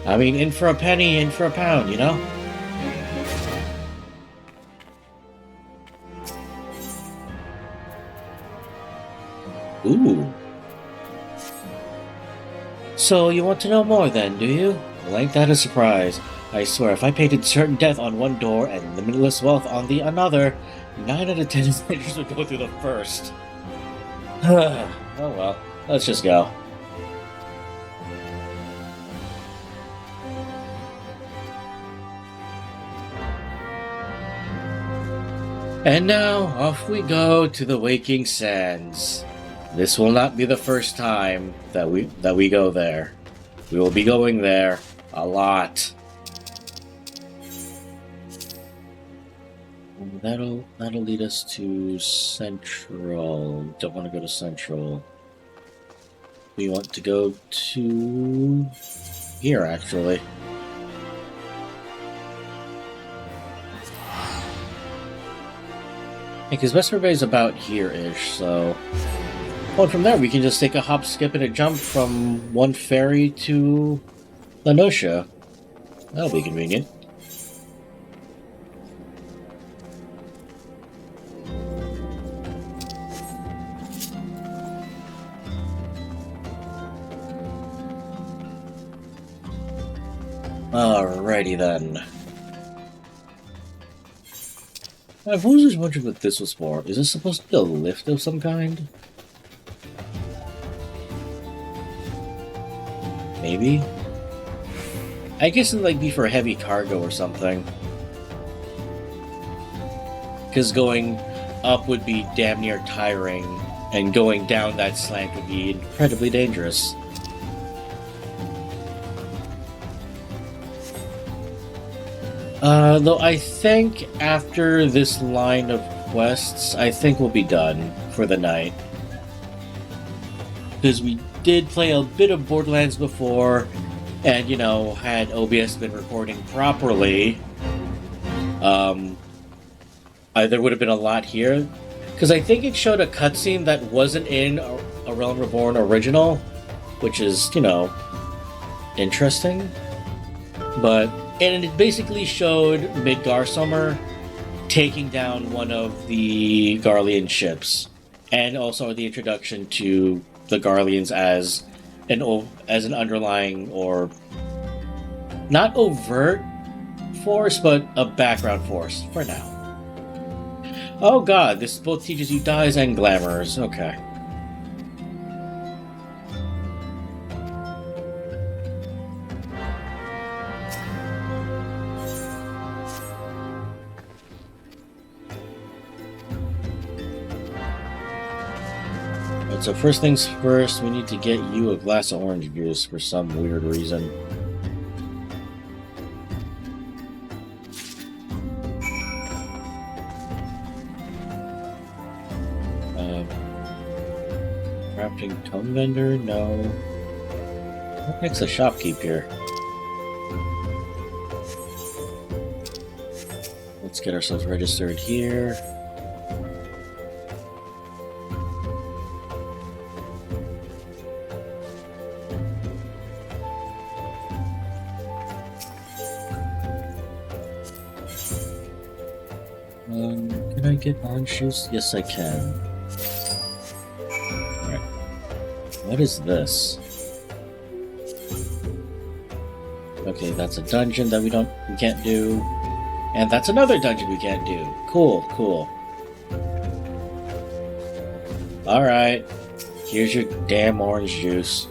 I mean, in for a penny, in for a pound, you know? Ooh. So you want to know more then, do you? Well, ain't that a surprise? I swear, if I painted certain death on one door and limitless wealth on the another, 9 out of 10 adventures would go through the first. Oh well, let's just go. And now, off we go to the Waking Sands. This will not be the first time that we go there. We will be going there a lot. That'll lead us to Central. Don't want to go to Central. We want to go to here, actually. Because Vesper Bay is about here-ish, so... Well, from there we can just take a hop, skip, and a jump from one ferry to Lenosha. That'll be convenient. Alrighty then. I was just wondering what this was for. Is this supposed to be a lift of some kind? Maybe? I guess it'd like be for heavy cargo or something. Because going up would be damn near tiring, and going down that slant would be incredibly dangerous. Though I think after this line of quests, I think we'll be done for the night. Because we did play a bit of Borderlands before, and, you know, had OBS been recording properly, there would have been a lot here. Because I think it showed a cutscene that wasn't in a Realm Reborn original, which is, you know, interesting. And it basically showed Midgarsummer taking down one of the Garlean ships, and also the introduction to the Garleans as an underlying, or not overt, force, but a background force for now. Oh god, this both teaches you dyes and glamours. Okay. So first things first, we need to get you a glass of orange juice for some weird reason. Crafting tome vendor? No. What makes a shopkeep here? Let's get ourselves registered here. Can I get orange juice? Yes, I can. Alright. What is this? Okay, that's a dungeon that we can't do. And that's another dungeon we can't do. Cool, cool. Alright. Here's your damn orange juice.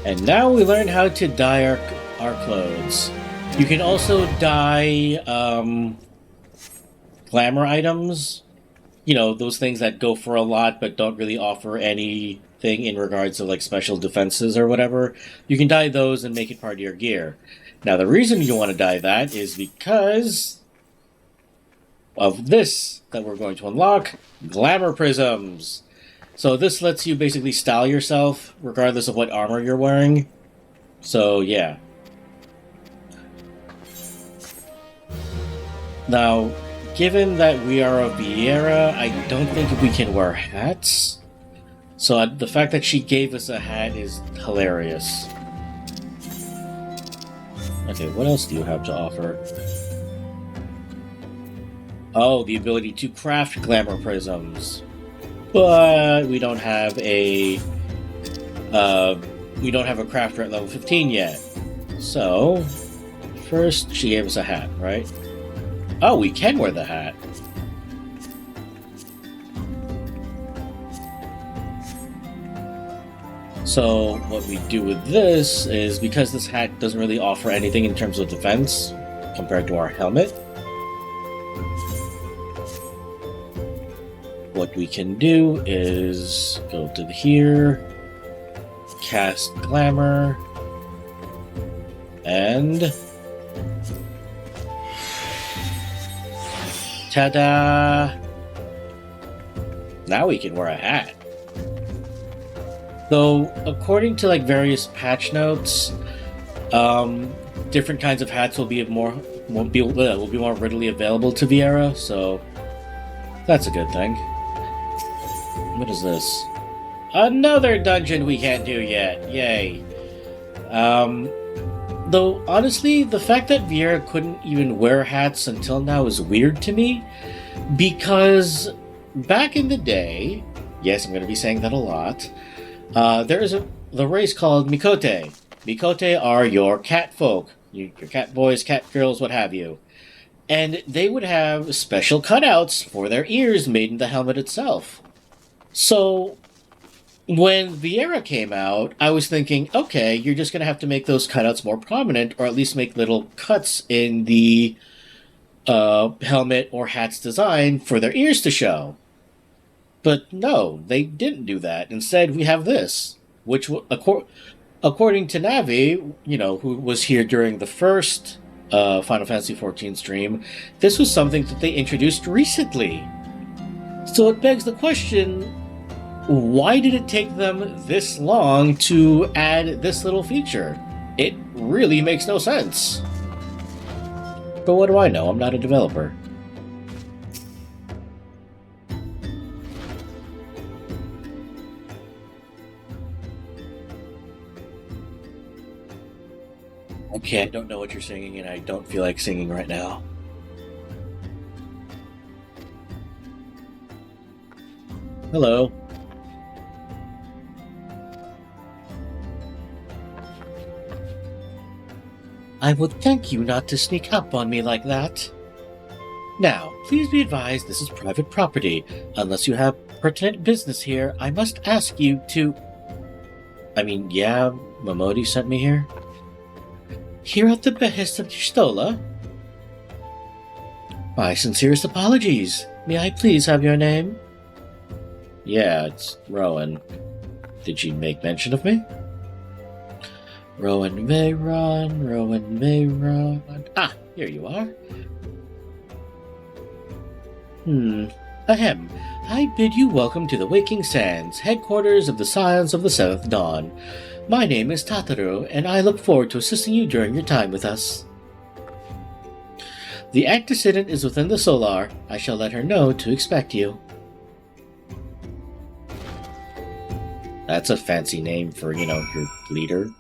And now we learn how to dye our clothes. You can also dye glamour items. You know, those things that go for a lot but don't really offer anything in regards to like special defenses or whatever. You can dye those and make it part of your gear. Now the reason you want to dye that is because of this that we're going to unlock, glamour prisms. So this lets you basically style yourself regardless of what armor you're wearing. So yeah. Now, given that we are a Vieira, I don't think we can wear hats. So the fact that she gave us a hat is hilarious. Okay, what else do you have to offer? Oh, the ability to craft glamour prisms. But we don't have a crafter at level 15 yet. So first she gave us a hat, right? Oh, we can wear the hat. So what we do with this is, because this hat doesn't really offer anything in terms of defense compared to our helmet, what we can do is go to here, cast Glamour, and ta-da! Now we can wear a hat. Though, according to like various patch notes, different kinds of hats will be more readily available to Vieira, so that's a good thing. What is this? Another dungeon we can't do yet. Yay. Though, honestly, the fact that Vieira couldn't even wear hats until now is weird to me, because back in the day, yes, I'm going to be saying that a lot, there is the race called Mikote. Mikote are your cat folk, your cat boys, cat girls, what have you. And they would have special cutouts for their ears made in the helmet itself. So, when Vieira came out, I was thinking, okay, you're just going to have to make those cutouts more prominent, or at least make little cuts in the helmet or hat's design for their ears to show. But no, they didn't do that. Instead, we have this, which, according to Navi, you know, who was here during the first Final Fantasy XIV stream, this was something that they introduced recently. So it begs the question, why did it take them this long to add this little feature? It really makes no sense. But what do I know? I'm not a developer. Okay, I don't know what you're singing, and I don't feel like singing right now. Hello. I would thank you not to sneak up on me like that. Now, please be advised this is private property. Unless you have pertinent business here, I must ask you to... yeah, Momodi sent me here. Here at the behest of Stola? My sincerest apologies. May I please have your name? Yeah, it's Rowan. Did she make mention of me? Rowan Mayron. Ah, here you are. Ahem. I bid you welcome to the Waking Sands, headquarters of the Scions of the Seventh Dawn. My name is Tataru, and I look forward to assisting you during your time with us. The antecedent is within the Solar. I shall let her know to expect you. That's a fancy name for, your leader.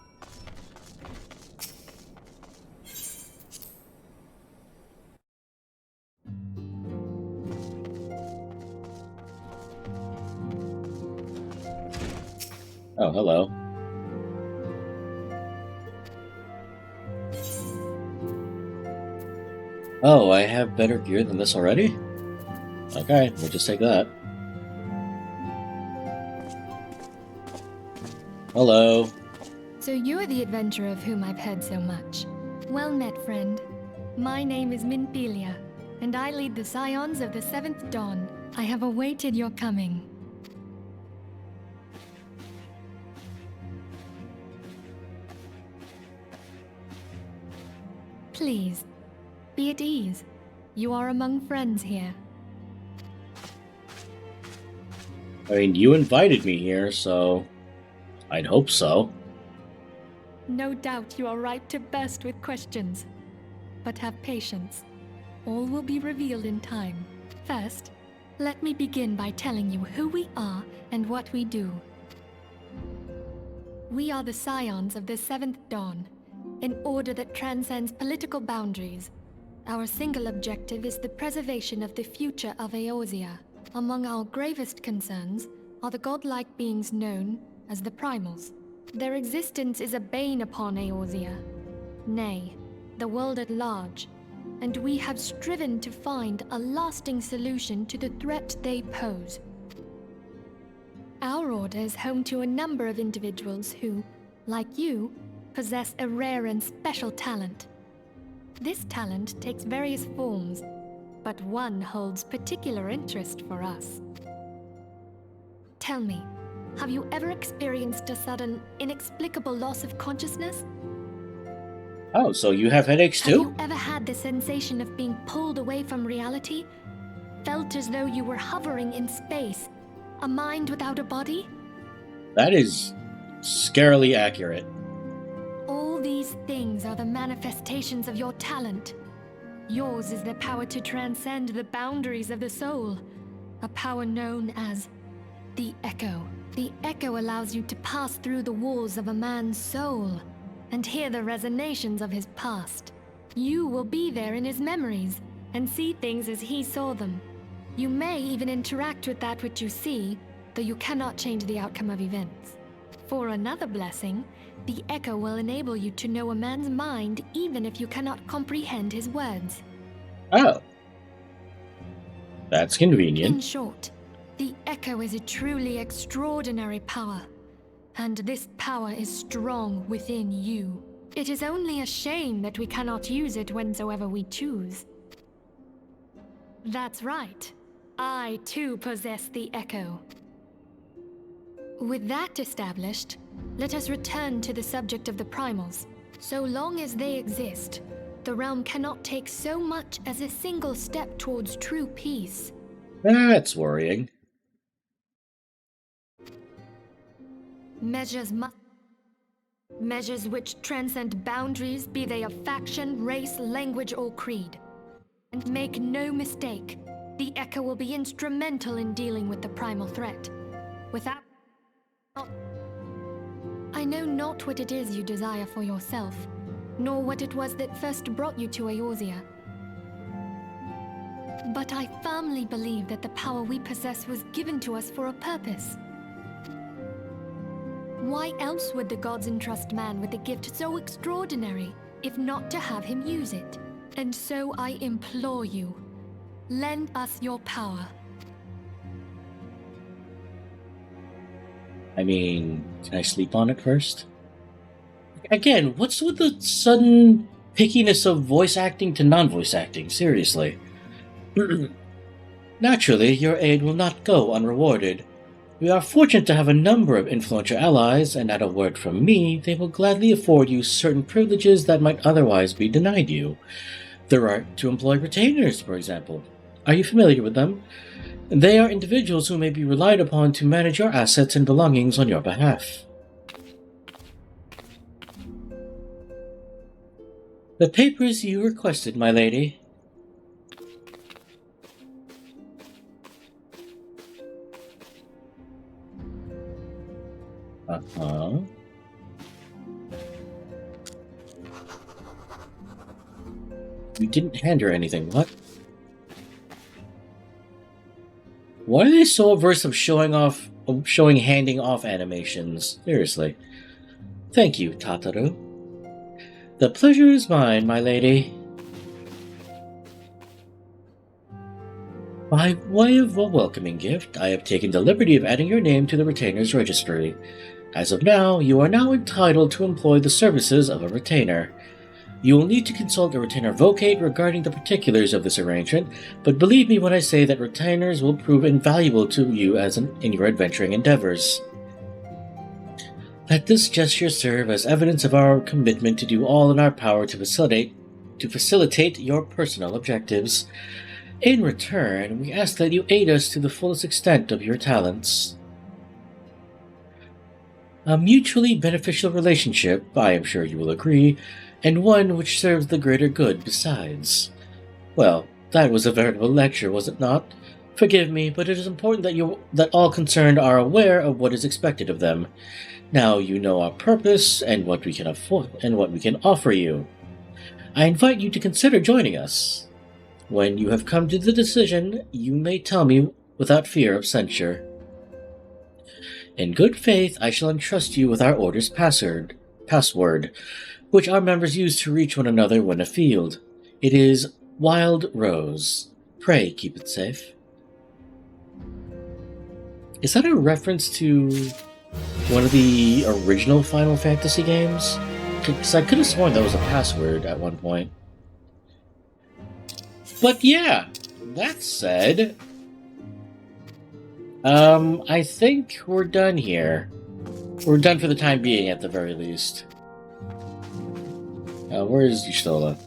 Oh, hello. Oh, I have better gear than this already? Okay, we'll just take that. Hello. So you're the adventurer of whom I've heard so much. Well met, friend. My name is Minpelia, and I lead the Scions of the Seventh Dawn. I have awaited your coming. Please, be at ease. You are among friends here. You invited me here, so I'd hope so. No doubt you are ripe to burst with questions. But have patience. All will be revealed in time. First, let me begin by telling you who we are and what we do. We are the Scions of the Seventh Dawn, an order that transcends political boundaries. Our single objective is the preservation of the future of Eorzea. Among our gravest concerns are the godlike beings known as the Primals. Their existence is a bane upon Eorzea, nay, the world at large, and we have striven to find a lasting solution to the threat they pose. Our order is home to a number of individuals who, like you, possess a rare and special talent. This talent takes various forms, but one holds particular interest for us. Tell me, have you ever experienced a sudden, inexplicable loss of consciousness? Oh, so you have headaches too? Have you ever had the sensation of being pulled away from reality? Felt as though you were hovering in space, a mind without a body? That is scarily accurate. All these things are the manifestations of your talent. Yours is the power to transcend the boundaries of the soul, a power known as the Echo. The Echo allows you to pass through the walls of a man's soul and hear the resonations of his past. You will be there in his memories and see things as he saw them. You may even interact with that which you see, though you cannot change the outcome of events. For another blessing, the Echo will enable you to know a man's mind even if you cannot comprehend his words. Oh. That's convenient. In short, the Echo is a truly extraordinary power, and this power is strong within you. It is only a shame that we cannot use it whensoever we choose. That's right. I too possess the Echo. With that established, let us return to the subject of the Primals. So long as they exist, the realm cannot take so much as a single step towards true peace. That's worrying. Measures which transcend boundaries, be they of faction, race, language, or creed. And make no mistake, the Echo will be instrumental in dealing with the primal threat. Without... I know not what it is you desire for yourself, nor what it was that first brought you to Eorzea. But I firmly believe that the power we possess was given to us for a purpose. Why else would the gods entrust man with a gift so extraordinary, if not to have him use it? And so I implore you, lend us your power. I mean, can I sleep on it first? Again, what's with the sudden pickiness of voice acting to non-voice acting? Seriously. Naturally, your aid will not go unrewarded. We are fortunate to have a number of influential allies, and at a word from me, they will gladly afford you certain privileges that might otherwise be denied you. The right to employ retainers, for example. Are you familiar with them? They are individuals who may be relied upon to manage your assets and belongings on your behalf. The papers you requested, my lady. Uh-huh. You didn't hand her anything, what? Why are they so averse of showing handing off animations? Seriously. Thank you, Tataru. The pleasure is mine, my lady. By way of a welcoming gift, I have taken the liberty of adding your name to the retainer's registry. As of now, you are now entitled to employ the services of a retainer. You will need to consult a retainer vocate regarding the particulars of this arrangement, but believe me when I say that retainers will prove invaluable to you in your adventuring endeavors. Let this gesture serve as evidence of our commitment to do all in our power to facilitate your personal objectives. In return, we ask that you aid us to the fullest extent of your talents. A mutually beneficial relationship, I am sure you will agree, and one which serves the greater good besides. Well, that was a veritable lecture, was it not? Forgive me, but it is important that all concerned are aware of what is expected of them. Now you know our purpose and what we can offer you. I invite you to consider joining us. When you have come to the decision, you may tell me without fear of censure. In good faith, I shall entrust you with our order's password, which our members use to reach one another when afield. It is Wild Rose. Pray keep it safe. Is that a reference to one of the original Final Fantasy games? Because I could have sworn that was a password at one point. But yeah, that said, I think we're done here. We're done for the time being, at the very least. Where is Yustola?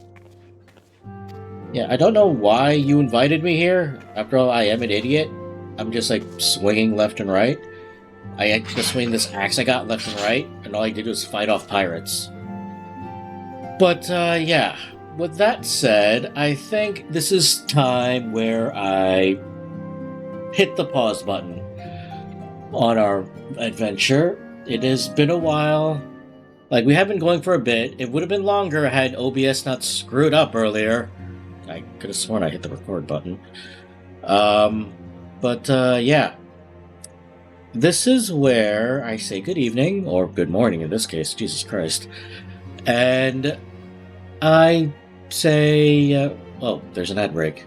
Yeah, I don't know why you invited me here. After all, I am an idiot. I'm just like swinging left and right. I just swing this axe I got left and right, and all I did was fight off pirates. But, yeah. With that said, I think this is time where I hit the pause button on our adventure. It has been a while. Like, we have been going for a bit. It would have been longer had OBS not screwed up earlier. I could have sworn I hit the record button. Yeah. This is where I say good evening, or good morning in this case, Jesus Christ. And I say, oh, there's an ad break.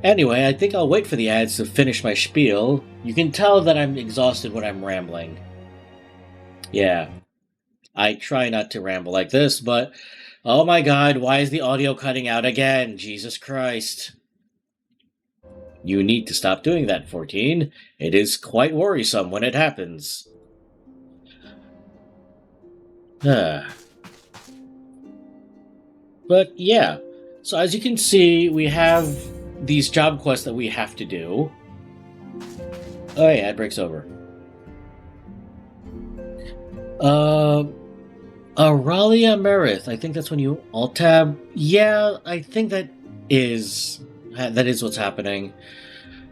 Anyway, I think I'll wait for the ads to finish my spiel. You can tell that I'm exhausted when I'm rambling. Yeah, I try not to ramble like this, but oh my god, why is the audio cutting out again? Jesus Christ. You need to stop doing that, 14. It is quite worrisome when it happens. But yeah, so as you can see, we have these job quests that we have to do. Oh yeah, ad break's over. Auralia Merith, I think that's when you alt-tab. Yeah, I think that is what's happening.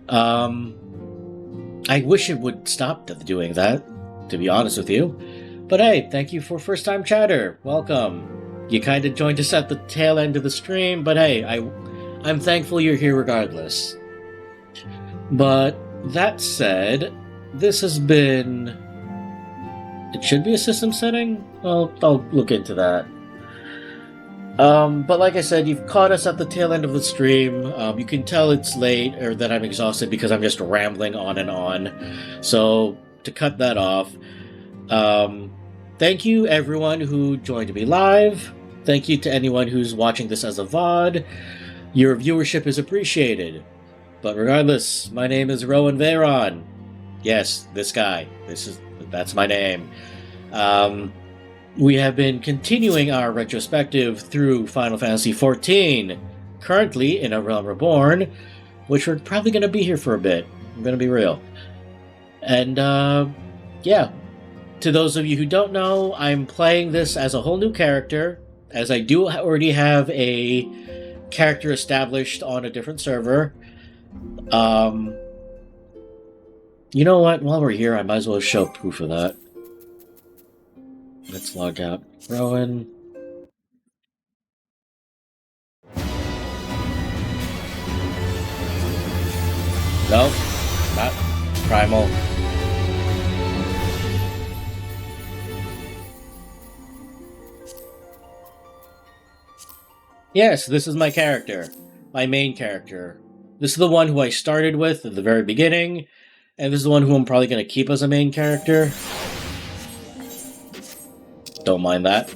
I wish it would stop doing that, to be honest with you. But hey, thank you for first-time chatter. Welcome. You kind of joined us at the tail end of the stream, but hey, I'm thankful you're here regardless. But that said, this has been... It should be a system setting? Well, I'll look into that. But like I said, you've caught us at the tail end of the stream. You can tell it's late, or that I'm exhausted because I'm just rambling on and on. So, to cut that off, thank you everyone who joined me live. Thank you to anyone who's watching this as a VOD. Your viewership is appreciated. But regardless, my name is Rowan Veyron. Yes, this guy. That's my name. We have been continuing our retrospective through Final Fantasy XIV, currently in A Realm Reborn, which we're probably going to be here for a bit. I'm going to be real. And, yeah. To those of you who don't know, I'm playing this as a whole new character, as I do already have a character established on a different server. You know what? While we're here, I might as well show proof of that. Let's log out. Rowan. Nope. Not primal. Yes, this is my character. My main character. This is the one who I started with at the very beginning, and this is the one who I'm probably going to keep as a main character. Don't mind that.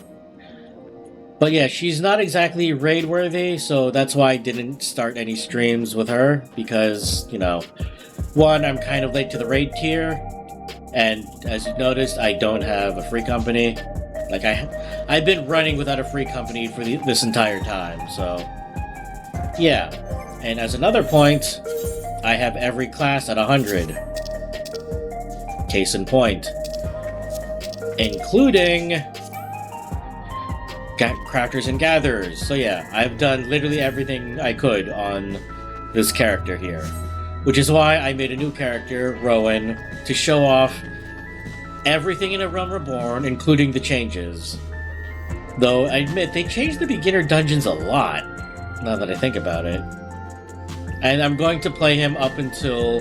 But yeah, she's not exactly raid-worthy, so that's why I didn't start any streams with her, because, you know, one, I'm kind of late to the raid tier, and as you noticed, I don't have a free company. Like, I've been running without a free company for this entire time, so... Yeah. And as another point, I have every class at 100. Case in point. Including... crafters and gatherers. So yeah, I've done literally everything I could on this character here. Which is why I made a new character, Rowan, to show off everything in A Realm Reborn, including the changes. Though, I admit, they changed the beginner dungeons a lot, now that I think about it. And I'm going to play him up until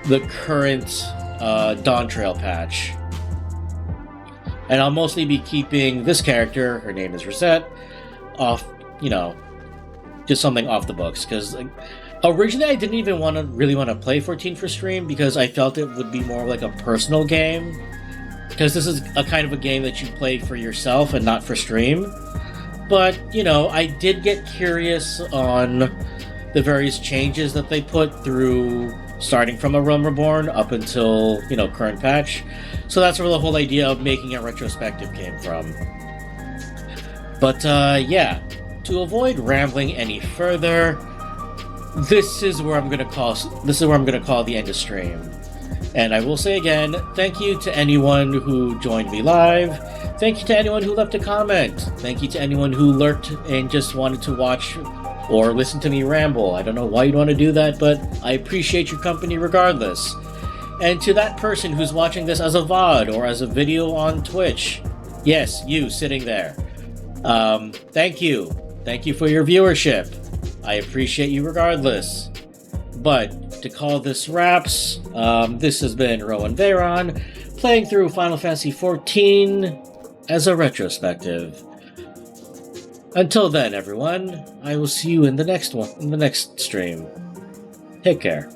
the current Dawn Trail patch. And I'll mostly be keeping this character, her name is Rosette, off, you know, just something off the books. Because originally I didn't even really want to play 14 for stream, because I felt it would be more like a personal game. Because this is a kind of a game that you play for yourself and not for stream. But, you know, I did get curious on the various changes that they put through, starting from A Realm Reborn up until, you know, current patch. So that's where the whole idea of making a retrospective came from. But, yeah, to avoid rambling any further, this is where I'm gonna call the end of stream. And I will say again, thank you to anyone who joined me live. Thank you to anyone who left a comment. Thank you to anyone who lurked and just wanted to watch or listen to me ramble. I don't know why you'd want to do that, but I appreciate your company regardless. And to that person who's watching this as a VOD or as a video on Twitch, yes, you sitting there, thank you. Thank you for your viewership. I appreciate you regardless. But to call this wraps, this has been Rowan Veyron, playing through Final Fantasy XIV as a retrospective. Until then, everyone, I will see you in the next stream. Take care.